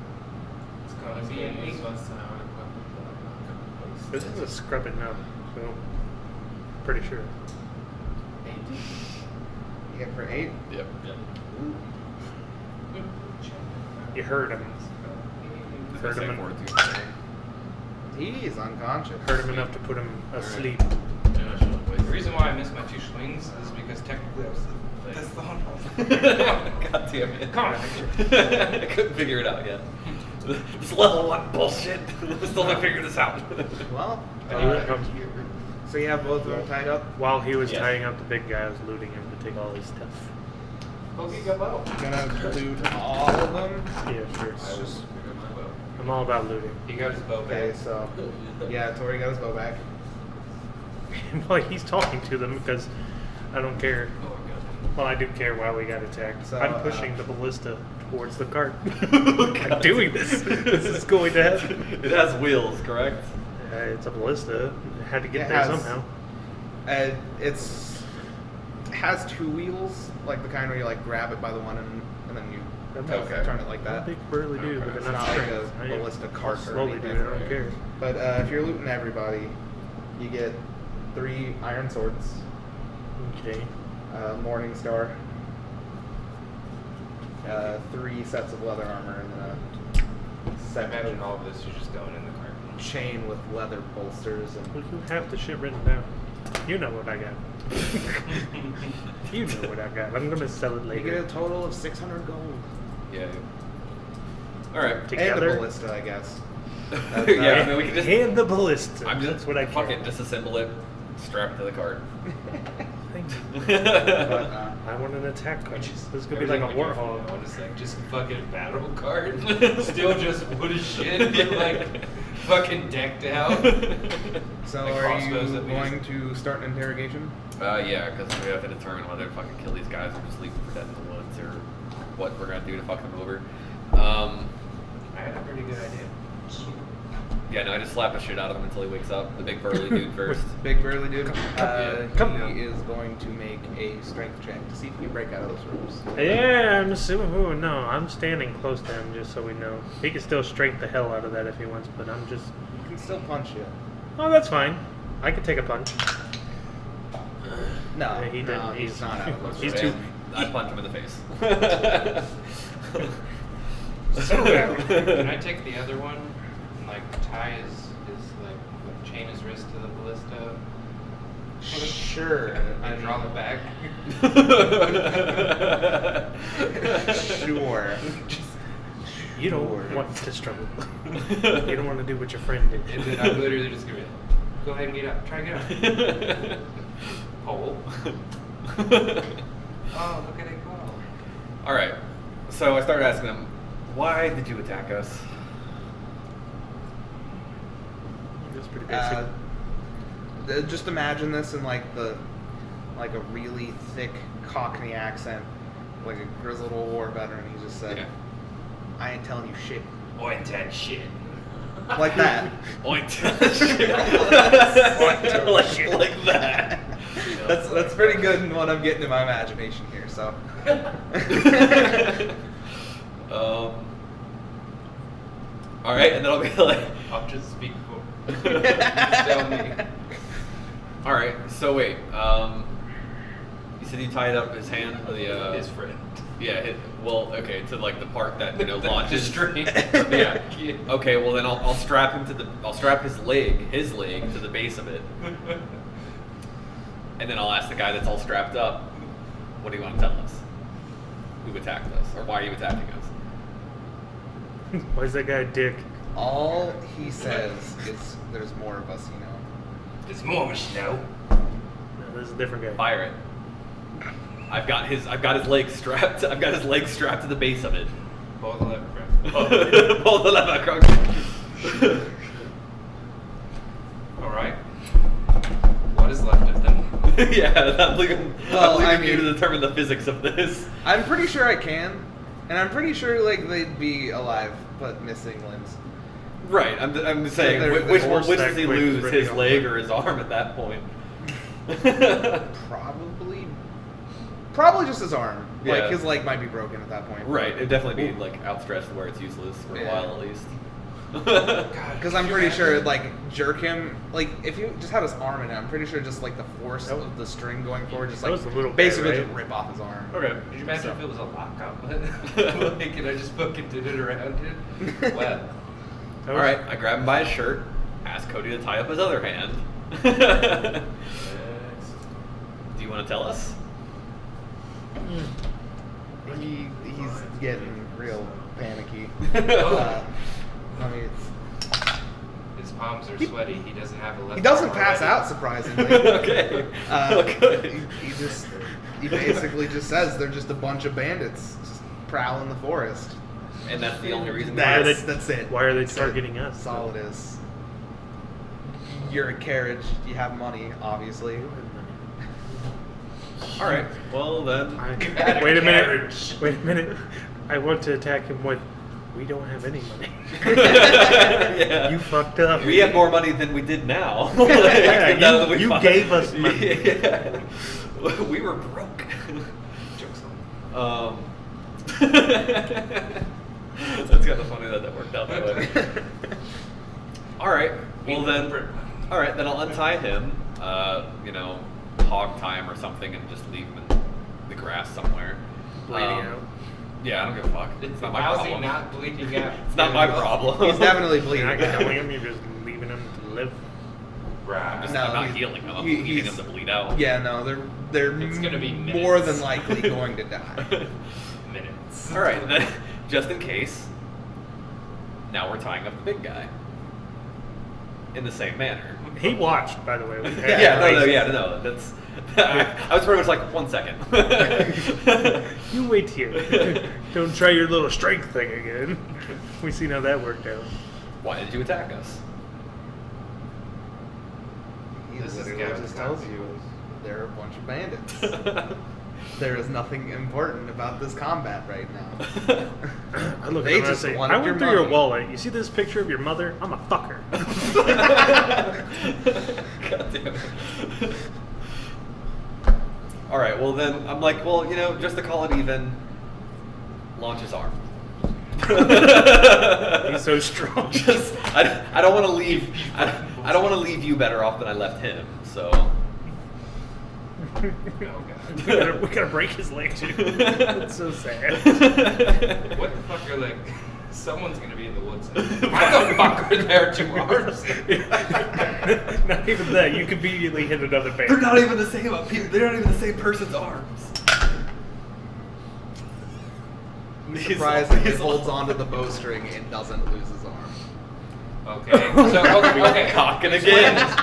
it's gonna I'm be gonna an use 8. once an hour equipment, but I'm not gonna waste This it. is a scrubbing up, so pretty sure. 8. You get for 8. Yep. You heard him. Hurt him, Fortitude. He's unconscious. hurt him enough to put him asleep. The reason why I missed my 2 swings is because technically I was that's the hunt. God damn it. Come on. I couldn't figure it out yet. This level 1 bullshit. Still haven't figured this out. Well, Um, so you have both of them tied up. While he was Yes. tying up the big guy, I was looting him to take all his stuff. Okay, go bow. Gonna loot all of them. Yeah, sure. I was my bow. I'm all about looting. He got his bow Okay, back. so yeah, Tori got his bow back. Well, he's talking to them because I don't care. Oh, I got Well, I do care why we got attacked. So, I'm pushing the ballista towards the cart. God. I'm doing this. This is going to happen. It has wheels, correct? It's a ballista. It had to get It there has- somehow. It has 2 wheels, like the kind where you like grab it by the one and then you Okay. turn it like I'm a that. big burly dude with It's enough not like strength. a I am ballista cart or slowly, anything. dude. I don't care. But if you're looting everybody, you get 3 iron swords, Okay. Morning Star, 3 sets of leather armor, and then a set Imagine of all of this, you're just going in the cart. chain with leather bolsters and Well, you have the shit written down. You know what I got. You know what I got. I'm gonna sell it you get later. a total of 600 gold. Yeah. Alright. And Together. a ballista, I guess. Yeah, I mean, we can just. And the ballista. I'm just. That's what I Fuck care. it, disassemble it, strap it to the cart. Thank you. But, I want an attack cart. Which is This could be like a everything we do warhog. from now on is like just fucking battle card. Still just wood as shit, but like fucking decked out. so Like are you crossbows at least. going to start an interrogation? Yeah, because we have to determine whether to fucking kill these guys or just leave them for dead in the woods or what we're gonna do to fuck them over. I had a pretty good idea. Yeah, no, I just slap the shit out of him until he wakes up. The big burly dude first. Big burly dude. come he is going to make a strength check to see if he can break out of those rooms. Yeah, I'm assuming. Oh no, I'm standing close to him just so we know. He can still strength the hell out of that if he wants, but I'm just. He can still punch you. Oh, that's fine. I can take a punch. No, Yeah, he didn't. no, he's not out of those He's rooms. too- I punch him in the face. Can I take the other one and like tie his like chain his wrist to the ballista? Sure. And draw the back. Sure. You don't Sure. want to struggle. You don't want to do what your friend did. And then I'm literally just gonna be like, go ahead and get up. Try to get up. Pole. Oh, look at it go. Alright, so I started asking him, why did you attack us? That's pretty basic. Just imagine this in like a really thick Cockney accent, like a grizzled old war veteran. He just said, Yeah. "I ain't telling you shit." Oint that shit. Like that. Oint. Oint. like that. That's pretty good in what I'm getting in my imagination here. So. All right, and then I'll be like, I'll just speak for. Tell me. all right. So wait, you said you tied up his hand, His friend. yeah. Well, okay, to like the part that The launches. string. Yeah. Okay. Well, then I'll strap him to I'll strap his leg to the base of it, and then I'll ask the guy that's all strapped up, what do you want to tell us? Who attacked us, or why are you attacking us? Why is that guy a dick? All he says is, "There's more of us, you know." There's more of us now. No, this is a different guy. Fire it. I've got his leg strapped. I've got his leg strapped to the base of it. Pull the lever, friend. Pull the lever, Croc. All right. What is left of them? Yeah, I'm leaving Well, I you to mean- determine the physics of this. I'm pretty sure I can, and I'm pretty sure like they'd be alive but missing limbs. Right. I'm just saying, there- which there's does horse he that quick lose, ripping his off leg the- or his arm at that point? Probably just his arm. Yeah. Like his leg might be broken at that point. Right. It'd definitely be like outstretched where it's useless for a Yeah. while at least. God, Because I'm pretty sure, like, jerk him, like, if you just had his arm in it, I'm pretty sure just, like, the force of the string going forward, just, That like, was the little guy, basically right? just rip off his arm. Okay. Could you imagine So- if it was a lockup? Like, and I just fucking did it around it? Well, That All was- right. I grab him by his shirt, ask Cody to tie up his other hand. you want to tell us? He's getting real panicky. I mean, His palms are sweaty. He doesn't have a left. he doesn't arm pass already. out surprisingly. Okay. Good. He basically just says they're just a bunch of bandits just prowling the forest. And that's the only reason. That's it. Why are they That's it. targeting us? That's all it is. You're a carriage. You have money, obviously. All right. Well then. Wait a minute. Wait a minute. I want to attack him with. We don't have any money. Yeah. You fucked up. We have more money than we did now. Yeah, Now that we you found- gave us money. Yeah. We were broke. Jokes on. That's kind of funny that worked out that way. All right. Well then. All right. Then I'll untie him. Hog time or something, and just leave him in the grass somewhere. Bleeding out. Yeah, I don't give a fuck. It's not my How's problem. he not bleeding out? It's not my problem. He's definitely You're bleeding. not killing him. You're just leaving him to live. Right. I'm No, not he's- healing him. I'm he- leaving him he's- to bleed out. Yeah, no, they're It's gonna be more minutes. than likely going to die. Minutes. All right, then, just in case. Now we're tying up the big guy. In the same manner. He watched, by the way. No. That's. I was pretty much like 1 second. You wait here. Don't try your little strength thing again. We seen how that worked out. Why did you attack us? He This is literally Gavin's just tells you they're a bunch of bandits. There is nothing important about this combat right now. I look They at him and I just say, wanted I went your through your money." wallet. You see this picture of your mother? I'm a fucker. God damn it. All right, well then I'm like, just to call it even, launch his arm. He's so strong. I don't want to leave. I don't want to leave you better off than I left him. So. Oh god. we gotta break his leg too. That's so sad. What the fuck are like? Someone's gonna be in the woods. Why the fuck are there 2 arms? Not even that. You conveniently hit another band. They're not even the same. They're not even the same person's arms. He's surprised that he holds onto the bowstring and doesn't lose his arm. Okay. So okay. Cocking Explain again. this.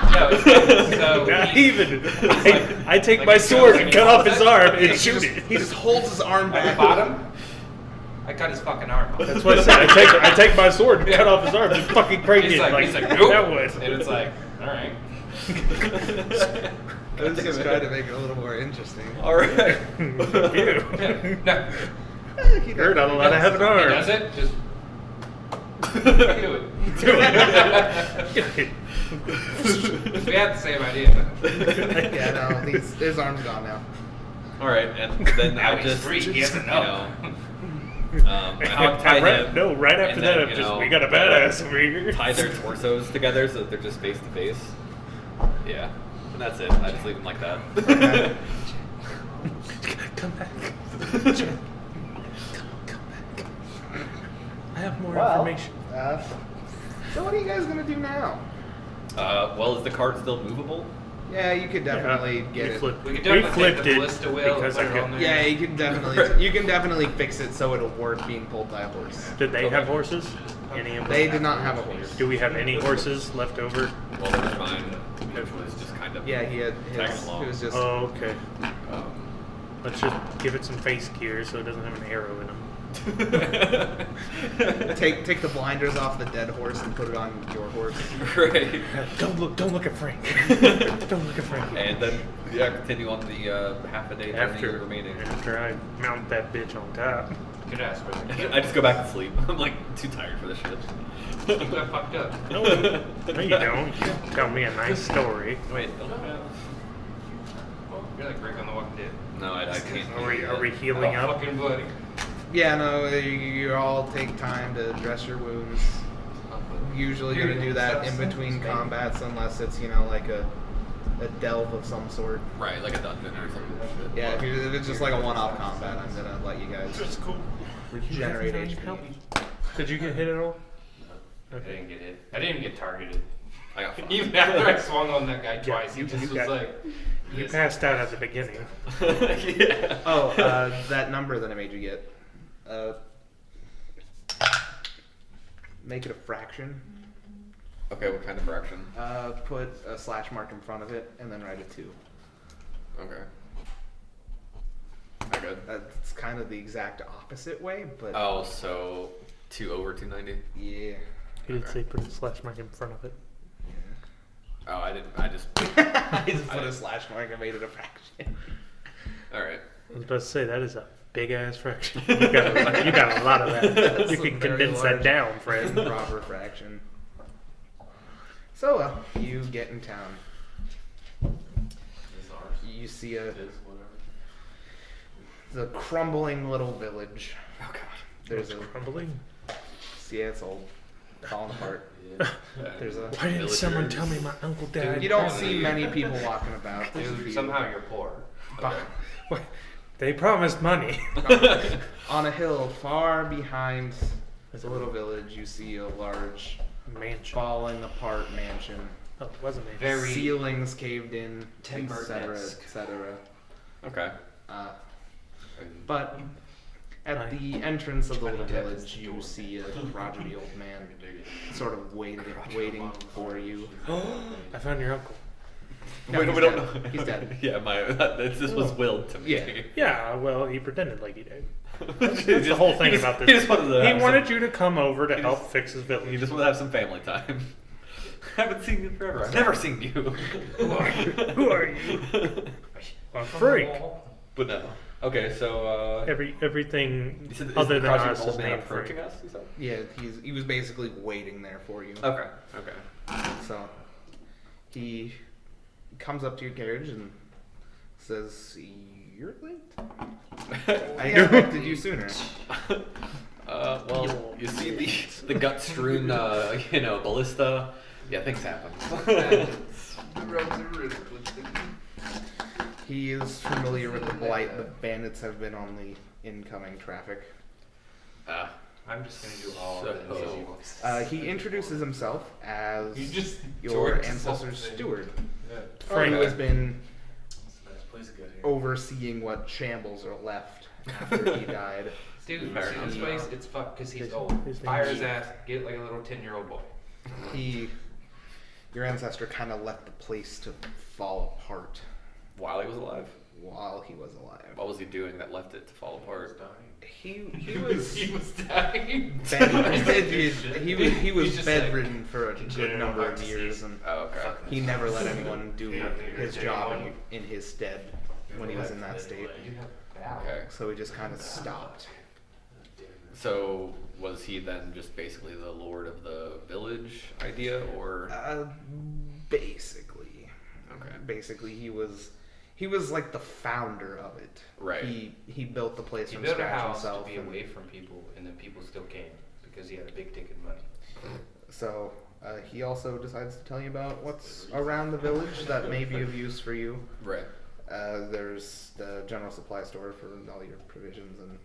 No, so Not he- even. like- I take like my he sword goes and and cut he off holds his it, arm he and shoot just- it. He just holds his arm At back. the bottom, I cut his fucking arm off. That's what I said. I take my sword and cut off his arm and fucking break He's it. like, nope. that was. And it's like, all right. Let's just try to make it a little more interesting. All right. Ew. No, You're not allowed to have an he arm. does it. Just do it. We had the same idea. Yeah, no, his arm's gone now. All right, and then Now I he's just free. He doesn't know. I hog tie him. No, right after and that, then, I'm just, you know, we got a badass over here. tie their torsos together so that they're just face to face. Yeah, and that's it. I just leave them like that. Okay. Come back. Come back. I have more Well, information. so what are you guys gonna do now? Well, is the cart still movable? Yeah, you could definitely get it. We could definitely flipped take the it ballista wheel because and I put it got- on there. Yeah, you can definitely fix it so it'll work being pulled by a horse. Did they have horses? Any of them? They did not have a horse. Do we have any horses left over? Well, there's mine. It was just kind of. Yeah, he had Tagging his. along. It was just. Oh, okay. Um, Let's just give it some face gear so it doesn't have an arrow in them. Take the blinders off the dead horse and put it on your horse. right. Don't look at Frank. Don't look at Frank. And then continue on the half a day journey remaining. After I mount that bitch on top. Could ask for the I just go back to sleep. I'm like too tired for this shit. You got fucked up. No, no, you don't. You tell me a nice story. Wait, don't You're like Rick on the Walking Dead. No, I can't. Are we healing Oh, up? fucking bloody. Yeah, no, you all take time to dress your wounds. Usually gonna do that in between combats unless it's, like a delve of some sort. Right, like a dungeon or something. Yeah, if it's just like a one-off combat, I'm gonna let you guys That's cool. regenerate Did you HP. Did you get hit at all? I didn't get hit. I didn't even get targeted. I got fucked. Even after I swung on that guy Yeah, twice, you he just was got- like, You passed out at the beginning. Yeah. Oh, that number that I made you get. Make it a fraction. Okay, what kind of fraction? Put a slash mark in front of it, and then write a 2. Okay. Not good. That's kind of the exact opposite way, but Oh, so 2 over 290? yeah. He did say put a slash mark in front of it. Oh, I didn't. I just. I just put a slash mark and made it a fraction. Alright. I was about to say, that is a big ass fraction. You got a lot of that. That's You a can very condense that large down, friend. Proper fraction. So, you get in town. It's ours. You see It is whatever. the crumbling little village. Oh, God. There's a Crumbling. yeah, it's old, falling apart. Yeah. There's a Why didn't someone tell me my uncle died? you don't see many people walking about. Dude, somehow you're poor. What? They promised money. On a hill far behind the little village, you see a large Mansion. falling apart mansion. Oh, it wasn't me. Very Ceilings caved in, Tim etc., Burton-esque. etc. Okay. But at Hi. the entrance of the little Johnny Depp village, is you Jordan. see a crotchety old man sort of waiting for you. I found your uncle. No, we he's don't dead. know. He's dead. Yeah, this was willed to me. Yeah. Yeah, well, he pretended like he did. That's That's the whole thing about this. He just wanted to He have wanted some, you to come over to He help just- fix his You village. just want to have some family time. Haven't seen you forever. I've never seen you. Who are you? A freak. But no. Okay, so Everything you said, is other the than crotchety us old is man named freak. approaching us? You said? Yeah, he was basically waiting there for you. Okay. Okay. So he comes up to your carriage and says, "You're late. I expected you sooner." Well, you see the gut strewn, ballista. Yeah, things happen. The roads are really twisted. He is familiar with the blight the bandits have been on the incoming traffic. I'm just gonna do all So- of He introduces himself as You just your George ancestor's something. steward, Frank. who has been It's a nice place to get here. overseeing what shambles are left after he died. Dude, Fair see enough. this place? It's fucked because he's His- old. his Fire name's- his ass, get like a little 10-year-old boy. Your ancestor kind of left the place to fall apart While he was alive, while he was alive. what was he doing that left it to fall apart? He was he was dying. he was He's just bedridden for a good congenital number heart of years, disease. and Oh, okay. he never let anyone do Yeah, his yeah, job yeah. in his stead when he was in that state. You have bad. Okay. So he just kind of stopped. So was he then just basically the lord of the village idea, or Basically, okay? he was like the founder of it. Right. He built the place He from built a scratch house himself. to be and- away from people, and then people still came because he had a big ticket money. So he also decides to tell you about what's around the village that may be of use for you. Right. There's the general supply store for all your provisions and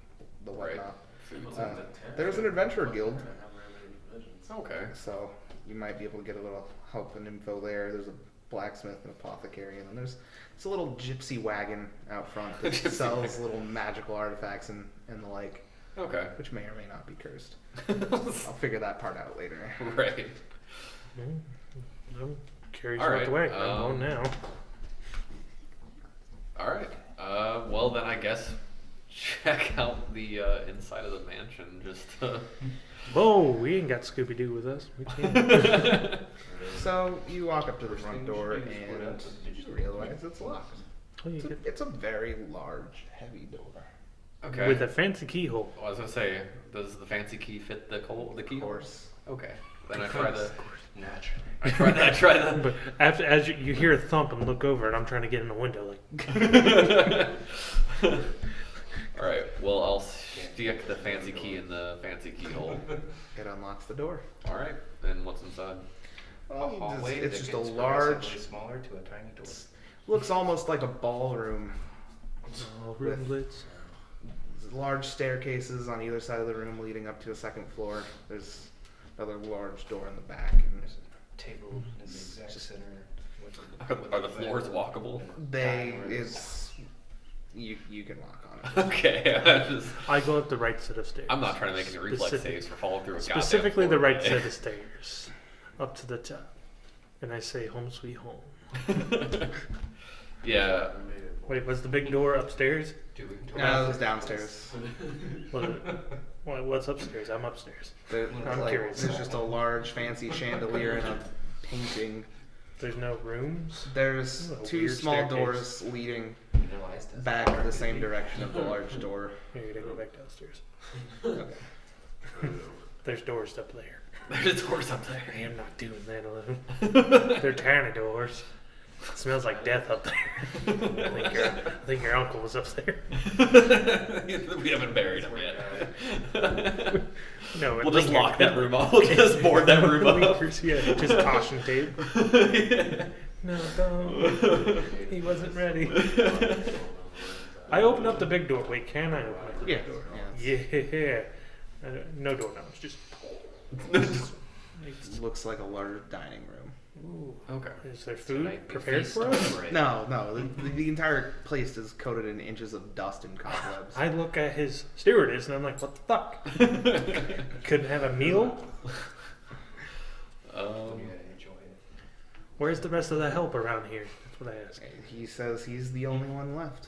the Right. whatnot. What's Uh, in the tent? there's an adventurer guild, I don't have very many provisions. Okay. so you might be able to get a little help and info there. There's a blacksmith and apothecary, and then there's a little gypsy wagon out front that Gypsy sells wagon. little magical artifacts and the like, Okay. which may or may not be cursed. I'll figure that part out later. Right. I'm curious All about right, the way. I'm going now. All right. Well, then I guess check out the inside of the mansion. Just. Whoa, we ain't got Scooby Doo with us. We can't. So you walk up to the front door and you realize it's locked. Oh, you get It's a very large, heavy door. Okay. with a fancy keyhole. Well, I was gonna say, does the fancy key fit the key? Of course. Okay. Then I try the. Naturally. I try the. But after, as you hear a thump and look over, and I'm trying to get in the window, like All right. Well, I'll stick the fancy key in the fancy keyhole. It unlocks the door. All right. Then what's inside? Well, A hallway it's that just a gets large, progressively smaller to a tiny door. looks almost like a ballroom. oh, room blitz. Large staircases on either side of the room leading up to a second floor. There's another large door in the back. And There's a table in the exact center Are the floors walkable? You can walk on it. Okay. I go up the right set of stairs. I'm not trying to make any reflex Specific- saves for falling through a goddamn Specifically the floor, right okay? set of stairs. Up to the top. And I say, home sweet home. Yeah. Wait, was the big door upstairs? No, it was downstairs. Was it? What's upstairs? I'm upstairs. I'm Like, curious. there's just a large fancy chandelier and a painting. There's no rooms? There's Ooh, a two weird small staircase. doors leading No, ice doesn't back work. the same direction of the large door. Here, you gotta go back downstairs. Okay. There's doors up there. There's doors up there. I am not doing that alone. They're tiny doors. It smells like death up there. I think your uncle was upstairs. We haven't buried him yet. No, We'll just lock that room up. We'll just board that room up. Yeah, just caution tape. No, don't. He wasn't ready. I opened up the big door. Wait, can I open up the Yeah. big door? Yeah, Yeah. No door knobs. Just. it looks like a large dining room. Ooh. Okay. Is there Tonight food we prepared feast for on us? bread. No, the entire place is coated in inches of dust and cobwebs. I look at his stewardess and I'm like, what the fuck? Couldn't have a meal? You gotta enjoy it. Where's the rest of the help around here? That's what I ask. He says he's the only one left.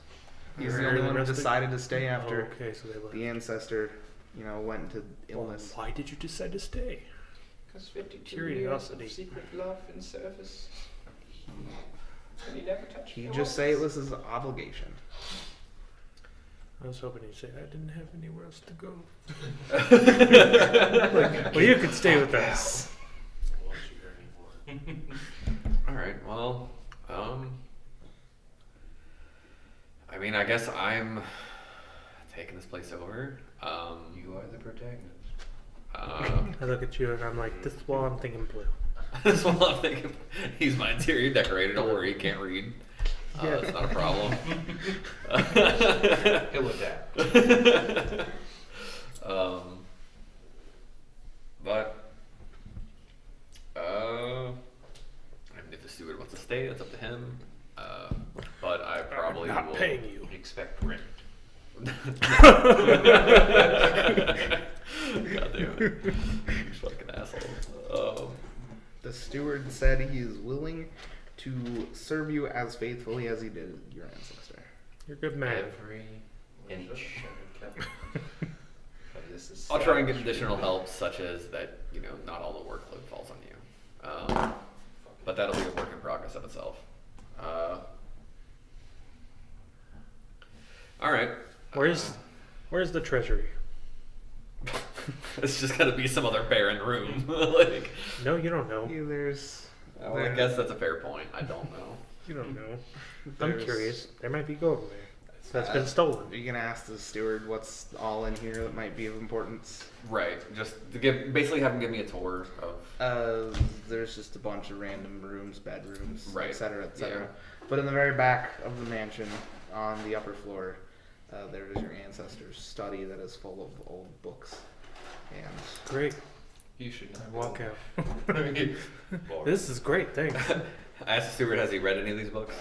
He's Are the only the one who rest of- decided to stay after Oh, okay, so they left. the ancestor, went into illness. Why did you decide to stay? Because 52 Curiosity. years of secret love and service. And he never touched He me just say it once. was his obligation. I was hoping he'd say I didn't have anywhere else to go. Alright, Well, you could stay with us. well, I mean, I guess I'm taking this place over. You are the protagonist. I look at you and I'm like, this wall, I'm thinking blue. That's what I'm thinking. He's my interior decorator. Don't worry, he can't read. Yeah. That's not a problem. He'll adapt. But I mean, if the steward wants to stay, that's up to him. But I probably I'm not will. paying you. Expect rent. God damn it. You fucking asshole. The steward said he is willing to serve you as faithfully as he did your ancestor. You're a good man. Every inch. But this is I'll try and get additional help, such as that, not all the workload falls on you. But that'll be a work in progress of itself. Alright. Where's the treasury? It's just gonna be some other barren room. Like, No, you don't know. well, I guess that's a fair point. I don't know. You don't know. I'm There's- curious. There might be gold there. That's been stolen. Are you gonna ask the steward what's all in here that might be of importance? Right. Just to basically have him give me a tour of. There's just a bunch of random rooms, bedrooms, Right. etc., etc. Yeah. But in the very back of the mansion, on the upper floor, there is your ancestor's study that is full of old books. And Great. You should not Walk go. out. This is great. Thanks. I asked the steward, has he read any of these books?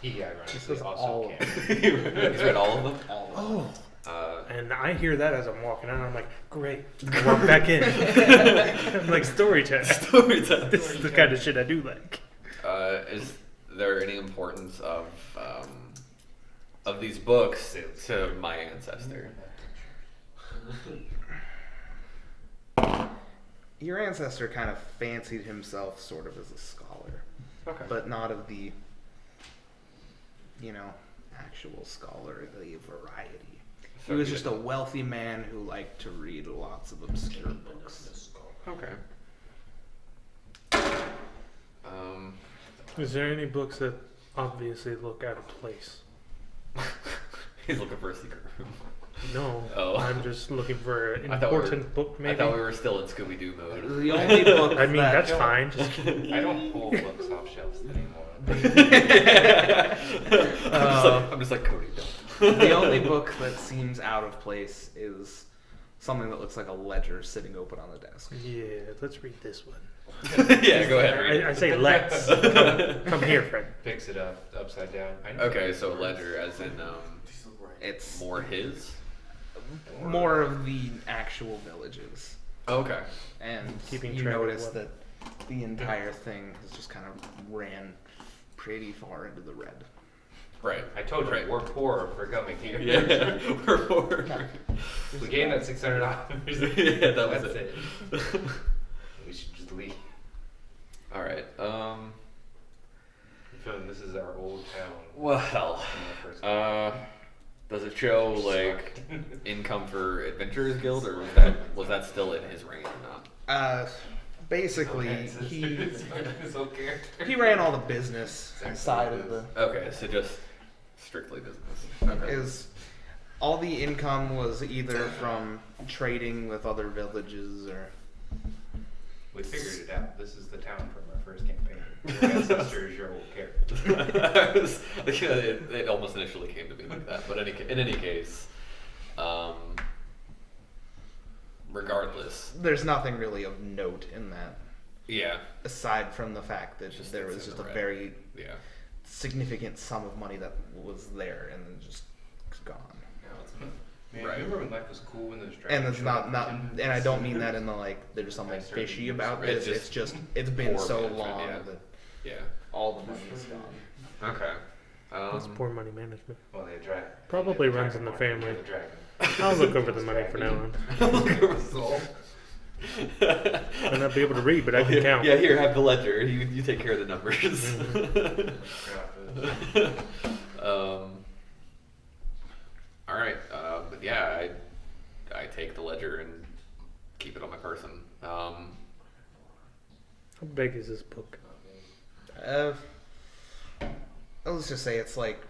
He This ironically is also all- can. He's read all of them? Oh. Uh, And I hear that as I'm walking out. I'm like, great. I walk back in. I'm like, story time. Story time. This is the kind of shit I do like. Is there any importance of these books to my ancestor? your ancestor kind of fancied himself sort of as a scholar, Okay. but not of the, actual scholarly variety. So he was he just a wealthy man who liked to read lots of obscure books. Okay. Is there any books that obviously look out of place? He's looking for a secret room. No. Oh. I'm just looking for an I thought we were- important book, I maybe. thought we were still in Scooby-Doo mode. The only book I mean, that- that's fine. Just I don't pull books off shelves anymore. I'm just like Cody. Don't. The only book that seems out of place is something that looks like a ledger sitting open on the desk. yeah, let's read this one. Yeah, go ahead. Read I it. say let's. Come here, Fred. Picks it up upside down. Okay, so ledger, as in It's more his. more of the actual villages, Okay. and Keeping you track of notice what- that the entire thing has just kind of ran pretty far into the red. Right. I told you, Right. we're poor for coming here. Yeah, we're poor. We gained that $600. Yeah, that was That's it. We should just leave. All right. I'm feeling this is our old town. Well, When I first does it show like Suck. income for Adventurers Guild, or was that still in his range or not? Basically, Okay, his whole character. he ran all the business side of the. Okay, so just strictly business. Okay. Is all the income was either from trading with other villages or We figured it out. This is the town from our first campaign. Your ancestor is your old character. It almost initially came to me like that, but in any case, regardless, there's nothing really of note in that yeah, aside from the fact that Just there it's was in just the a red. very yeah. significant sum of money that was there and then just gone. Man, Right. remember when life was cool when those dragons And it's showed not up? and I don't mean that in the like there's something fishy about It's this. just It's just it's been poor so management, long yeah. that Yeah. all the money's gone. Okay. That's poor money management. Well, they drag. Probably they runs dragon in the wanted to family. kill the dragon. I'll look over the money for now on. I might not be able to read, but I can count. Yeah, here, have the ledger. You take care of the numbers. All right, but yeah, I take the ledger and keep it on my person. How big is this book? Let's just say it's like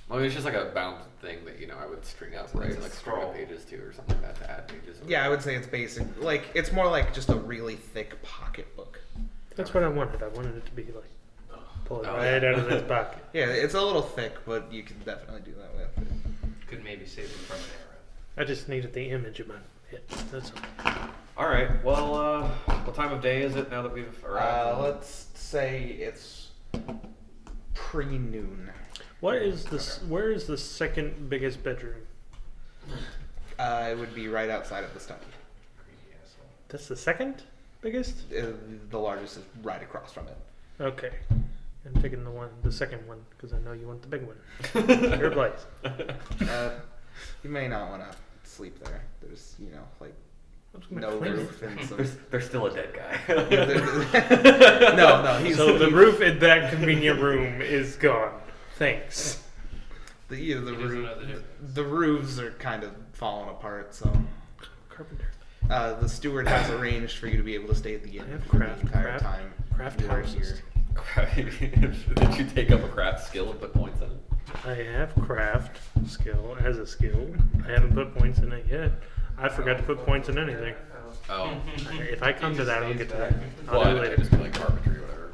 Well, it's just like a bound thing that I would string up, right? Like string up scroll. pages to or something like that to add pages. yeah, I would say it's basic. Like it's more like just a really thick pocketbook. That's what I wanted. I wanted it to be like pull it Oh, right yeah. out of his pocket. Yeah, it's a little thick, but you can definitely do that with. Could maybe save them from an I just needed the image in my head. That's all. All right. Well, what time of day is it now that we've arrived? Let's say it's pre-noon. What is this? Where is the second biggest bedroom? It would be right outside of the study. Greedy asshole. That's the second biggest? The largest is right across from it. Okay. I'm taking the second one, because I know you want the big one. Your place. You may not want to sleep there. There's, like I'm just gonna no clean it. roof and some. There's still a dead guy. no, he's So the roof in that convenient room is gone. Thanks. the He doesn't know the difference. the roofs are kind of falling apart. So Carpenter. the steward has arranged for you to be able to stay at the inn I have for craft- the entire craft- time. craft you're houses. Did you take up a craft skill and put points in it? I have craft skill as a skill. I haven't put points in it yet. I forgot to put points in anything. Oh. If I come to that, I'll get to that. Well, I'll do I it later. just be like carpentry or whatever,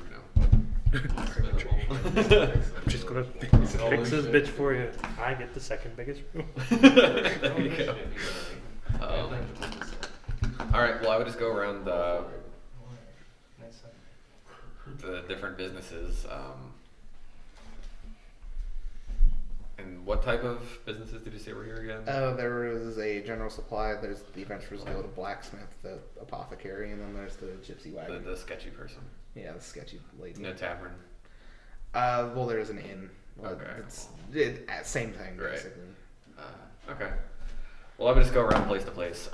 I'm just gonna fix this bitch for you. I get the second biggest room. There you go. All right. Well, I would just go around Nice son. the different businesses. And what type of businesses did you say were here again? There is a general supply. There's the Adventurers Guild, a blacksmith, the apothecary, and then there's the gypsy wagon. The sketchy person. Yeah, the sketchy lady. No tavern. Well, there's an inn. Okay. It's same thing, Right. basically. Okay. Well, I would just go around place to place,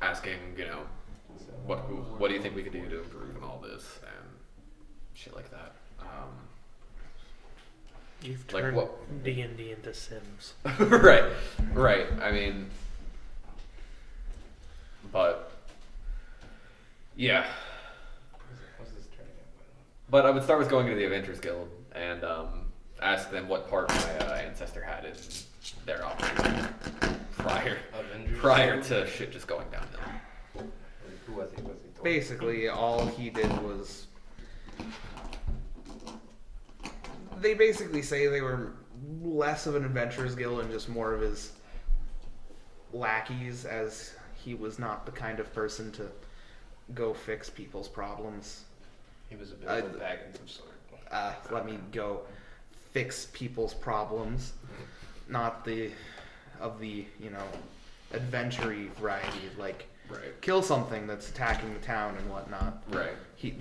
asking, what do you think we could do to improve on all this and shit like that. You've Like turned what? D&D into Sims. right. I mean, but yeah. What's this turning out? But I would start with going to the Adventurers Guild and ask them what part my ancestor had in their operation prior to shit just going downhill. Who was he? Basically, all he did was. They basically say they were less of an adventurers guild and just more of his lackeys, as he was not the kind of person to go fix people's problems. He was a bit I- of a Baggins of sort. Let me go fix people's problems, not the adventure-y variety, like Right. kill something that's attacking the town and whatnot. Right.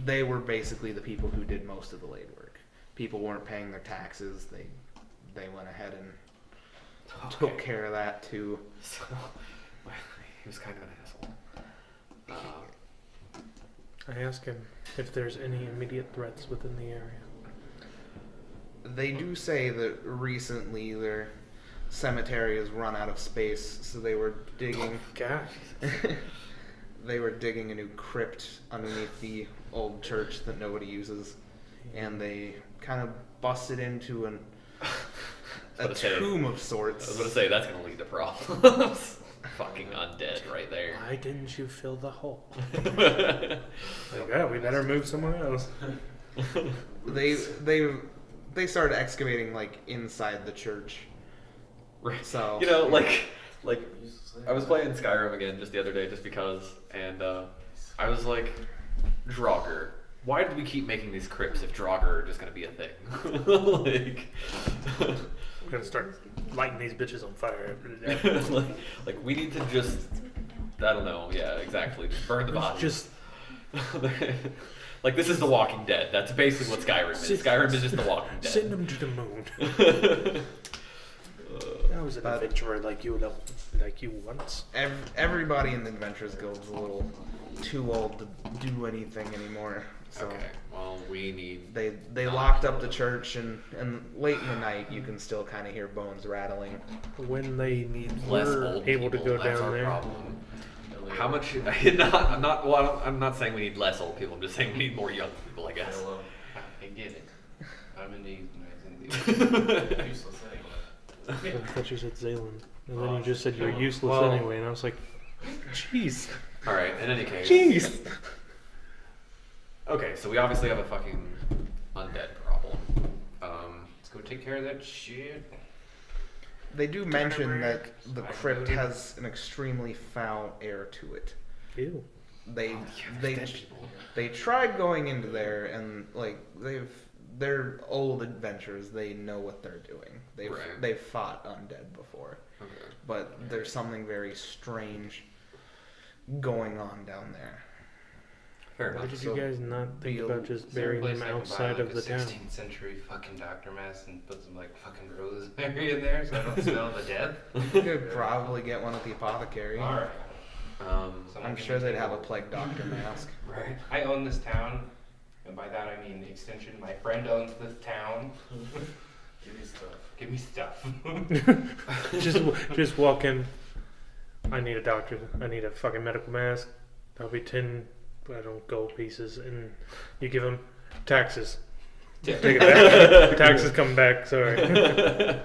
They were basically the people who did most of the late work. People weren't paying their taxes. They went ahead and took care of that too. So, he was kind of an asshole. I ask him if there's any immediate threats within the area. They do say that recently their cemetery has run out of space, so they were digging. Gosh. They were digging a new crypt underneath the old church that nobody uses, and they kind of busted into a tomb of I sorts. was gonna say that's gonna lead to problems. Fucking undead right there. Why didn't you fill the hole? Like, yeah, we better move somewhere else. They started excavating like inside the church. Right. So You know, like I was playing Skyrim again just the other day, just because, and I was like, Draugr. Why do we keep making these crypts if Draugr are just gonna be a thing? Like, We're gonna start lighting these bitches on fire after today. like we need to just, I don't know, yeah, exactly, just burn the bodies. Just like this is The Walking Dead. That's basically what Skyrim is. Skyrim is just The Walking Dead. send them to the moon. I was an But- adventurer like you once. everybody in the Adventurers Guild's a little too old to do anything anymore. So Okay, well we need. they locked up the church, and late in the night you can still kind of hear bones rattling. When they Less were old able to people, go that's down our there. problem. How much? I'm not saying we need less old people. I'm just saying we need more young people, I guess. Hello. I get it. I'm in the useless anyway. I thought you said Zaylan. And then you just said you're useless Well- anyway, and I was like, jeez. All right. In any case. Jeez. Okay, so we obviously have a fucking undead problem. Let's go take care of that shit. They do mention that Turmeric, the I crypt noted. has an extremely foul air to it. Ew. They Dead they people. they tried going into there, and like they're old adventurers. They know what they're doing. Right. They've fought undead before, Okay. but there's something very strange going on down there. Fair Why enough. did So you guys not think we'll- about just Is there a burying place them I can buy, outside like, of the a town? 16th century fucking doctor mask and put some like fucking rosemary in there so I don't smell the death? You could probably get one at the apothecary. Alright. Um, Someone I'm can sure they'd take have a over. plague doctor mask. right. I own this town, and by that I mean extension. My friend owns this town. Give me stuff. Give me stuff. just walk in. I need a doctor. I need a fucking medical mask. That'll be 10, I don't gold pieces, and you give them taxes. Take it back. Taxes come back. Sorry.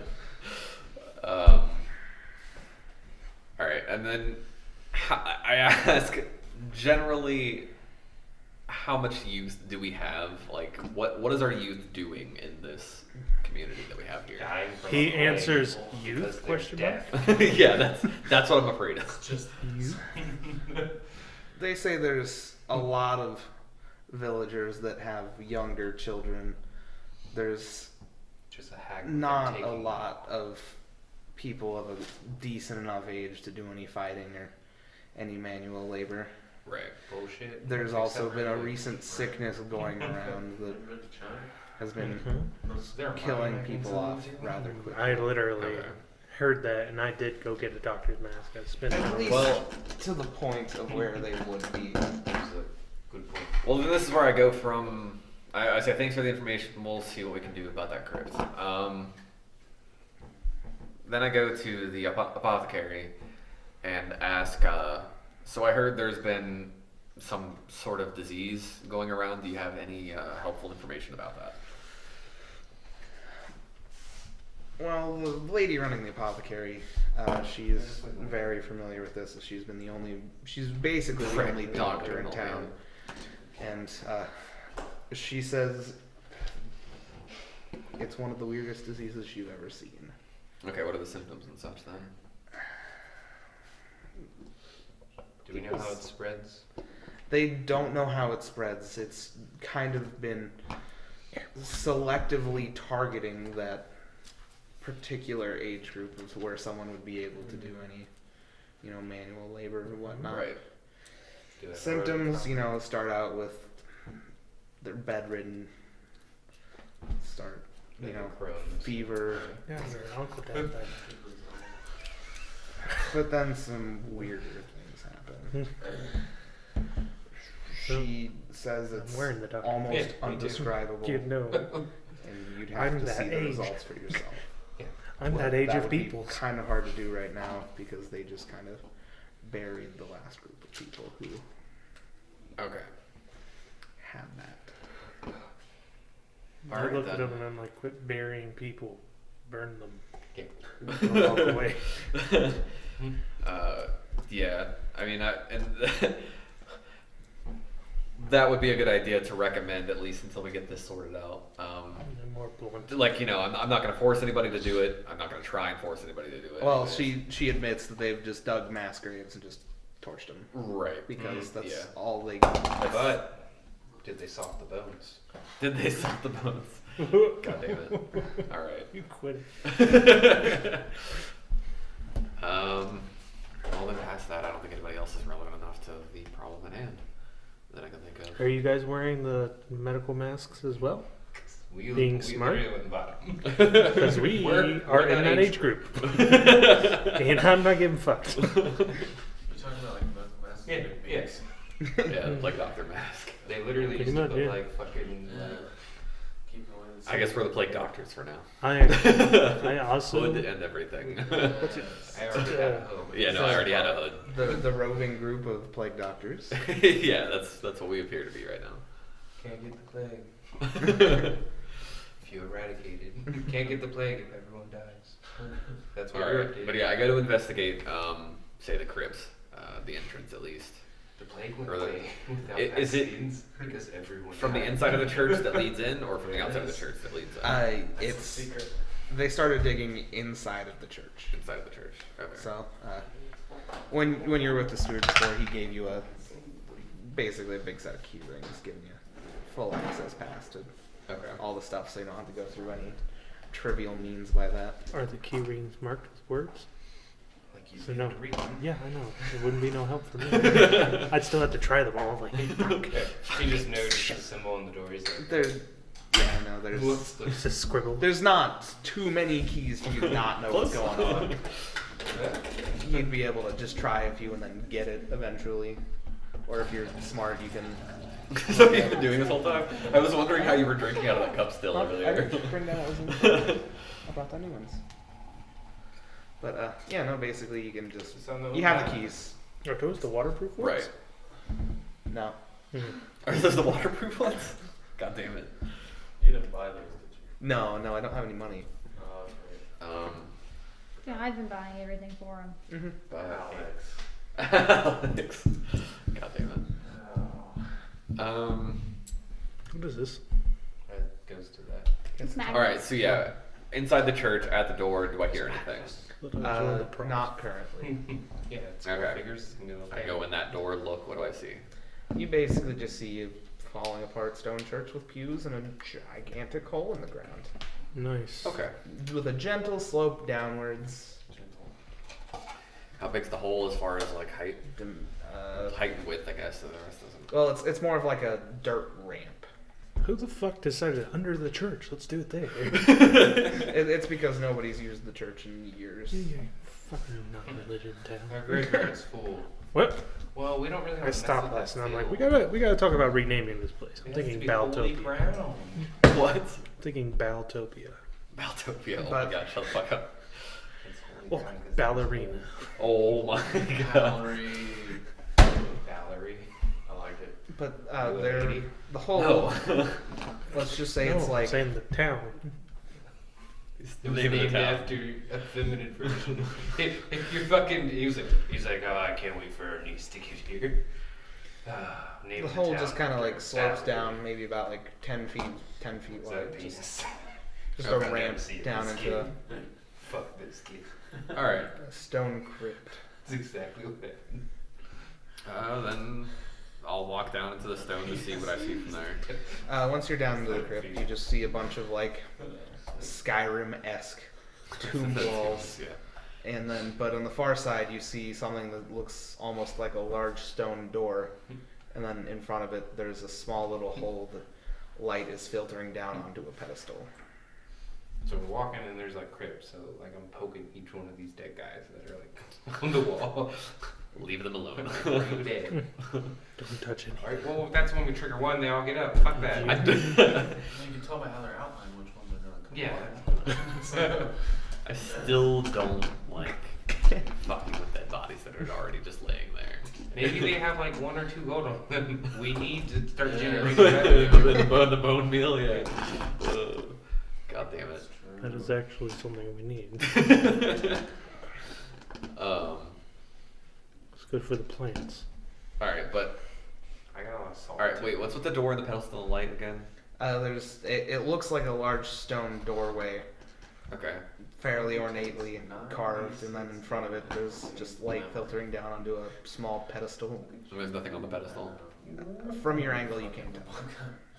All right, and then I ask generally, how much youth do we have? Like, what is our youth doing in this community that we have here? Dying from He a plague answers because youth? they're Question mark. deaf. Yeah, that's what I'm afraid of. Just You? They say there's a lot of villagers that have younger children. There's Just a hack. not a taking- lot of people of a decent enough age to do any fighting or any manual labor. Right. Bullshit. There's also Except been a for- recent sickness going around that has been They're killing fine, I think, people so. off rather quickly. I literally Okay. heard that, and I did go get a doctor's mask. I spent it At on least Well- to the point of where they would be. That's a good point. Well, then this is where I go from. I say thanks for the information. We'll see what we can do about that crypt. Then I go to the apothecary and ask. So I heard there's been some sort of disease going around. Do you have any helpful information about that? Well, the lady running the apothecary, she's very familiar with this. She's basically the only doctor in town. And she says it's one of the weirdest diseases she's ever seen. Okay, what are the symptoms and such then? Do we know how it spreads? They don't know how it spreads. It's kind of been selectively targeting that particular age group of where someone would be able to do any, manual labor or whatnot. Right. Do it Symptoms, start out with they're bedridden, start, Crohn's. fever, Yeah, your uncle did that. but then some weirder things happen. She says it's I'm wearing the doctor. almost Yeah, me too. undescribable, You know, and you'd have I'm to that see the age. results for yourself. I'm that age of would people. be kind of hard to do right now because they just kind of buried the last group of people who Okay. had that. I Alright, looked at then. them and I'm like, quit burying people, burn them. Yeah. Don't walk away. Yeah, I mean, that would be a good idea to recommend, at least until we get this sorted out. And more blunt. Like, I'm not going to force anybody to do it. I'm not going to try and force anybody to do it. Well, anyways. she admits that they've just dug mass graves and just torched them Right. because that's yeah. all they. But did they soft the bones? Did they salt the bones? God damn it. All right. You quit it. Well, then past that, I don't think anybody else is relevant enough to the problem at hand that I can think of. Are you guys wearing the medical masks as well? We Smart? literally went and bought them. Because we We're are in that age group. And I'm not getting fucked. You're talking about like masks. Yeah, yes. Yeah, like Dr. Mask. They literally Pretty used to much, put yeah. like fucking Keep going. I guess we're the plague doctors for now. I also. Hood and everything. I already had a hood. Yeah, no, I already had a hood. The roving group of plague doctors. Yeah, that's what we appear to be right now. Can't get the plague. If you eradicate it, you can't get the plague if everyone dies. That's what we're Alright, but yeah, I got to investigate, say the crypts, the entrance at least. The plague went Or the- away without is it vaccines because everyone From the died. inside of the church that leads in, or from the outside of the church that leads in? It's secret. they started digging inside of the church. Inside of the church. Okay. So when you were with the steward before, he gave you basically a big set of key rings, giving you full access pass to Okay. all the stuff, so you don't have to go through any trivial means by that. Are the key rings marked with words? Like you So have no. to read them. Yeah, I know. It wouldn't be no help for me. I'd still have to try them all. Like, Okay. You just noticed the symbol on the door. He's like, There's it's a scribble. there's not too many keys for you to not know what's going on. You'd be able to just try a few and then get it eventually, or if you're smart, you can. So what you've been doing this whole time? I was wondering how you were drinking out of that cup still I earlier. didn't bring that. I brought the new ones. But yeah, no. Basically, you can just It's on the you have map. the keys. Are those the waterproof ones? Right. No. Mhm. Are those the waterproof ones? God damn it. You didn't buy those, did you? No, I don't have any money. Oh, okay. Yeah, I've been buying everything for him. Mm-hmm. But Alex. Alex. God damn it. What is this? that goes to that. It's magnets. All right. So yeah, inside the church at the door, do I hear anything? Not currently. Yeah, it's Okay. figures. You know, I go in that door, look. What do I see? You basically just see a falling apart stone church with pews and a gigantic hole in the ground, Nice. Okay. with a gentle slope downwards. How big's the hole as far as like height? Height and width, I guess. So the rest doesn't. Well, it's more of like a dirt ramp. Who the fuck decided under the church? Let's do it there. It's because nobody's used the church in years. Yeah, fucking not religion town. our graveyard's full. What? Well, we don't really. I stopped last and I'm like, we gotta talk about renaming this place. I'm thinking Baltopia. Brown. What? I'm thinking Baltopia. Baltopia. Oh But- my god, shut the fuck up. Oh, ballerina. Oh my god. Gallery. Valerie. I like it. But Ooh, they're lady. the whole. No. Let's just say No, it's I'm like saying the town. It was Name of the named town. after a feminine version. if you're fucking, he's like, oh, I can't wait for our niece to get here. Name the of hole town. just kind of like slopes Valerie. down, maybe about like 10 feet Is that a wide. penis? Just Okay, a ramp let's see down this into kid. Fuck this kid. All right. a stone crypt. That's exactly what happened. Then I'll walk down into the stone to see what I see from there. Once you're down into the crypt, you just see a bunch of like Skyrim-esque tomb walls. Yeah. And then, but on the far side, you see something that looks almost like a large stone door. And then in front of it, there's a small little hole that light is filtering down onto a pedestal. So we're walking and there's like crypts, so like I'm poking each one of these dead guys that are like on the wall. Leave them alone. You dead. Don't touch it. Alright, well if that's when we trigger one, they all get up. Fuck that. You can tell by how they're outlined which ones are gonna come Yeah. alive. I still don't like fucking with dead bodies that are already just laying there. Maybe they have like 1 or 2 gold on them. We need to start generating the, revenue. the bone meal, yeah. God damn it. That is actually something we need. It's good for the plants. Alright, but I got a lot of salt. alright, wait, what's with the door and the pedestal and light again? It looks like a large stone doorway, Okay. fairly ornately carved, and then in front of it, there's just light filtering down onto a small pedestal. So there's nothing on the pedestal. From your angle, you can't tell.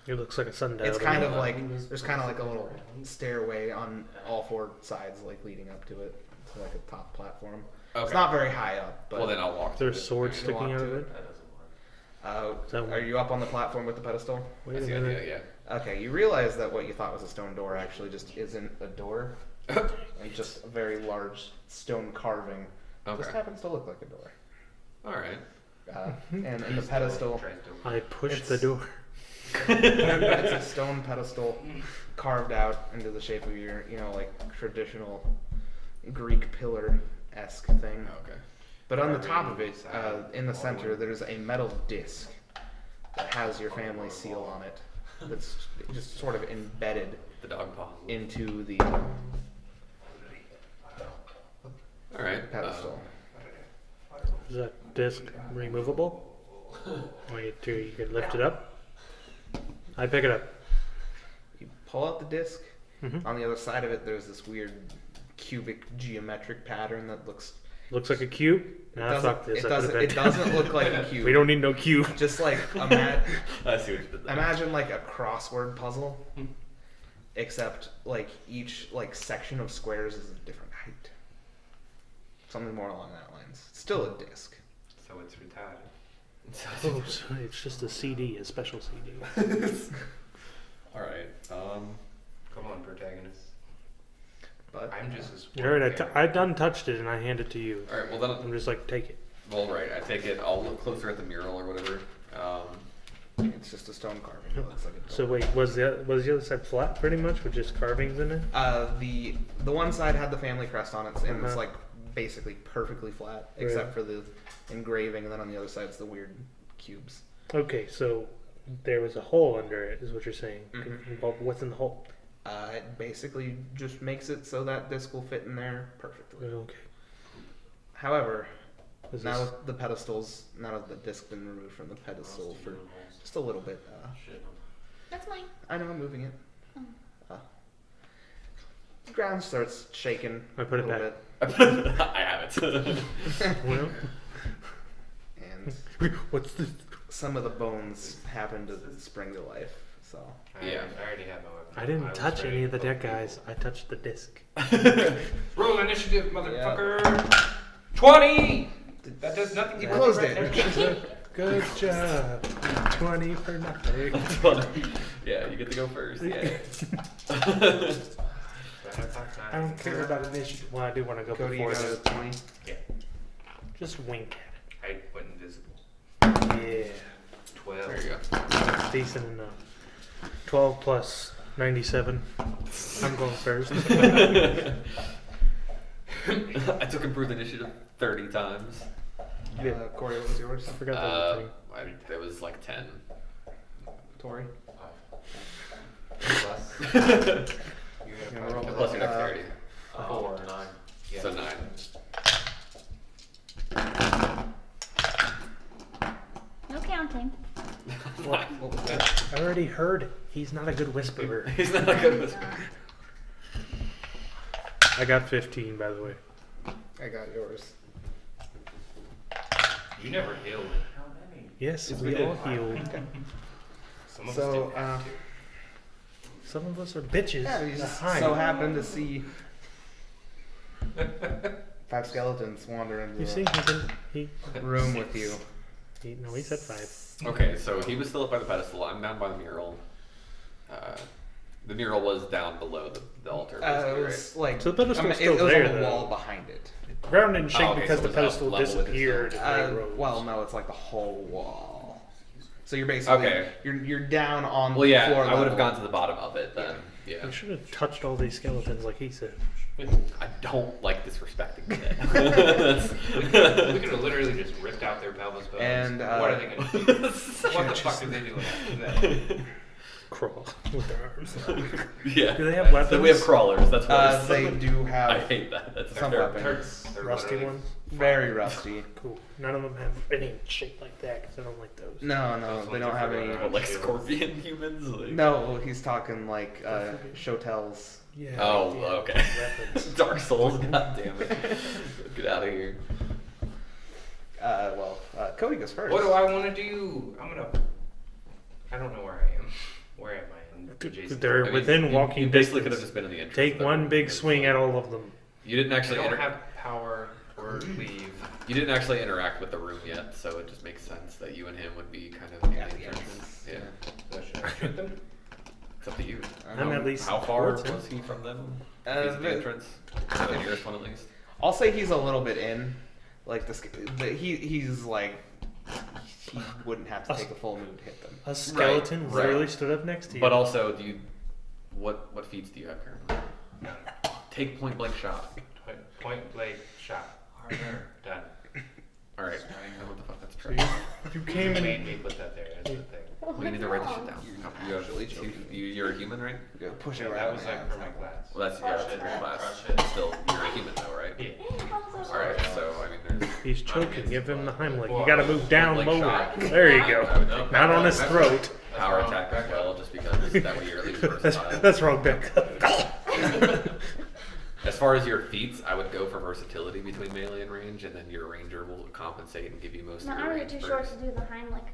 It looks like a sundial. It's to kind me. of like there's kind of like a little stairway on all 4 sides, like leading up to it, to like a top platform. Okay. It's not very high up, but Well, then I'll walk through There's it. swords You sticking walk out to of it. it. That doesn't work. Is that are you up on the platform with the pedestal? Wait I a see the minute. idea, Okay, you realize that what you thought was a stone door actually just isn't a door. yeah. It's just a very large stone carving. Just Okay. happens to look like a door. Alright. And in the pedestal, Tries to- I pushed It's- the door. it's a stone pedestal carved out into the shape of your, like traditional Greek pillar-esque thing. Okay. But on the top of it, in the center, there's a metal disc that has your family seal on it. That's just sort of embedded The dog paw. into the Alright. pedestal. Is that disc removable? Or you can lift it up? I pick it up. You pull out the disc. Mhm. On the other side of it, there's this weird cubic geometric pattern that looks. Looks like a cube? Nah, fuck this. I put It back. doesn't look like a cube. We don't need no cube. Just like I see what you did there. imagine like a crossword puzzle, except like each like section of squares is a different height. Something more along that lines. It's still a disc. So it's retarded. Oh, so it's just a CD, a special CD. Alright. Come on, protagonist. But I'm just as. Alright, I done touched it and I hand it to you. Alright, well then, I'm just like, take it. well, right, I take it, I'll look closer at the mural or whatever. it's just a stone carving. It looks like a So door. wait, was the other side flat pretty much with just carvings in it? The one side had the family crest on it, and it's Uh-huh. like basically perfectly flat, except for the engraving, and then on the other side it's the weird cubes. Okay, so there was a hole under it, is what you're saying. Mhm. Well, what's in the hole? It basically just makes it so that disc will fit in there perfectly. Okay. However, Is now this, that the pedestals, now that the disc been removed from the pedestal for just a little bit, Shit. That's mine. I know I'm moving it. Oh. The ground starts shaking. I put a it little I have it. well, bit, and what's this? some of the bones happen to spring to life. So Yeah. I already have my weapon. I didn't was touch ready any of to the dead poke guys. I touched the disc. Roll initiative, motherfucker. 20. That does nothing. you closed it. Good job. 20 for nothing. Yeah, you get to go first. Yeah. I don't care about initiative. Well, I do want to go Cody, you before got a this. 20. Just wink I went invisible. at it. Yeah. 12. There you go. That's decent enough. 12 plus 97. I'm going first. I took improved initiative 30 times. Yeah. Corey, what was yours? I forgot that thing. It was like 10. Tori? Plus. You Yeah, got roll a Plus your dexterity. 4, 9. Yeah. So 9. No counting. What? What was that? I already heard it. He's not a good whisperer. He's not a good whisperer. I got 15, by the way. I got yours. You never healed. How many? Yes, Yes, we we all did. healed. Some of us So, didn't have to. Some of us are bitches. yeah, we to just hide. so happened to see 5 skeletons wander into You see, he the room with you. no, he said 5. Okay, so he was still up by the pedestal. I'm down by the mural. The mural was down below the altar. It Basically, was like So the pedestal's it still was there, on the though. wall behind it. Ground didn't shake Oh, okay, because so the it was up pedestal level with disappeared. and they rose. Well, no, it's like the whole wall. So you're basically Okay. you're down on Well, yeah, floor I would have level. gone to the bottom of it then. Yeah. You should have touched all these skeletons like he said. I don't like disrespecting the dead. We could have literally just ripped out their pelvis bones. And, what are they going to do? What the fuck are they doing after that? Crawl with their arms. Yeah. Do they have weapons? Then we have crawlers. That's worse. They do have I hate that. That's some terrible. weapons. They're Rusty literally- ones? Very rusty. Cool. None of them have any shaped like that because I don't like those. No, Those they ones don't are have for any. around. Like scorpion humans. Like... No, he's talking like Shotels. Yeah. Oh, yeah, okay. Weapons. Dark Souls. God damn it. Get out of here. Cody goes first. What do I want to do? I don't know where I am. Where am I? In Jason? They're I mean, within walking You basically could have distance. just been in the entrance. Take but one big it's swing fine. at all of them. You didn't I actually. don't have power or leave. You didn't actually interact with the room yet, so it just makes sense that you and him would be kind of in At the the entrance. entrance. Yeah. So should I shoot them? It's up to you. I'm at least How far towards him. was he from them? Uh, He's at the the- entrance. The nearest one at least. I'll say he's a little bit in. Like he's like he wouldn't have to take a full move to hit them. A skeleton right. literally stood up next to you. But also, do you? What feats do you have currently? None. Take point blank shot. Point blank shot. Harder. Done. All right. What the fuck? That's So true. you came You made in. me put that there as the thing. Well, you need to write this shit down. You have, Actually joking. you're a human, right? Go push it Yeah, right. that was like for my class. Well, that's your class. Crush it. Still, you're a human though, right? Yeah. All right. So I mean, there's. He's choking. Give him the Heimlich. You Well, gotta move down like lower. shot. There you I go. would take Not that. on his throat. Power attack as well, just because that way you're at least versatile. That's wrong, Ben. As far as your feats, I would go for versatility between melee and range, and then your ranger will compensate and give you most No, of your I'm really range too short first. to do the Heimlich.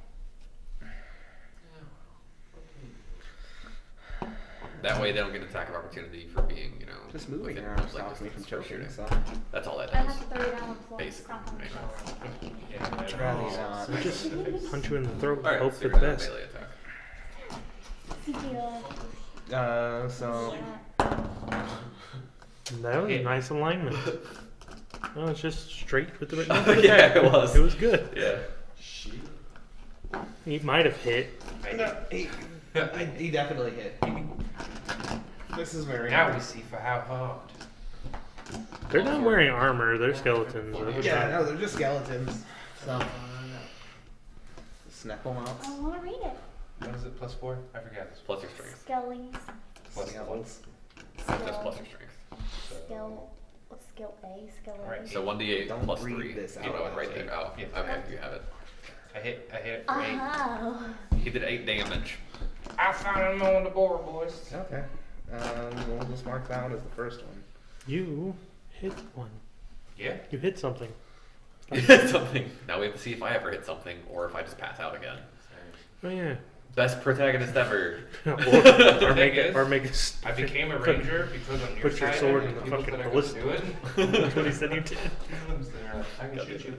That way they don't get an attack of opportunity for being, Just moving within your arms like stops me from distance for choking. shooting. So That's all that I does. have to throw you down on the floor. Basically. Stop on the Yeah, I'd rather not. So just punch you in the throat and Alright, hope so for you're the gonna have best. melee attack. So That was a nice alignment. No, it's just straight with the written. Yeah, it was. It was good. Yeah. He might have hit. no, he definitely hit. This is very. Now we see for how hard. They're not wearing armor. They're skeletons. Yeah, no, they're just skeletons. So Sneckle mounts. I want to read it. What is it? +4? I forget. Plus your strength. Skellies. Plus Skeletons. Just plus your strength. Skill. What's skill A? Skill A? Alright, So 1d8 Don't plus read 3. this You know out it right there. Oh, Yeah. okay, you have it. I hit for 8. Oh. He did 8 damage. I found him on the board, boys. Okay. We'll just mark that one as the first one. You hit one. Yeah. You hit something. You hit something. Now we have to see if I ever hit something or if I just pass out again. Oh yeah. Best protagonist ever. or thing make it. is, Or make it. I became a ranger because on your Put your side sword I in the people fucking said I could ballista. do it. That's what he said you did. I can shoot you.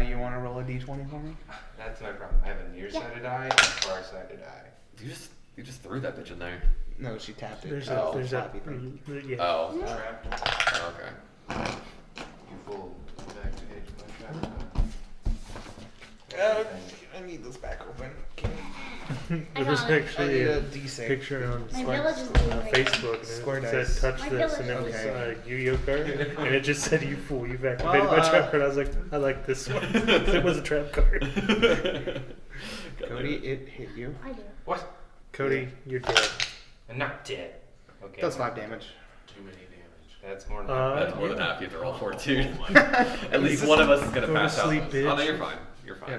You want to roll a d20 for me? That's my problem. I have a near-sighted eye and a far-sighted eye. You just threw that bitch in there. No, she tapped it. There's Oh, a. There's that. flappy thing. Yeah. Oh. Trapped. Oh, okay. You fool. Activate my trap. I need this back open. There was got it. I need actually a a d6. picture on My village is doing great. Facebook and Square it dice. said touch My this and it village was is a Yu-Gi-Oh card and it just said you fool you've activated Well, my trap card. I was like I like this one. It was a trap card. Cody, it hit you. I do. What? Cody, you're dead. I'm not dead. Okay. Does 5 damage. Too many damage. That's more than That's more than Yeah. half you have to roll for, too. At least one of us is going Go to to pass sleep, out. bitch. Oh, no, you're fine. You're fine. Yeah.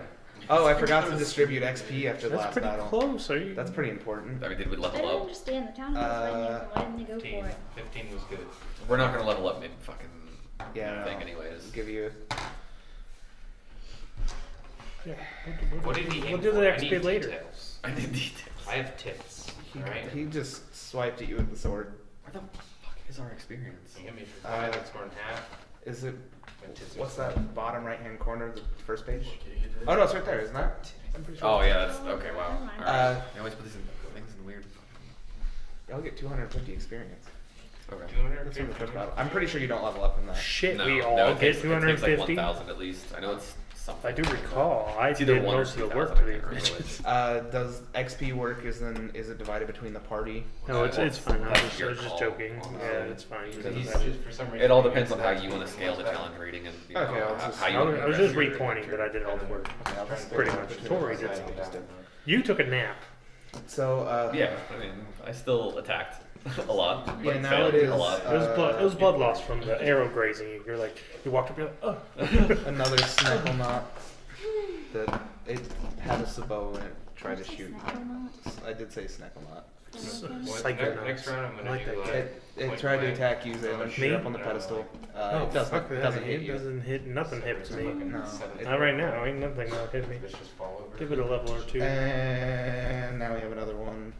Oh, I forgot to distribute XP after the That's last pretty battle. close. Are you? That's pretty important. I mean, did we I level don't up? understand. The town was right here. Why didn't they go 15. for it? 15 was good. We're not going to level up mid fucking Yeah, thing no. anyways. Give you. Yeah. What did he aim We'll do for? the I need XP later. details. I need details. I have tits. Alright? He just swiped at you with the sword. Where the fuck is our experience? You hit me for 5, that's more than half. Is it? My tits are What's flat. that bottom right hand corner of the first page? Okay, you did. Oh no, it's right there, isn't that? I'm pretty sure. Oh yeah, that's okay. Wow. Never mind. Alright. I always put these things in weird. Y'all get 250 experience. Okay. That's from the first battle. I'm pretty sure you don't level up in that. Shit, No, we no, all it get takes, it takes like 250. 1,000 at least. I know it's something. I do recall. I It's either did 1 or most of the 2,000, work I for these can't remember bitches. Does XP work? Is it divided between the party? No, it's fine. I That's your was just call. joking. Yeah, it's fine. Because He's it's- just, for some reason, It all he depends on thinks how that you want to he scale the knows that. challenge rating and you Okay, know, I'll just- how you I want to was just progress your repointing that I did all the work. Okay, I'll just Pretty go much. with the Tori two. did I just did. You took a nap. So Yeah, I mean, I still attacked a lot. Yeah, but now failed it is, a lot. It was blood. It was blood loss from the arrow grazing you. You're like, you walked up, you're like, oh. another snackle knot that it had a sabot and it tried to shoot. I did say snackle knot. What, Psychonauts. next round, I'm I gonna like do that like. It point tried to blank. attack you, Zaylan. Me? You're up on the pedestal. Oh, It doesn't, fuck that. doesn't hit It you. doesn't hit. Nothing hits me. No. Not right now. Ain't nothing that'll hit me. Let's just fall over. Give it a level or two. And now we have another one.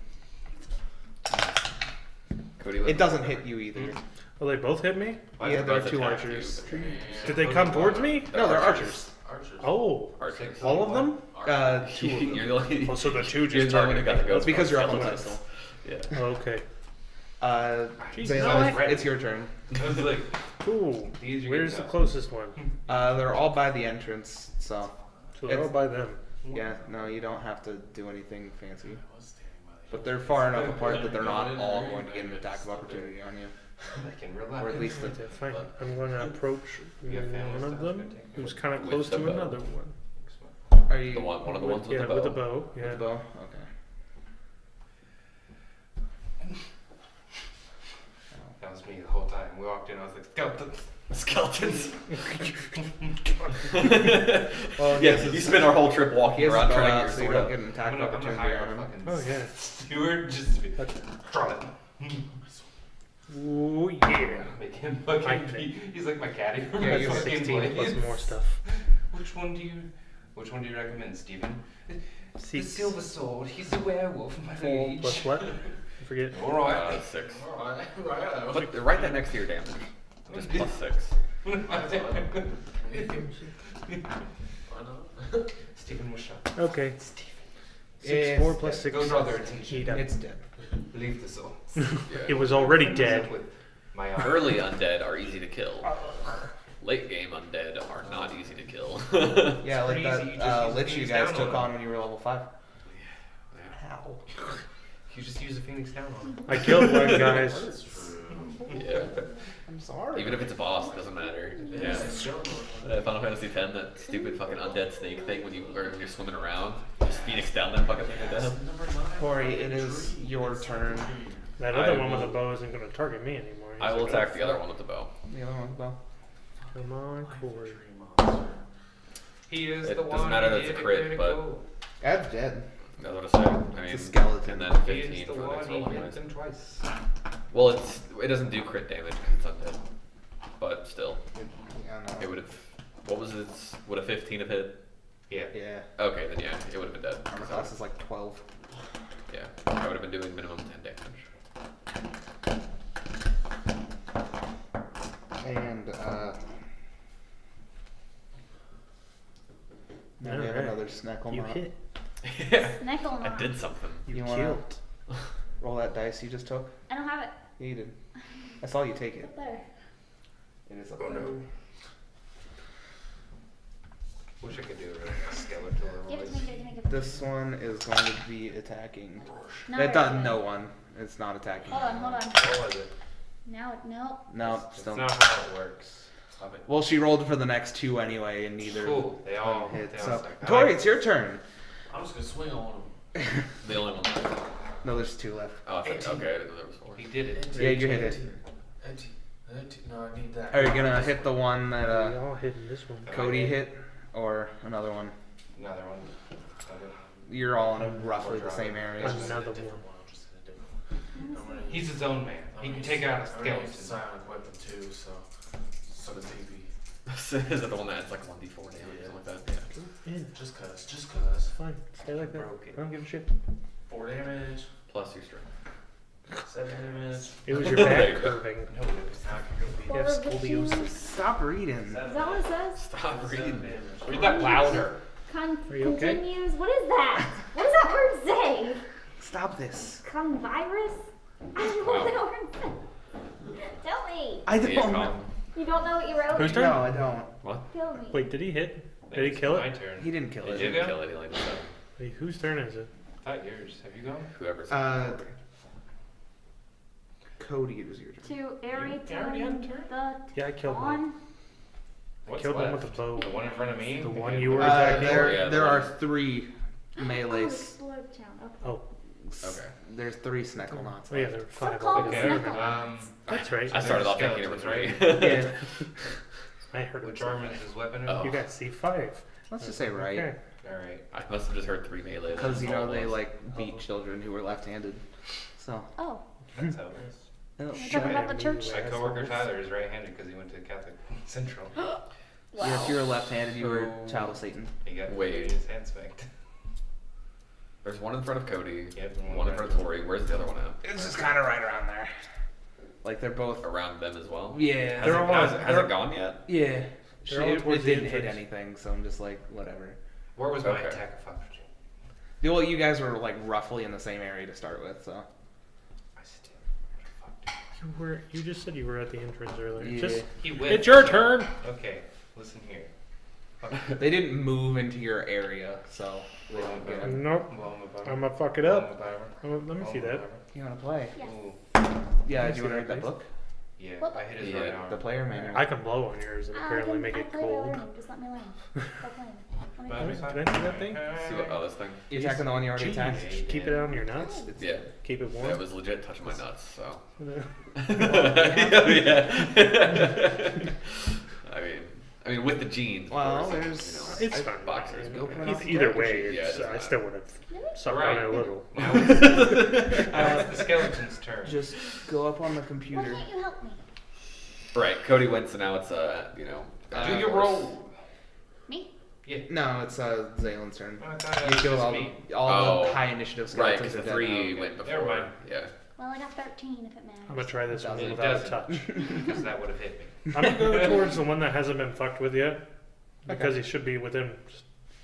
Cody, It doesn't hit you either. Oh, they both hit me? Yeah, there are both two attacked archers. you. Did they come towards me? No, they're archers. Archers. Oh, Archers. all of them? Two of them. You're the only. Oh, so the two you're just the only one who got the targeted me. ghost Because you're up on the skeleton pedestal. Yeah. Oh, okay. Zaylan, no, I- it's your turn. I was like, Cool. These are Where's good the enough. closest one? They're all by the entrance, so So they're all by them. yeah, no, you don't have to do anything fancy. I was standing by the But they're far enough apart that they're not all going to get an attack of opportunity on you. I can relax. Or at least the, Okay, fine. I'm going to approach You have family one of stuff, them, good take. who's kind of With close the to bow. another one. are you One of the ones with Yeah, the bow. with the bow. with Yeah. the bow? Okay. That was me the whole time. We walked in, I was like, skeletons. Skeletons. Well, Yeah, yes, you spent our whole trip He walking has around to go trying out to so get you your don't sword get an attack I'm of gonna opportunity hire on a him. fucking Oh, yeah. steward just to be draw it. Oh, yeah. Make him I fucking think. pee. He's like my caddy for Yeah, my you have fucking 16 plus blades. more stuff. Which one do you recommend, Steven? The Six. silver sword. He's a werewolf, my 4 age. plus what? I forget. Alright. 6. Alright, right. But write that next to your damage. Just plus 6. Why not? Stephen was shot. Okay. Steven. 6, 4 plus 6. Go draw their attention. Heat up. It's dead. Leave the soul. It was already dead. With my eye. Early undead are easy to kill. Late game undead are not easy to kill. Yeah, like pretty that easy, you just use lich the you Phoenix guys down took on on when you were level 5. Ow. You just use a phoenix down on him. I killed one, guys. That's true. Yeah. I'm sorry. Even if it's a boss, it doesn't matter. Yeah. Final Fantasy X, that stupid fucking undead snake thing when you're swimming around, just Phoenix down that fucking thing to death. Corey, it is your turn. That I other one with will- the bow isn't going to target me anymore. I will He's like, attack the other one with the bow. The other one, well. Come on, Corey. He is It the doesn't one. matter that who it's a did crit, critical. That's dead. That's what I said. I mean, It's a skeleton. And then He 15 is the for the next one. He roll hit anyways. them twice. Well, it doesn't do crit damage because it's undead. But still, Yeah, no. it would have. What was it? Would a 15 have hit? Yeah. Yeah. Okay, then yeah, it would have been dead. Armor class is like 12. Yeah, I would have been doing minimum 10 damage. And, now we have Alright. another Snackle You Knot. hit. Yeah, Sneckle I did something. You You wanna- killed. Roll that dice you just took. I don't have it. Yeah, you did. I saw you take it. Up there. It is up Oh there. no. Wish I could do a skeletal Give it to voice. me, give it to me, give it to me. This one is going to be attacking. No, It does wait. no one. It's not attacking. Hold on, hold on. What was it? Now, no. No, That's still. not how it works. Stop it. Well, she rolled for the next two anyway, and neither Cool. They all hit. they all So, suck. I Tori, like- it's your turn. I'm just gonna swing on him. The only one left. No, there's two left. Oh, I thought, okay, I didn't know there was 4. He did it. Yeah, you hit it. No, I need that. Are you gonna hit the one that We all hitting this one. Cody hit, or another one? Another one. Okay. You're all in a roughly the same area. Another one. He's his own man. He can take out a skeleton. Silent weapon too, so the TV. Is that the one that's like 1d4 damage or something like that? Yeah. in. Just cuz. It's fine. Stay like that. Broken. I don't give a shit. 4 damage. Plus your strength. 7 damage. It was your back curving. No, it was not You have Four of the scoliosis. two. Stop reading. Is that what it says? Stop reading. Read that louder. Are you okay? Continues. What is that? What does that word say? Stop this. Convirus? I don't know what that word says. Tell me. I Yeah, don't know. Colin. You don't know what you wrote? Whose turn? No, I don't. What? Kill me. Wait, did he hit? Did he It's kill My it? turn. He didn't kill He it. you didn't go? kill it. He like just Wait, whose turn is it? I thought yours. Have you gone? whoever's. Cody, it was your turn. To You already had a Ariton turn? the Yeah, I killed one. Dawn. What's Killed one left? with the bow. The one in front of me? The one you were Uh, attacking? there Yeah, the there one. are 3 melee. Oh, explode town. Okay. Oh, Okay. There's 3 Sneckle knots. oh yeah, there were 5 called altogether. Sneckle. That's right. I started off thinking it was Skeletons, right. Yeah. I heard it. Which arm is his weapon? Oh. You got C5. Let's just say right. Okay. Alright. I must have just heard 3 melee. Because, you know, they, Almost. like, beat children who were left-handed. So. Oh. That's how it is. Oh, We're talking about the church. My coworker Tyler is right-handed because he went to Catholic Central. Yeah, if you were left-handed, you were a child of Satan. He got Wait. his hand spanked. There's one in front of Cody. Yep, One in front of Tori. Where's the other one at? It's just kind of right around there. Like, they're both. Around them as well. Yeah. Has, it, all- has, has they're- it gone yet? Yeah. They're all It towards the didn't hit entrance. anything, so I'm just like, whatever. Where was my Okay. attack of opportunity? Well, you guys were, like, roughly in the same area to start with, so. I still fucked. You just said you were at the entrance earlier. Yeah. Just, He went. it's your turn. Okay, listen here. They didn't move into your area, so they don't get it. Nope. I'm gonna fuck it up. Let me see that. You want to play? Yes. Yeah, Let me do you see want to that, read that please. book? Yeah, What? I hit his Yeah, right arm. The player manual. I can blow on yours and apparently make it I play by cold. learning. Just let me learn. Stop playing. Let me But play. it's Can I see that thing? See what? Oh, this thing. You attacking the one you already Jeez, attacked? just keep it on your nuts. Yeah. Keep it warm. That was legit touching my nuts. So. yeah. I mean, with the jeans. of Well, course, there's- It's I- fine. boxers. Go put it Either, off either the way, Yeah, it it's, doesn't I matter. still would have sucked Right. on it a little. Now it's the skeleton's turn. Just go up on the Why computer. can't you help me? Right. Cody went, so now it's Do your roll. Me? No, it's Zalen's turn. I thought You that killed was all, me. all the Oh. high initiative Right, skeletons. because the are dead 3 now. went before. Never mind. Yeah. Well, I got 13 if it matters. I'm gonna try this one It without a doesn't. touch. Because that would have hit me. I'm gonna go towards the one that hasn't been fucked with yet, because he should be within just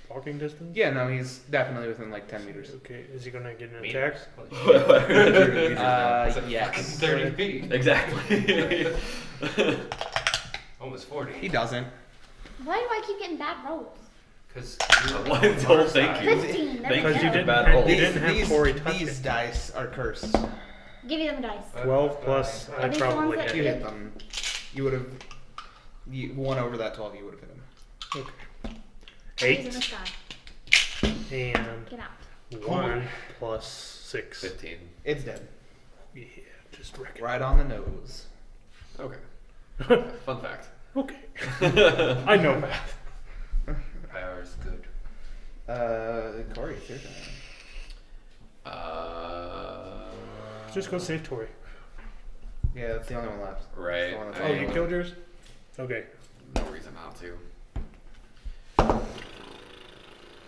walking distance. Yeah, no, he's definitely within like 10 meters. Okay, is he gonna get an Me? attack? It's like Yes. fucking 30 feet. Exactly. Almost 40. He doesn't. Why do I keep getting bad rolls? Because Oh, thank you. 15. There Thank we Because go. you didn't Bad have, roll. you didn't have Tori touch these it. dice are cursed. Give you them dice. 12 plus, Are I these the ones probably that You hit. hit them. You would have. One over that 12, you would have hit him. Okay. Using this 8 guy. and Get out. 1 plus 6. 15. It's dead. Yeah, just wreck it. Right on the nose. Okay. Fun fact. Okay. I know math. Power's good. Corey, it's your turn. Just go save Tori. Yeah, that's the only one left. Right. That's the one that's Oh, I- you killed yours? Okay. No reason not to.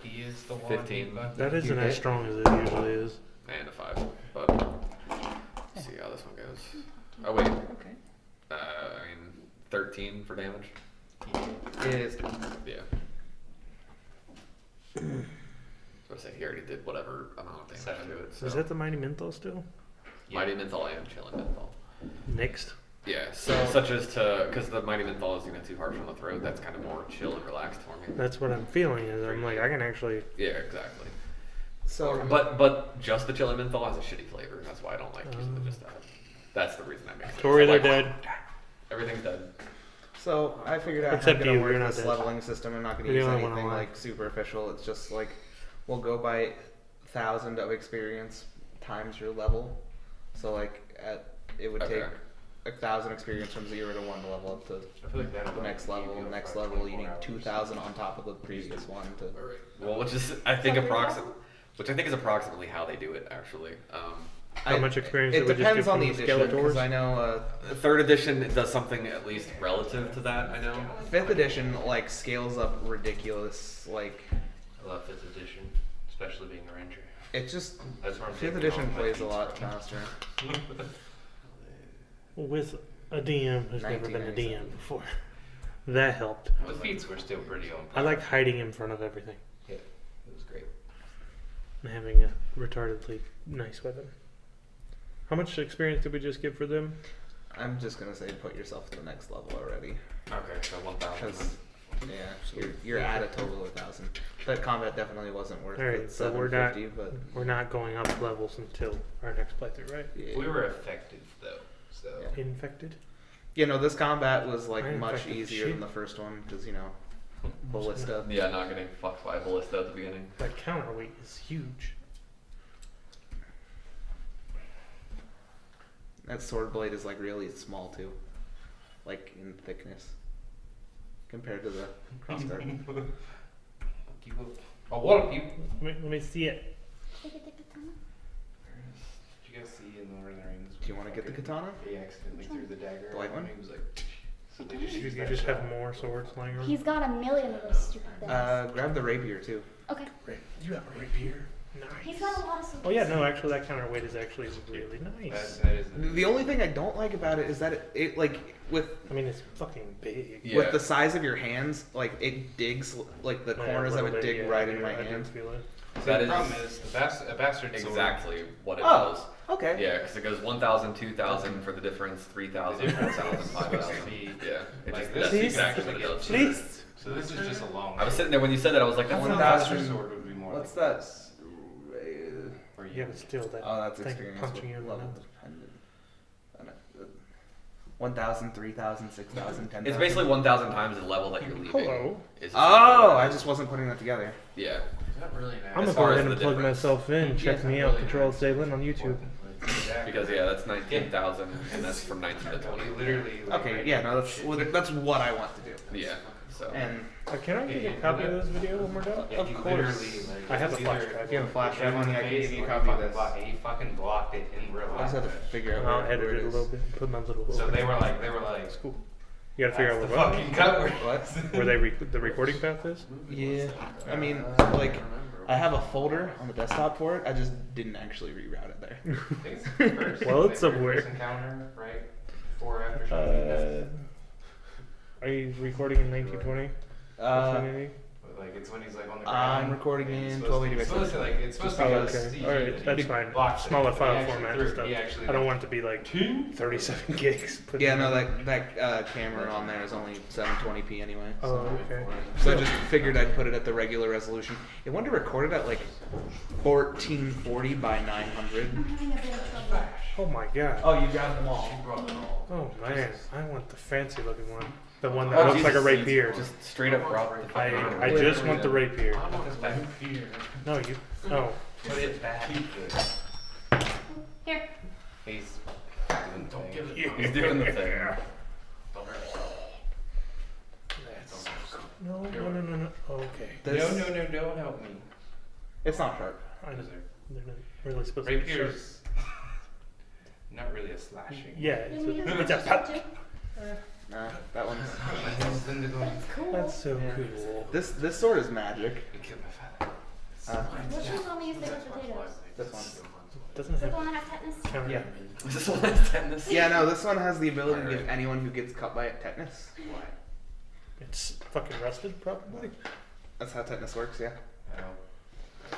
He is the one. 15. who got That me. isn't You as hit? strong as it usually is. And a 5. But let's see how this one goes. Oh wait. Okay. I mean 13 for damage. It is. Yeah. So I say he already did whatever amount of damage to it. So. Is that the Mighty Menthol still? Yeah. Mighty Menthol and Chilling Menthol? Next. Yeah, so such as to, because the Mighty Menthol is too harsh on the throat, that's kind of more chill and relaxed for me. That's what I'm feeling. Is I'm like I can actually. Yeah, exactly. So, But just the Chilling Menthol has a shitty flavor, and that's why I don't like using it just that. That's the reason I make it. Tori, So, they're like, dead. Everything's dead. So I figured out Except how I'm you, gonna you're work not this dead. leveling system. I'm not gonna You're use the only one anything alive. like superficial. It's just like we'll go by 1,000 of experience times your level. So like it would Okay. take 1,000 experience from 0 to 1 to level up to I feel like that the next level. Next level, you need 2,000 on top of the previous one to. Alright. Well, which is I think is approximately how they do it actually. How much experience It it would just depends give on from the the edition because Skeletors? I know The third edition does something at least relative to that. I know. 5th edition like scales up ridiculous. Like I love 5th edition, especially being a ranger. It just That's where I'm 5th taking edition all my plays a feats lot from. faster. With a DM who's never been a DM 1997. before. That helped. The feats were still pretty on I par. like hiding in front of everything Yeah, it was great. and having a retardedly nice weapon. How much experience did we just give for them? I'm just gonna say put yourself to the next level already. Okay, so 1,000. Because you're at a total of 1,000. That combat definitely wasn't worth Alright, the so we're not 750, but we're not going up levels until our next playthrough, right? yeah. We were effective though, so. Yeah. Infected? You know, this combat was like I much infected easier shit. than the first one because you know, ballista. Yeah, not getting fucked by a ballista at the beginning. That counterweight is huge. That sword blade is like really small too, like in thickness, compared to the crossguard. A lot of people. Let me see it. Take it, take it, Tana. Did you guys see in Lord of the Rings? Do you want to get the katana? He accidentally threw the dagger. The white and one? He was like, so they just You used you that just shot. have more swords lying around? He's got a million of those stupid things. Grab the rapier too. Okay. You have a rapier? Nice. He's got a lot of swords. Oh yeah, no, actually that counterweight is actually really nice. That is The only thing I don't like about it is that it like with I mean, it's fucking big. Yeah. with the size of your hands, like it digs like the Yeah, corners a that little would bit, dig yeah, right in yeah, my I do hand. feel it. See, That the is problem is a bastard sword. exactly what it Oh, does. okay. Yeah, because it goes 1,000, 2,000 for the difference, 3,000, The difference 4,000, is supposed to 5,000. be Yeah, it like just, this. that's Please? exactly what it does. Please? So this is just a long. I was sitting there when you said that, I was like, that's One not A thousand- bastard sword would be more. What's like that? this, where Yeah, but still, that Oh, that's thing experience punching you in the level nose. dependent. 1,000, 3,000, 6,000, 10,000. It's basically 1,000 times the level that you're leaving. Hello. Is Oh, I just wasn't putting that together. Yeah. Is that really nice? I'm gonna As go far ahead as and the plug difference. myself in. Check me out, Control Salen on YouTube. Because, yeah, that's 19,000, and that's from 19 to We 20. literally. Like, Okay, yeah, no, that's what I want to do. Yeah, so. And Can I get a copy of this video when we're done? Yeah, Of he course. literally, like, I have a it's flash either- drive. if you have a flash drive, him on I the can face give you a or copy of fucking this. He fucking blocked it in real I life. just have to figure out I'll where edit it it a is. little bit. Put my little. So they were like, It's cool. You gotta figure out that's the what fucking cut word. What? where the recording path is. Yeah, I mean, like, I have a folder on the desktop for it. I just didn't actually reroute it there. Well, it's somewhere. Encounter, right? Before or after shooting. Are you recording in 1920? 1980? Like it's when he's like on the I'm ground. recording and he's in supposed 1280 to- by it's supposed to like it's supposed to Oh, be okay. CG, Alright, but that's he fine. blocked it. Smaller He file actually format threw- and stuff. he actually, I don't like, want it to be like 37 gigs. Put Yeah, in no, there. that camera on there is only 720p anyway. Oh, okay. So I just figured I'd put it at the regular resolution. It wanted to record it at like 1440 by 900. I'm having a bit of trouble. Oh my god. Oh, you grabbed them all. Oh man, I want the fancy looking one. The one that Oh, looks like a Jesus, rapier. Just straight up brought the fucking I just want the rapier. Put this back here. No, you. No. Put it back. Here. He's doing Don't things. give it. He's doing the thing. Don't hurt yourself. That's no. Okay. This- No, help me. It's not sharp. I know. They're not really supposed to be sharp. Rapier's not really a slashing. Yeah, it's Didn't we a, use it's a this pop. too? Nah, that one's. That's cool. That's so Yeah. cool. This sword is magic. You killed my father. Which one's only used to get potatoes? This one. Doesn't Is that have the one that has tetanus? counter. Yeah. This one has tetanus. Yeah, no, this one has the ability to give anyone who gets cut by it tetanus. It's fucking rusted, probably. That's how tetanus works, yeah. Oh.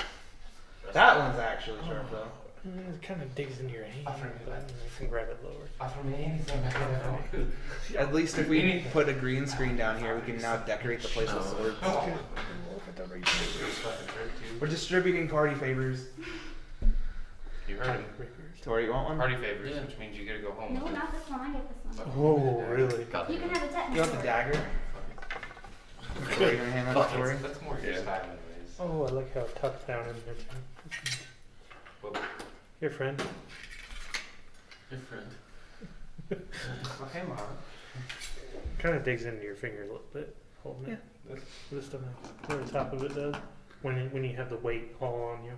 That one's actually sharp though. It kind of digs into your hand, but I can grab it lower. Offer me anything I can have. At least if we put a green screen down here, we can now decorate the place with swords. Oh. Look at the rapier. We're distributing party favors. You heard him. Tori, you want one? Party favors, Yeah. which means you gotta go home. No, not this one. I get this one. Oh, really? God You damn can it. have a tetanus. You want the sword. dagger? Tori, you gonna hand that to Tori? That's more your style anyways. Oh, I like how it tucks down in there too. Well, Here, friend. Your friend. okay, Mom. Kind of digs into your finger a little bit, holding it. That's- This stuff, where the top of it does, when you have the weight all on you.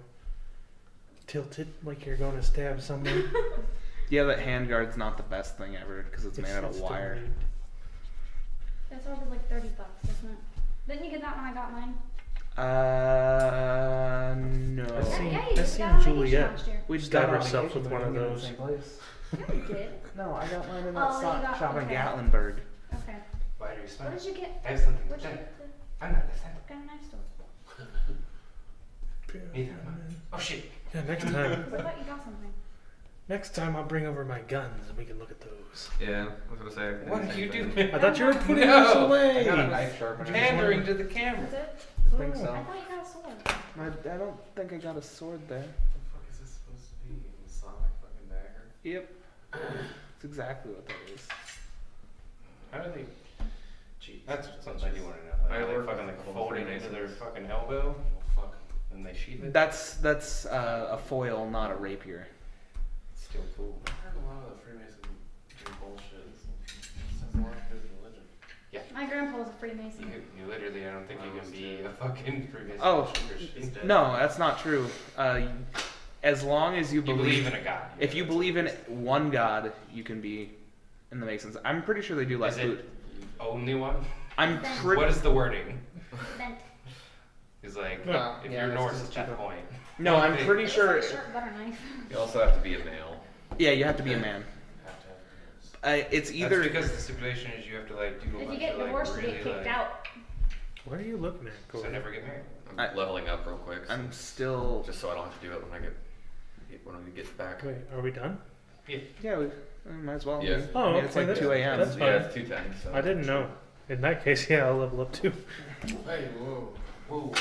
Tilted like you're going to stab someone. Yeah, that handguard's not the best thing ever because it's made out of still wire. neat. That sword was like $30, isn't it? Didn't you get that when I got mine? No. I seen- Yeah, I you just seen got on vacation Juliet. last year. We Stab got on herself vacation, with but one of we didn't get those. in the same place. Yeah, you did. No, I got mine in Oh, that you got- shop in okay. Gatlinburg. Okay. Why do you What smile? did you get? I have something to What'd you say. get? I'm not listening. What kind of knife store? Neither am I. Oh shit. Yeah, next time. Because I thought you got something. Next time I'll bring over my guns and we can look at those. Yeah, I was gonna say. What are you doing? I thought you were putting No. those away. I got a knife sharpener. Pandering to the camera. Is it? I think I so. thought you got a sword. I don't think I got a sword there. What the fuck is this supposed to be? A Sonic fucking dagger? Yep. That's exactly what that is. How do they? Jeez. That's something I do want to know. I Like, work they fucking with a like couple fold it Freemasons. into their fucking elbow, Well, fuck. and they sheath it. That's a foil, not a rapier. It's still cool. I heard a lot of the Freemason bullshit. This has a lot to do with religion. My grandpa was a Freemason. You literally, I don't think you can be a fucking Freemason. Oh, Christian. dead. No, that's not true. As long as you You believe believe in a god. if you believe in one god, you can be in the Masons. I'm pretty sure they do like Is boot. it only one? I'm Then- pretty. What is the wording? Bent. Is like Well, if yeah, you're that's Norse just at that cheaper. point. No, I'm They- pretty It's sure. like a sharp butter knife. You also have to be a male. Yeah, you have to be a man. Have to have yours. It's either That's because the stipulation is you have to like do a If you bunch get of like divorced, you really get kicked like. out. What are you looking at, So Corey? never get married. I'm I- leveling up real quick. So I'm still. just so I don't have to do it when we get back. Wait, are we done? Yeah, we might as well. Yeah. Oh, I mean, it's okay, like that's- 2 a.m. that's Yeah, fine. it's 2:10. So. I didn't know. In that case, yeah, I'll level up too. Hey, whoa. Whoa.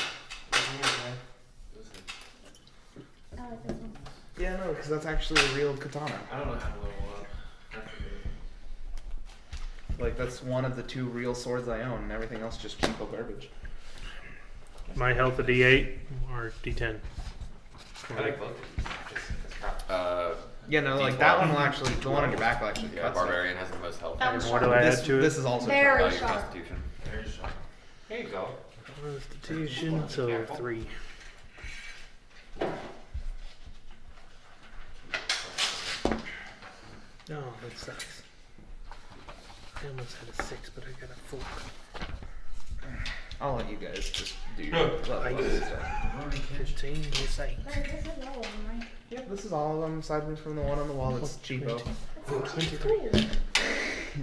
Listen, I like this one. Yeah, no, because that's actually a real katana. I don't know how to level up. I forget. Like that's one of the 2 real swords I own, and everything else just cheapo garbage. My health a D8 or D10. I like both of these. Just it's crap. Yeah, no, like D12. that one will actually, the one on your back will actually Yeah, cut stuff. barbarian has the most health. That one's What do sharp. I This, add to it? this is also Very your sharp. constitution. Very sharp. There you go. Constitution, so 3. No, that sucks. I almost had a 6, but I got a 4. I'll let you guys just do your No. level up stuff. 15, say. Wait, this is all of them, right? Yep, this is all of them, aside from the one on the wall that's cheapo. That's actually cool.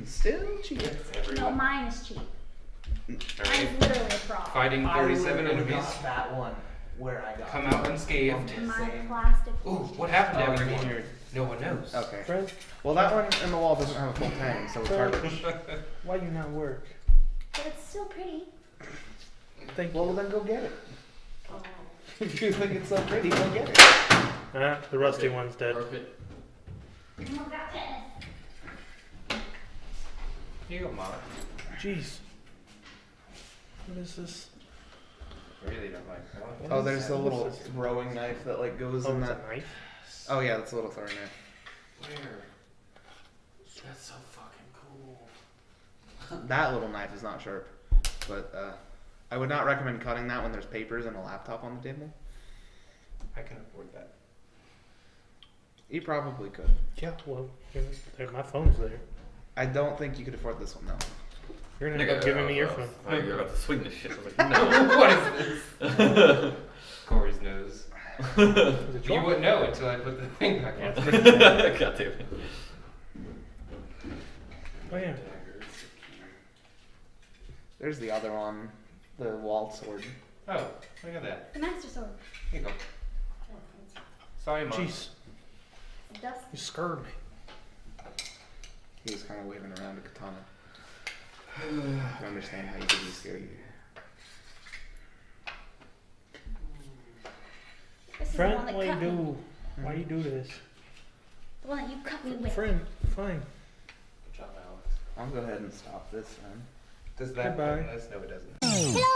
Still cheap. No, Everyone. mine is cheap. Alright. Mine's literally a prop. Fighting 37 enemies. that one where I got. Come out unscathed. Mine's plastic. Ooh, what happened to Oh, you everyone? mean your- No one knows. Okay. Friend, Well, that one in the wall doesn't have a full tang, so it's garbage. why you not work? But it's still pretty. Thank Well, you. then go get it. If you think it's so pretty, go get it. Ah, the rusty one's dead. Perfect. Oh, got tennis. Here you go, Mom. Jeez. What is this? I really don't like that one. Oh, there's a What little is this? throwing knife that like goes Oh, in it's that. a knife? Oh yeah, that's a little throwing knife. Where? That's so fucking cool. That little knife is not sharp, but I would not recommend cutting that when there's papers and a laptop on the table. I can afford that. You probably could. Yeah, well, my phone's there. I don't think you could afford this one though. You're gonna end up giving me your phone. Oh, you're about to swing this shit. I was like, no. What is this? Corey's nose. Is it You yours? wouldn't know until I put the thing back on. God damn it. Oh yeah. There's the other one, the wall sword. Oh, look at that. The master sword. Here you go. Sorry, Mom. Jeez, Dust. you scared me. He was kind of waving around a katana. I understand how you could be scared. This is Friend, the one that why you cut me. do? Why you do this? The one that you cut me with. Friend, fine. Good job, Alex. I'll go ahead and stop this then. Does that Goodbye. button this? No, it doesn't. Hello,